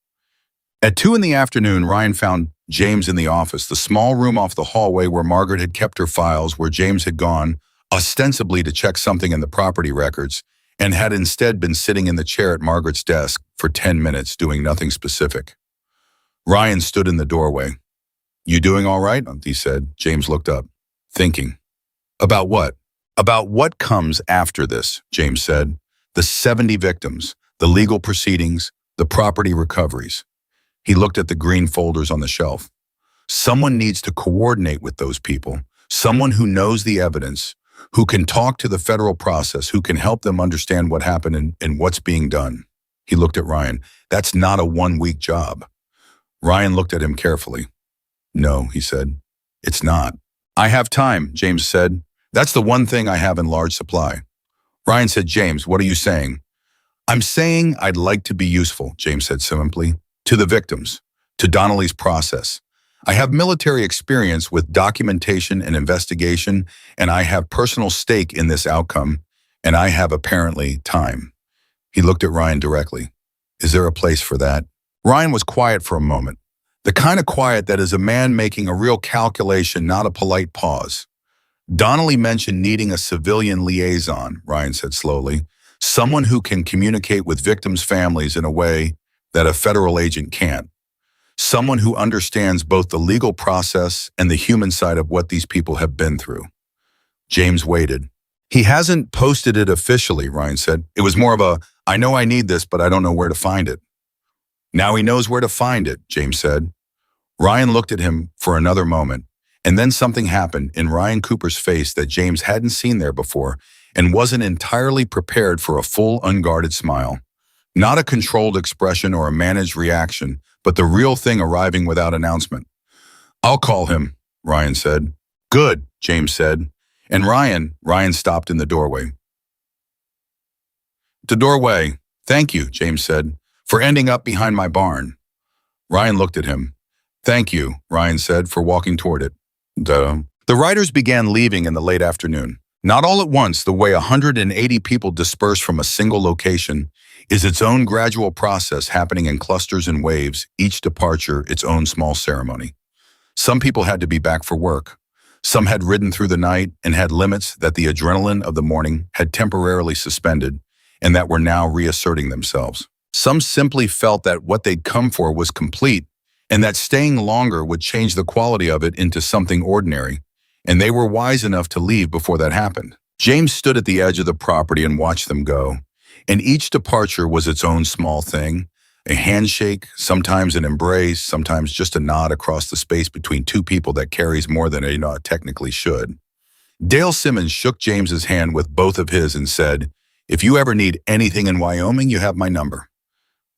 At 2 in the afternoon, Ryan found James in the office, the small room off the hallway where Margaret had kept her files, where James had gone, ostensibly to check something in the property records, and had instead been sitting in the chair at Margaret's desk for 10 minutes doing nothing specific. Ryan stood in the doorway. "You doing all right?" he said. James looked up. "Thinking." "About what?" "About what comes after this," James said. "The 70 victims, the legal proceedings, the property recoveries." He looked at the green folders on the shelf. Someone needs to coordinate with those people, someone who knows the evidence, who can talk to the federal process, who can help them understand what happened and what's being done. He looked at Ryan. That's not a one-week job. Ryan looked at him carefully. No, he said. It's not. I have time, James said. That's the one thing I have in large supply. Ryan said, James, what are you saying? I'm saying I'd like to be useful, James said simply, to the victims, to Donnelly's process. I have military experience with documentation and investigation, and I have personal stake in this outcome, and I have apparently time. He looked at Ryan directly. Is there a place for that? Ryan was quiet for a moment. The kind of quiet that is a man making a real calculation, not a polite pause. Donnelly mentioned needing a civilian liaison, Ryan said slowly, someone who can communicate with victims' families in a way that a federal agent can't. Someone who understands both the legal process and the human side of what these people have been through. James waited. He hasn't posted it officially, Ryan said. It was more of a, I know I need this, but I don't know where to find it. Now he knows where to find it, James said. Ryan looked at him for another moment, and then something happened in Ryan Cooper's face that James hadn't seen there before and wasn't entirely prepared for a full, unguarded smile. Not a controlled expression or a managed reaction, but the real thing arriving without announcement. I'll call him, Ryan said. Good, James said. And Ryan stopped in the doorway. The doorway. Thank you, James said, for ending up behind my barn. Ryan looked at him. Thank you, Ryan said, for walking toward it. The riders began leaving in the late afternoon. Not all at once, the way 180 people disperse from a single location is its own gradual process happening in clusters and waves, each departure its own small ceremony. Some people had to be back for work. Some had ridden through the night and had limits that the adrenaline of the morning had temporarily suspended and that were now reasserting themselves. Some simply felt that what they'd come for was complete and that staying longer would change the quality of it into something ordinary, and they were wise enough to leave before that happened. James stood at the edge of the property and watched them go, and each departure was its own small thing, a handshake, sometimes an embrace, sometimes just a nod across the space between two people that carries more than a nod technically should. Dale Simmons shook James's hand with both of his and said, If you ever need anything in Wyoming, you have my number.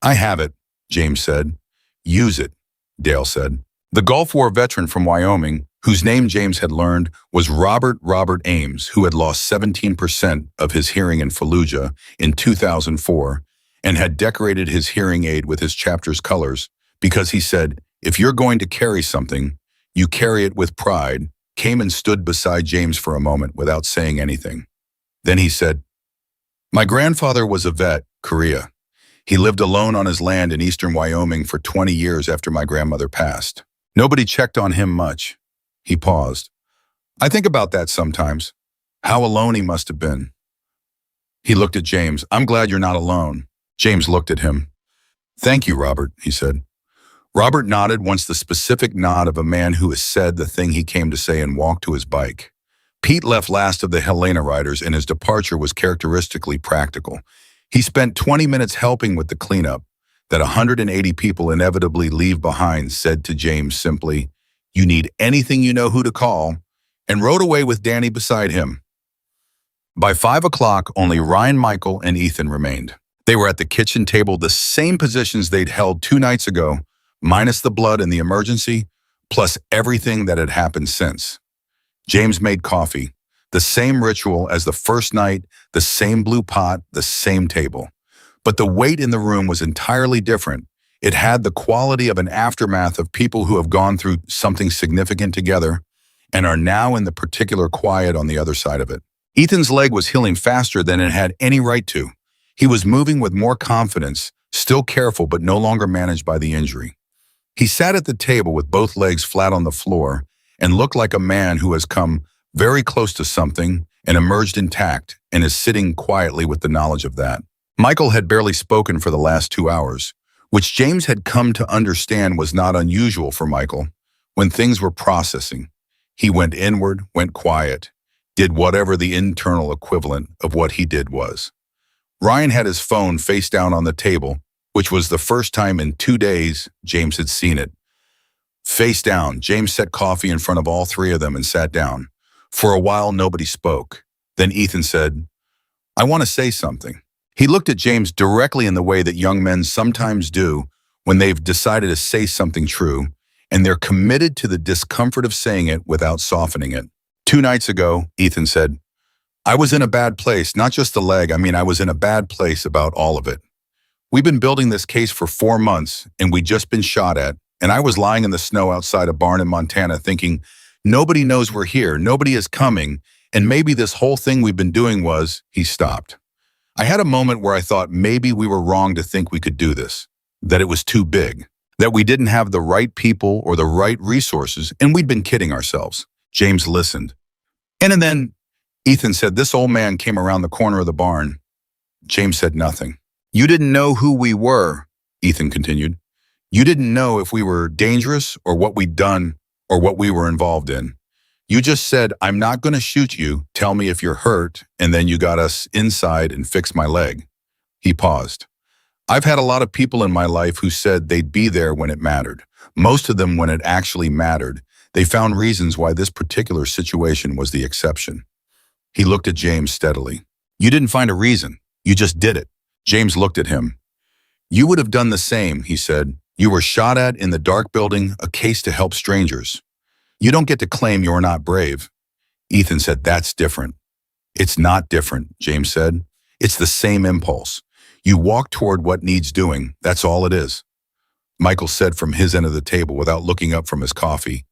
I have it, James said. Use it, Dale said. The Gulf War veteran from Wyoming, whose name James had learned was Robert Ames, who had lost 17% of his hearing in Fallujah in 2004 and had decorated his hearing aid with his chapter's colors because he said, if you're going to carry something, you carry it with pride, came and stood beside James for a moment without saying anything. Then he said, My grandfather was a vet, Korea. He lived alone on his land in eastern Wyoming for 20 years after my grandmother passed. Nobody checked on him much. He paused. I think about that sometimes. How alone he must have been. He looked at James. I'm glad you're not alone. James looked at him. Thank you, Robert, he said. Robert nodded once the specific nod of a man who has said the thing he came to say and walked to his bike. Pete left last of the Helena riders and his departure was characteristically practical. He spent 20 minutes helping with the cleanup that 180 people inevitably leave behind, said to James simply, You need anything you know who to call, and rode away with Danny beside him. By 5 o'clock, only Ryan, Michael, and Ethan remained. They were at the kitchen table, the same positions they'd held 2 nights ago, minus the blood and the emergency, plus everything that had happened since. James made coffee, the same ritual as the first night, the same blue pot, the same table. But the weight in the room was entirely different. It had the quality of an aftermath of people who have gone through something significant together and are now in the particular quiet on the other side of it. Ethan's leg was healing faster than it had any right to. He was moving with more confidence, still careful but no longer managed by the injury. He sat at the table with both legs flat on the floor and looked like a man who has come very close to something and emerged intact and is sitting quietly with the knowledge of that. Michael had barely spoken for the last 2 hours, which James had come to understand was not unusual for Michael. When things were processing, he went inward, went quiet, did whatever the internal equivalent of what he did was. Ryan had his phone face down on the table, which was the first time in 2 days James had seen it. Face down, James set coffee in front of all three of them and sat down. For a while, nobody spoke. Then Ethan said, "I want to say something." He looked at James directly in the way that young men sometimes do when they've decided to say something true, and they're committed to the discomfort of saying it without softening it. 2 nights ago, Ethan said, "I was in a bad place, not just the leg, I was in a bad place about all of it. We've been building this case for 4 months, and we'd just been shot at, and I was lying in the snow outside a barn in Montana thinking, nobody knows we're here, nobody is coming, and maybe this whole thing we've been doing was," he stopped. "I had a moment where I thought maybe we were wrong to think we could do this, that it was too big, that we didn't have the right people or the right resources, and we'd been kidding ourselves." James listened. And then Ethan said, "This old man came around the corner of the barn." James said nothing. "You didn't know who we were," Ethan continued. "You didn't know if we were dangerous or what we'd done or what we were involved in. You just said, 'I'm not going to shoot you, tell me if you're hurt,' and then you got us inside and fixed my leg." He paused. "I've had a lot of people in my life who said they'd be there when it mattered. Most of them when it actually mattered. They found reasons why this particular situation was the exception." He looked at James steadily. "You didn't find a reason. You just did it." James looked at him. "You would have done the same," he said. "You were shot at in the dark building, a case to help strangers. You don't get to claim you're not brave." Ethan said, "That's different." "It's not different," James said. "It's the same impulse. You walk toward what needs doing. That's all it is." Michael said from his end of the table without looking up from his coffee,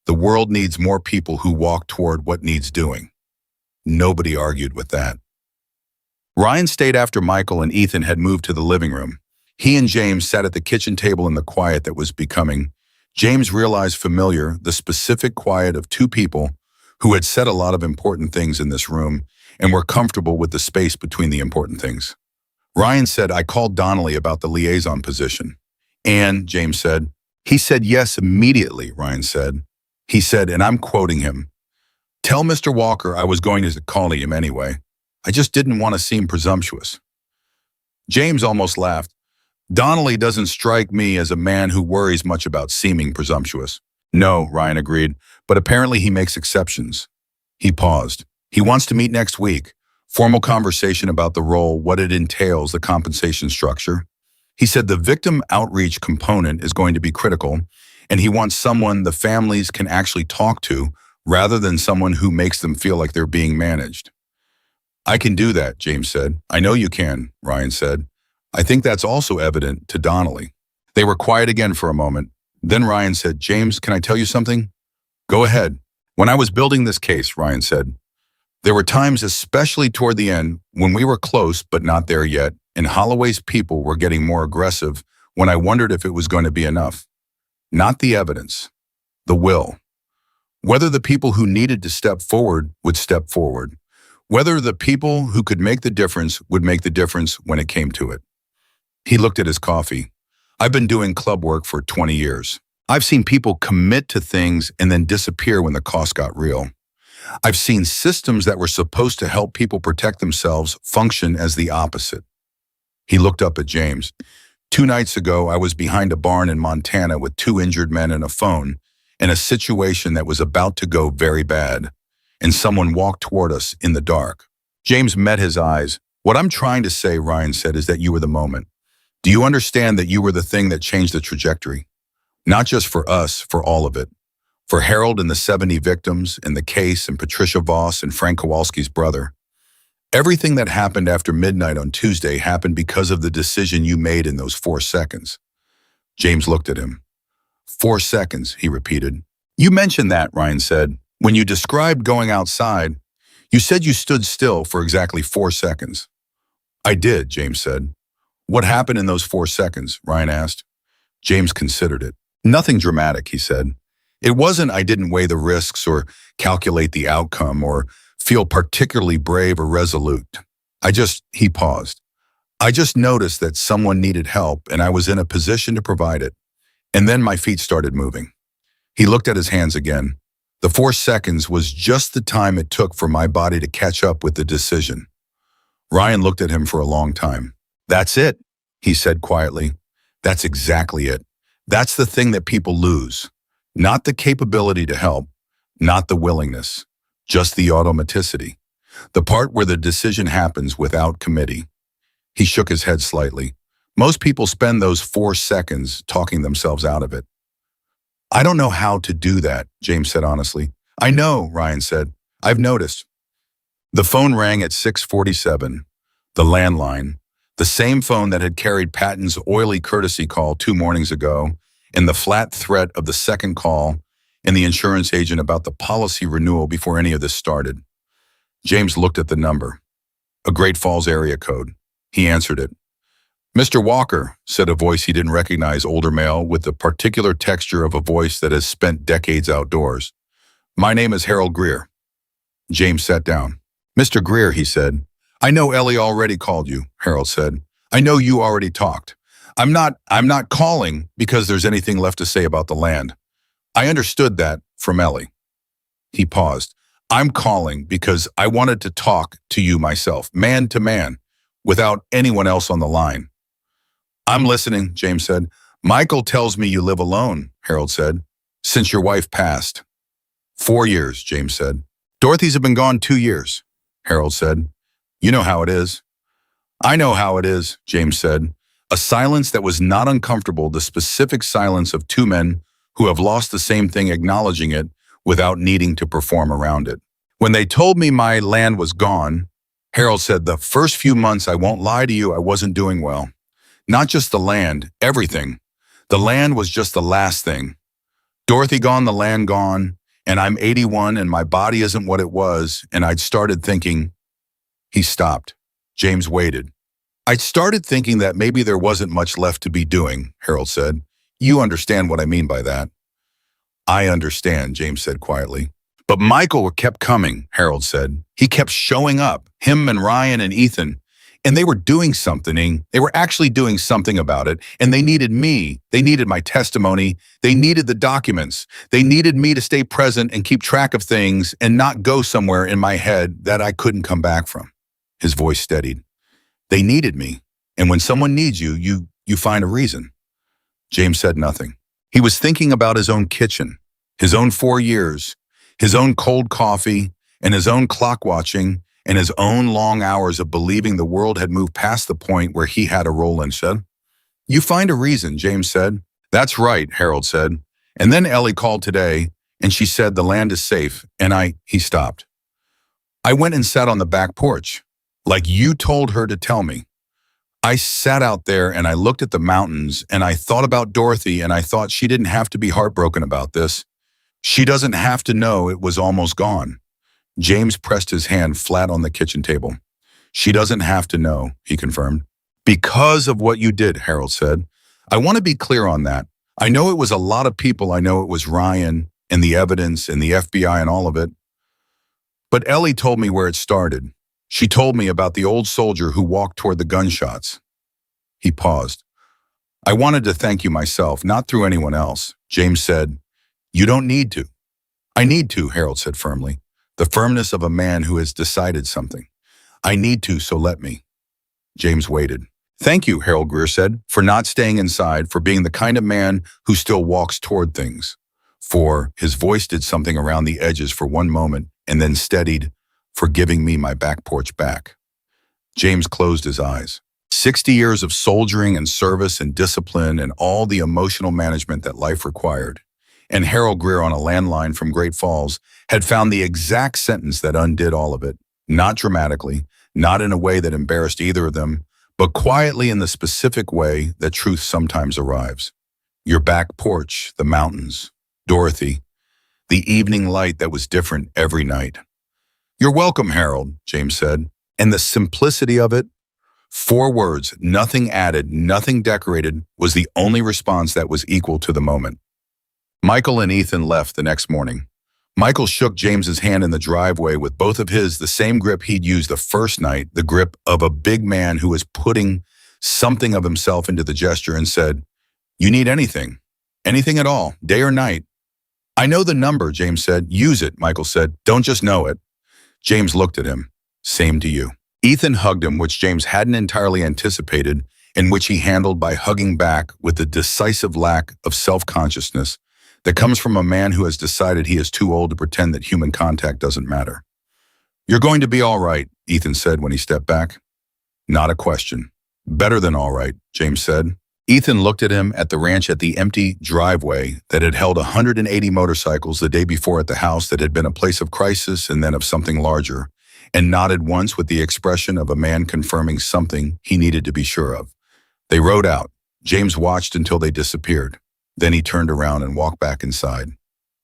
"The world needs more people who walk toward what needs doing." Nobody argued with that. Ryan stayed after Michael and Ethan had moved to the living room. He and James sat at the kitchen table in the quiet that was becoming. James realized familiar, the specific quiet of two people who had said a lot of important things in this room and were comfortable with the space between the important things. Ryan said, "I called Donnelly about the liaison position." "And," James said. "He said yes immediately," Ryan said. He said, and I'm quoting him, "Tell Mr. Walker I was going to call him anyway. I just didn't want to seem presumptuous." James almost laughed. "Donnelly doesn't strike me as a man who worries much about seeming presumptuous." "No," Ryan agreed, "but apparently he makes exceptions." He paused. "He wants to meet next week. Formal conversation about the role, what it entails, the compensation structure. He said the victim outreach component is going to be critical, and he wants someone the families can actually talk to rather than someone who makes them feel like they're being managed." "I can do that," James said. "I know you can," Ryan said. "I think that's also evident to Donnelly." They were quiet again for a moment. Then Ryan said, "James, can I tell you something?" "Go ahead." "When I was building this case," Ryan said, "there were times, especially toward the end, when we were close but not there yet, and Holloway's people were getting more aggressive when I wondered if it was going to be enough. Not the evidence, the will. Whether the people who needed to step forward would step forward. Whether the people who could make the difference would make the difference when it came to it." He looked at his coffee. "I've been doing club work for 20 years. I've seen people commit to things and then disappear when the cost got real. I've seen systems that were supposed to help people protect themselves function as the opposite." He looked up at James. 2 nights ago, I was behind a barn in Montana with 2 injured men and a phone, in a situation that was about to go very bad, and someone walked toward us in the dark. James met his eyes. "What I'm trying to say," Ryan said, "is that you were the moment. Do you understand that you were the thing that changed the trajectory? Not just for us, for all of it. For Harold and the 70 victims, and the case, and Patricia Voss and Frank Kowalski's brother. Everything that happened after midnight on Tuesday happened because of the decision you made in those 4 seconds." James looked at him. 4 seconds, he repeated. "You mentioned that," Ryan said. "When you described going outside, you said you stood still for exactly 4 seconds." "I did," James said. "What happened in those 4 seconds?" Ryan asked. James considered it. "Nothing dramatic," he said. "It wasn't I didn't weigh the risks or calculate the outcome or feel particularly brave or resolute. He paused. "I just noticed that someone needed help and I was in a position to provide it. And then my feet started moving." He looked at his hands again. "The 4 seconds was just the time it took for my body to catch up with the decision." Ryan looked at him for a long time. "That's it," he said quietly. "That's exactly it. That's the thing that people lose. Not the capability to help, not the willingness, just the automaticity. The part where the decision happens without committee. He shook his head slightly. Most people spend those 4 seconds talking themselves out of it. I don't know how to do that, James said honestly. I know, Ryan said. I've noticed. The phone rang at 6:47. The landline, the same phone that had carried Patton's oily courtesy call 2 mornings ago, and the flat threat of the second call and the insurance agent about the policy renewal before any of this started. James looked at the number. A Great Falls area code. He answered it. Mr. Walker, said a voice he didn't recognize, older male, with the particular texture of a voice that has spent decades outdoors. My name is Harold Greer. James sat down. Mr. Greer, he said. I know Ellie already called you, Harold said. I know you already talked. I'm not calling because there's anything left to say about the land. I understood that from Ellie. He paused. I'm calling because I wanted to talk to you myself, man to man, without anyone else on the line. I'm listening, James said. Michael tells me you live alone, Harold said, since your wife passed. 4 years, James said. Dorothy's have been gone 2 years, Harold said. You know how it is. I know how it is, James said. A silence that was not uncomfortable, the specific silence of 2 men who have lost the same thing, acknowledging it without needing to perform around it. When they told me my land was gone, Harold said, the first few months, I won't lie to you, I wasn't doing well. Not just the land, everything. The land was just the last thing. Dorothy gone, the land gone, and I'm 81 and my body isn't what it was, and I'd started thinking. He stopped. James waited. I'd started thinking that maybe there wasn't much left to be doing, Harold said. You understand what I mean by that. I understand, James said quietly. But Michael kept coming, Harold said. He kept showing up, him and Ryan and Ethan. And they were doing something. They were actually doing something about it. And they needed me. They needed my testimony. They needed the documents. They needed me to stay present and keep track of things and not go somewhere in my head that I couldn't come back from. His voice steadied. They needed me. And when someone needs you, you find a reason. James said nothing. He was thinking about his own kitchen, his own 4 years, his own cold coffee, and his own clock watching, and his own long hours of believing the world had moved past the point where he had a role in it. You find a reason, James said. That's right, Harold said. And then Ellie called today, and she said the land is safe, and he stopped. I went and sat on the back porch, like you told her to tell me. I sat out there and I looked at the mountains and I thought about Dorothy and I thought she didn't have to be heartbroken about this. She doesn't have to know it was almost gone. James pressed his hand flat on the kitchen table. She doesn't have to know, he confirmed. Because of what you did, Harold said. I want to be clear on that. I know it was a lot of people. I know it was Ryan and the evidence and the FBI and all of it. But Ellie told me where it started. She told me about the old soldier who walked toward the gunshots. He paused. I wanted to thank you myself, not through anyone else. James said, you don't need to. I need to, Harold said firmly. The firmness of a man who has decided something. I need to, so let me. James waited. Thank you, Harold Greer said, for not staying inside, for being the kind of man who still walks toward things. For his voice did something around the edges for one moment and then steadied, for giving me my back porch back. James closed his eyes. 60 years of soldiering and service and discipline and all the emotional management that life required. And Harold Greer on a landline from Great Falls had found the exact sentence that undid all of it, not dramatically, not in a way that embarrassed either of them, but quietly in the specific way that truth sometimes arrives. Your back porch, the mountains, Dorothy, the evening light that was different every night. You're welcome, Harold, James said. And the simplicity of it, 4 words, nothing added, nothing decorated, was the only response that was equal to the moment. Michael and Ethan left the next morning. Michael shook James's hand in the driveway with both of his the same grip he'd used the first night, the grip of a big man who was putting something of himself into the gesture, and said, you need anything at all, day or night. I know the number, James said. Use it, Michael said. Don't just know it. James looked at him. Same to you. Ethan hugged him, which James hadn't entirely anticipated, and which he handled by hugging back with the decisive lack of self-consciousness that comes from a man who has decided he is too old to pretend that human contact doesn't matter. You're going to be all right, Ethan said when he stepped back. Not a question. Better than all right, James said. Ethan looked at him at the ranch at the empty driveway that had held 180 motorcycles the day before at the house that had been a place of crisis and then of something larger, and nodded once with the expression of a man confirming something he needed to be sure of. They rode out. James watched until they disappeared. Then he turned around and walked back inside.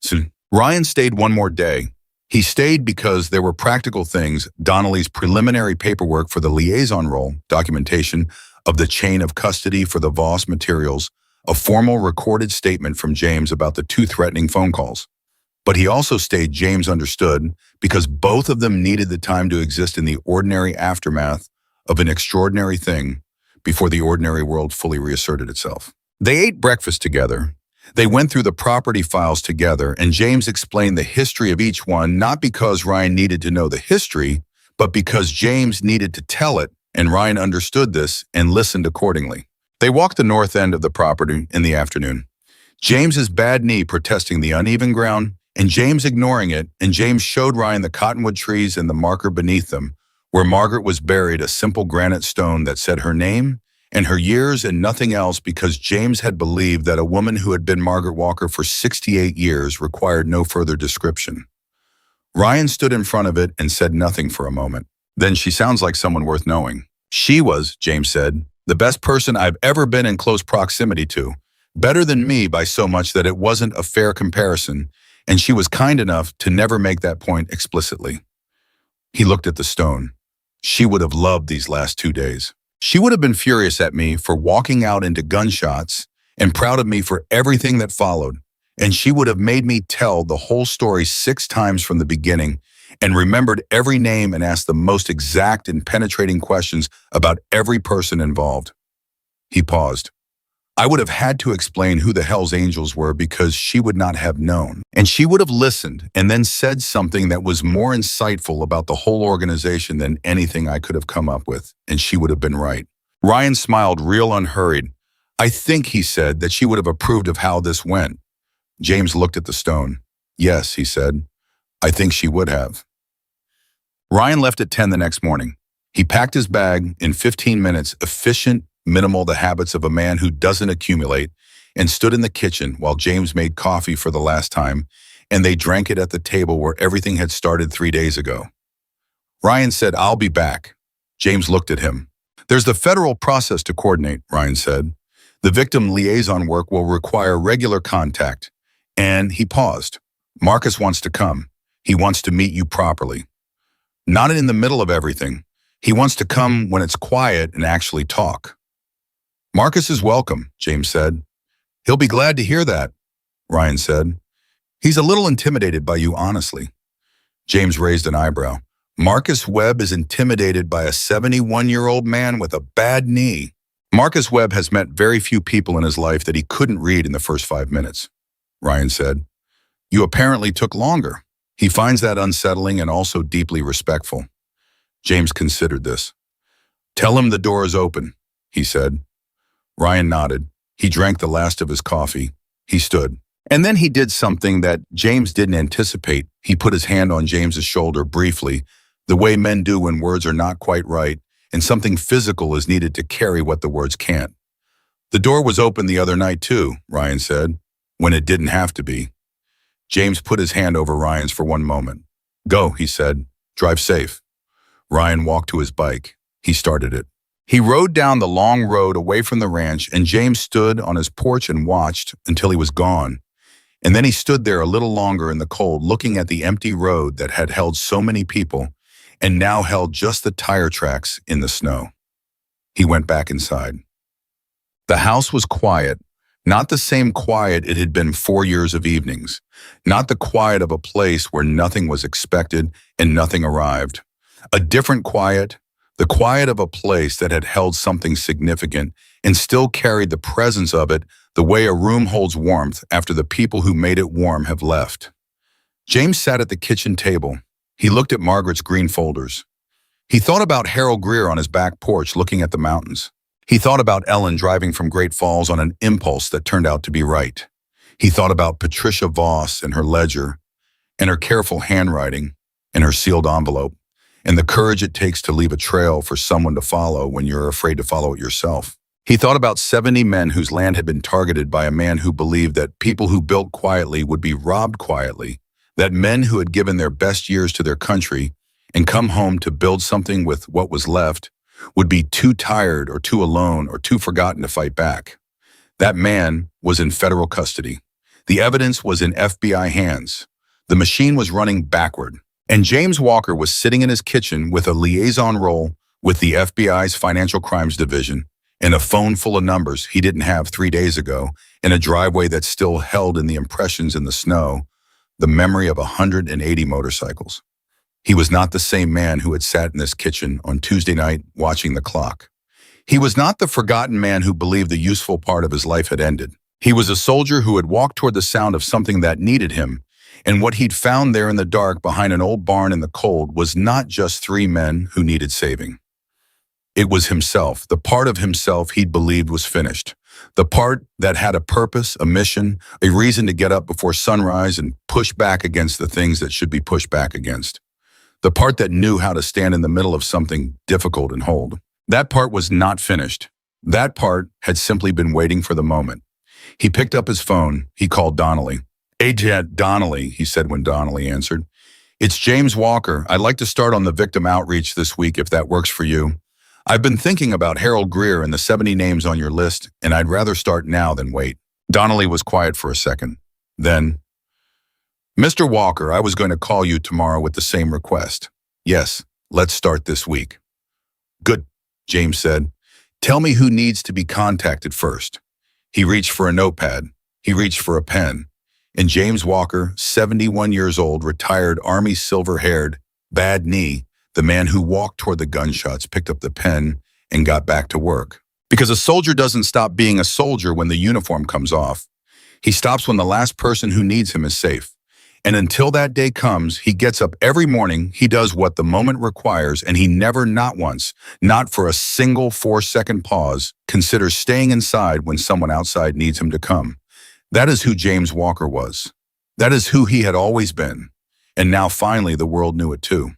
So Ryan stayed one more day. He stayed because there were practical things, Donnelly's preliminary paperwork for the liaison role, documentation of the chain of custody for the Voss materials, a formal recorded statement from James about the two threatening phone calls. But he also stayed, James understood, because both of them needed the time to exist in the ordinary aftermath of an extraordinary thing before the ordinary world fully reasserted itself. They ate breakfast together. They went through the property files together, and James explained the history of each one, not because Ryan needed to know the history, but because James needed to tell it, and Ryan understood this and listened accordingly. They walked the north end of the property in the afternoon. James's bad knee protesting the uneven ground, and James ignoring it, and James showed Ryan the cottonwood trees and the marker beneath them, where Margaret was buried, a simple granite stone that said her name and her years and nothing else, because James had believed that a woman who had been Margaret Walker for 68 years required no further description. Ryan stood in front of it and said nothing for a moment. Then she sounds like someone worth knowing. She was, James said, the best person I've ever been in close proximity to. Better than me by so much that it wasn't a fair comparison, and she was kind enough to never make that point explicitly. He looked at the stone. She would have loved these last 2 days. She would have been furious at me for walking out into gunshots and proud of me for everything that followed, and she would have made me tell the whole story 6 times from the beginning and remembered every name and asked the most exact and penetrating questions about every person involved. He paused. I would have had to explain who the Hells Angels were because she would not have known. And she would have listened and then said something that was more insightful about the whole organization than anything I could have come up with, and she would have been right. Ryan smiled real unhurried. I think, he said, that she would have approved of how this went. James looked at the stone. Yes, he said. I think she would have. Ryan left at 10 the next morning. He packed his bag in 15 minutes, efficient, minimal, the habits of a man who doesn't accumulate, and stood in the kitchen while James made coffee for the last time, and they drank it at the table where everything had started 3 days ago. Ryan said, I'll be back. James looked at him. There's the federal process to coordinate, Ryan said. The victim liaison work will require regular contact. And he paused. Marcus wants to come. He wants to meet you properly. Not in the middle of everything. He wants to come when it's quiet and actually talk. Marcus is welcome, James said. He'll be glad to hear that, Ryan said. He's a little intimidated by you, honestly. James raised an eyebrow. Marcus Webb is intimidated by a 71-year-old man with a bad knee. Marcus Webb has met very few people in his life that he couldn't read in the first 5 minutes, Ryan said. You apparently took longer. He finds that unsettling and also deeply respectful. James considered this. Tell him the door is open, he said. Ryan nodded. He drank the last of his coffee. He stood. And then he did something that James didn't anticipate. He put his hand on James's shoulder briefly, the way men do when words are not quite right, and something physical is needed to carry what the words can't. The door was open the other night too, Ryan said, when it didn't have to be. James put his hand over Ryan's for one moment. Go, he said. Drive safe. Ryan walked to his bike. He started it. He rode down the long road away from the ranch, and James stood on his porch and watched until he was gone. And then he stood there a little longer in the cold, looking at the empty road that had held so many people and now held just the tire tracks in the snow. He went back inside. The house was quiet, not the same quiet it had been 4 years of evenings, not the quiet of a place where nothing was expected and nothing arrived. A different quiet, the quiet of a place that had held something significant and still carried the presence of it the way a room holds warmth after the people who made it warm have left. James sat at the kitchen table. He looked at Margaret's green folders. He thought about Harold Greer on his back porch looking at the mountains. He thought about Ellen driving from Great Falls on an impulse that turned out to be right. He thought about Patricia Voss and her ledger, and her careful handwriting, and her sealed envelope, and the courage it takes to leave a trail for someone to follow when you're afraid to follow it yourself. He thought about 70 men whose land had been targeted by a man who believed that people who built quietly would be robbed quietly, that men who had given their best years to their country and come home to build something with what was left would be too tired or too alone or too forgotten to fight back. That man was in federal custody. The evidence was in FBI hands. The machine was running backward. And James Walker was sitting in his kitchen with a liaison role with the FBI's Financial Crimes Division and a phone full of numbers he didn't have 3 days ago in a driveway that still held in the impressions in the snow the memory of 180 motorcycles. He was not the same man who had sat in this kitchen on Tuesday night watching the clock. He was not the forgotten man who believed the useful part of his life had ended. He was a soldier who had walked toward the sound of something that needed him, and what he'd found there in the dark behind an old barn in the cold was not just 3 men who needed saving. It was himself, the part of himself he'd believed was finished, the part that had a purpose, a mission, a reason to get up before sunrise and push back against the things that should be pushed back against, the part that knew how to stand in the middle of something difficult and hold. That part was not finished. That part had simply been waiting for the moment. He picked up his phone. He called Donnelly. "Agent Donnelly," he said when Donnelly answered. "It's James Walker. I'd like to start on the victim outreach this week if that works for you. I've been thinking about Harold Greer and the 70 names on your list, and I'd rather start now than wait." Donnelly was quiet for a second. Then, "Mr. Walker, I was going to call you tomorrow with the same request. Yes, let's start this week." "Good," James said. "Tell me who needs to be contacted first." He reached for a notepad. He reached for a pen. And James Walker, 71 years old, retired Army silver-haired, bad knee, the man who walked toward the gunshots, picked up the pen and got back to work. Because a soldier doesn't stop being a soldier when the uniform comes off. He stops when the last person who needs him is safe. And until that day comes, he gets up every morning, he does what the moment requires, and he never, not once, not for a single 4-second pause, considers staying inside when someone outside needs him to come. That is who James Walker was. That is who he had always been. And now finally the world knew it too.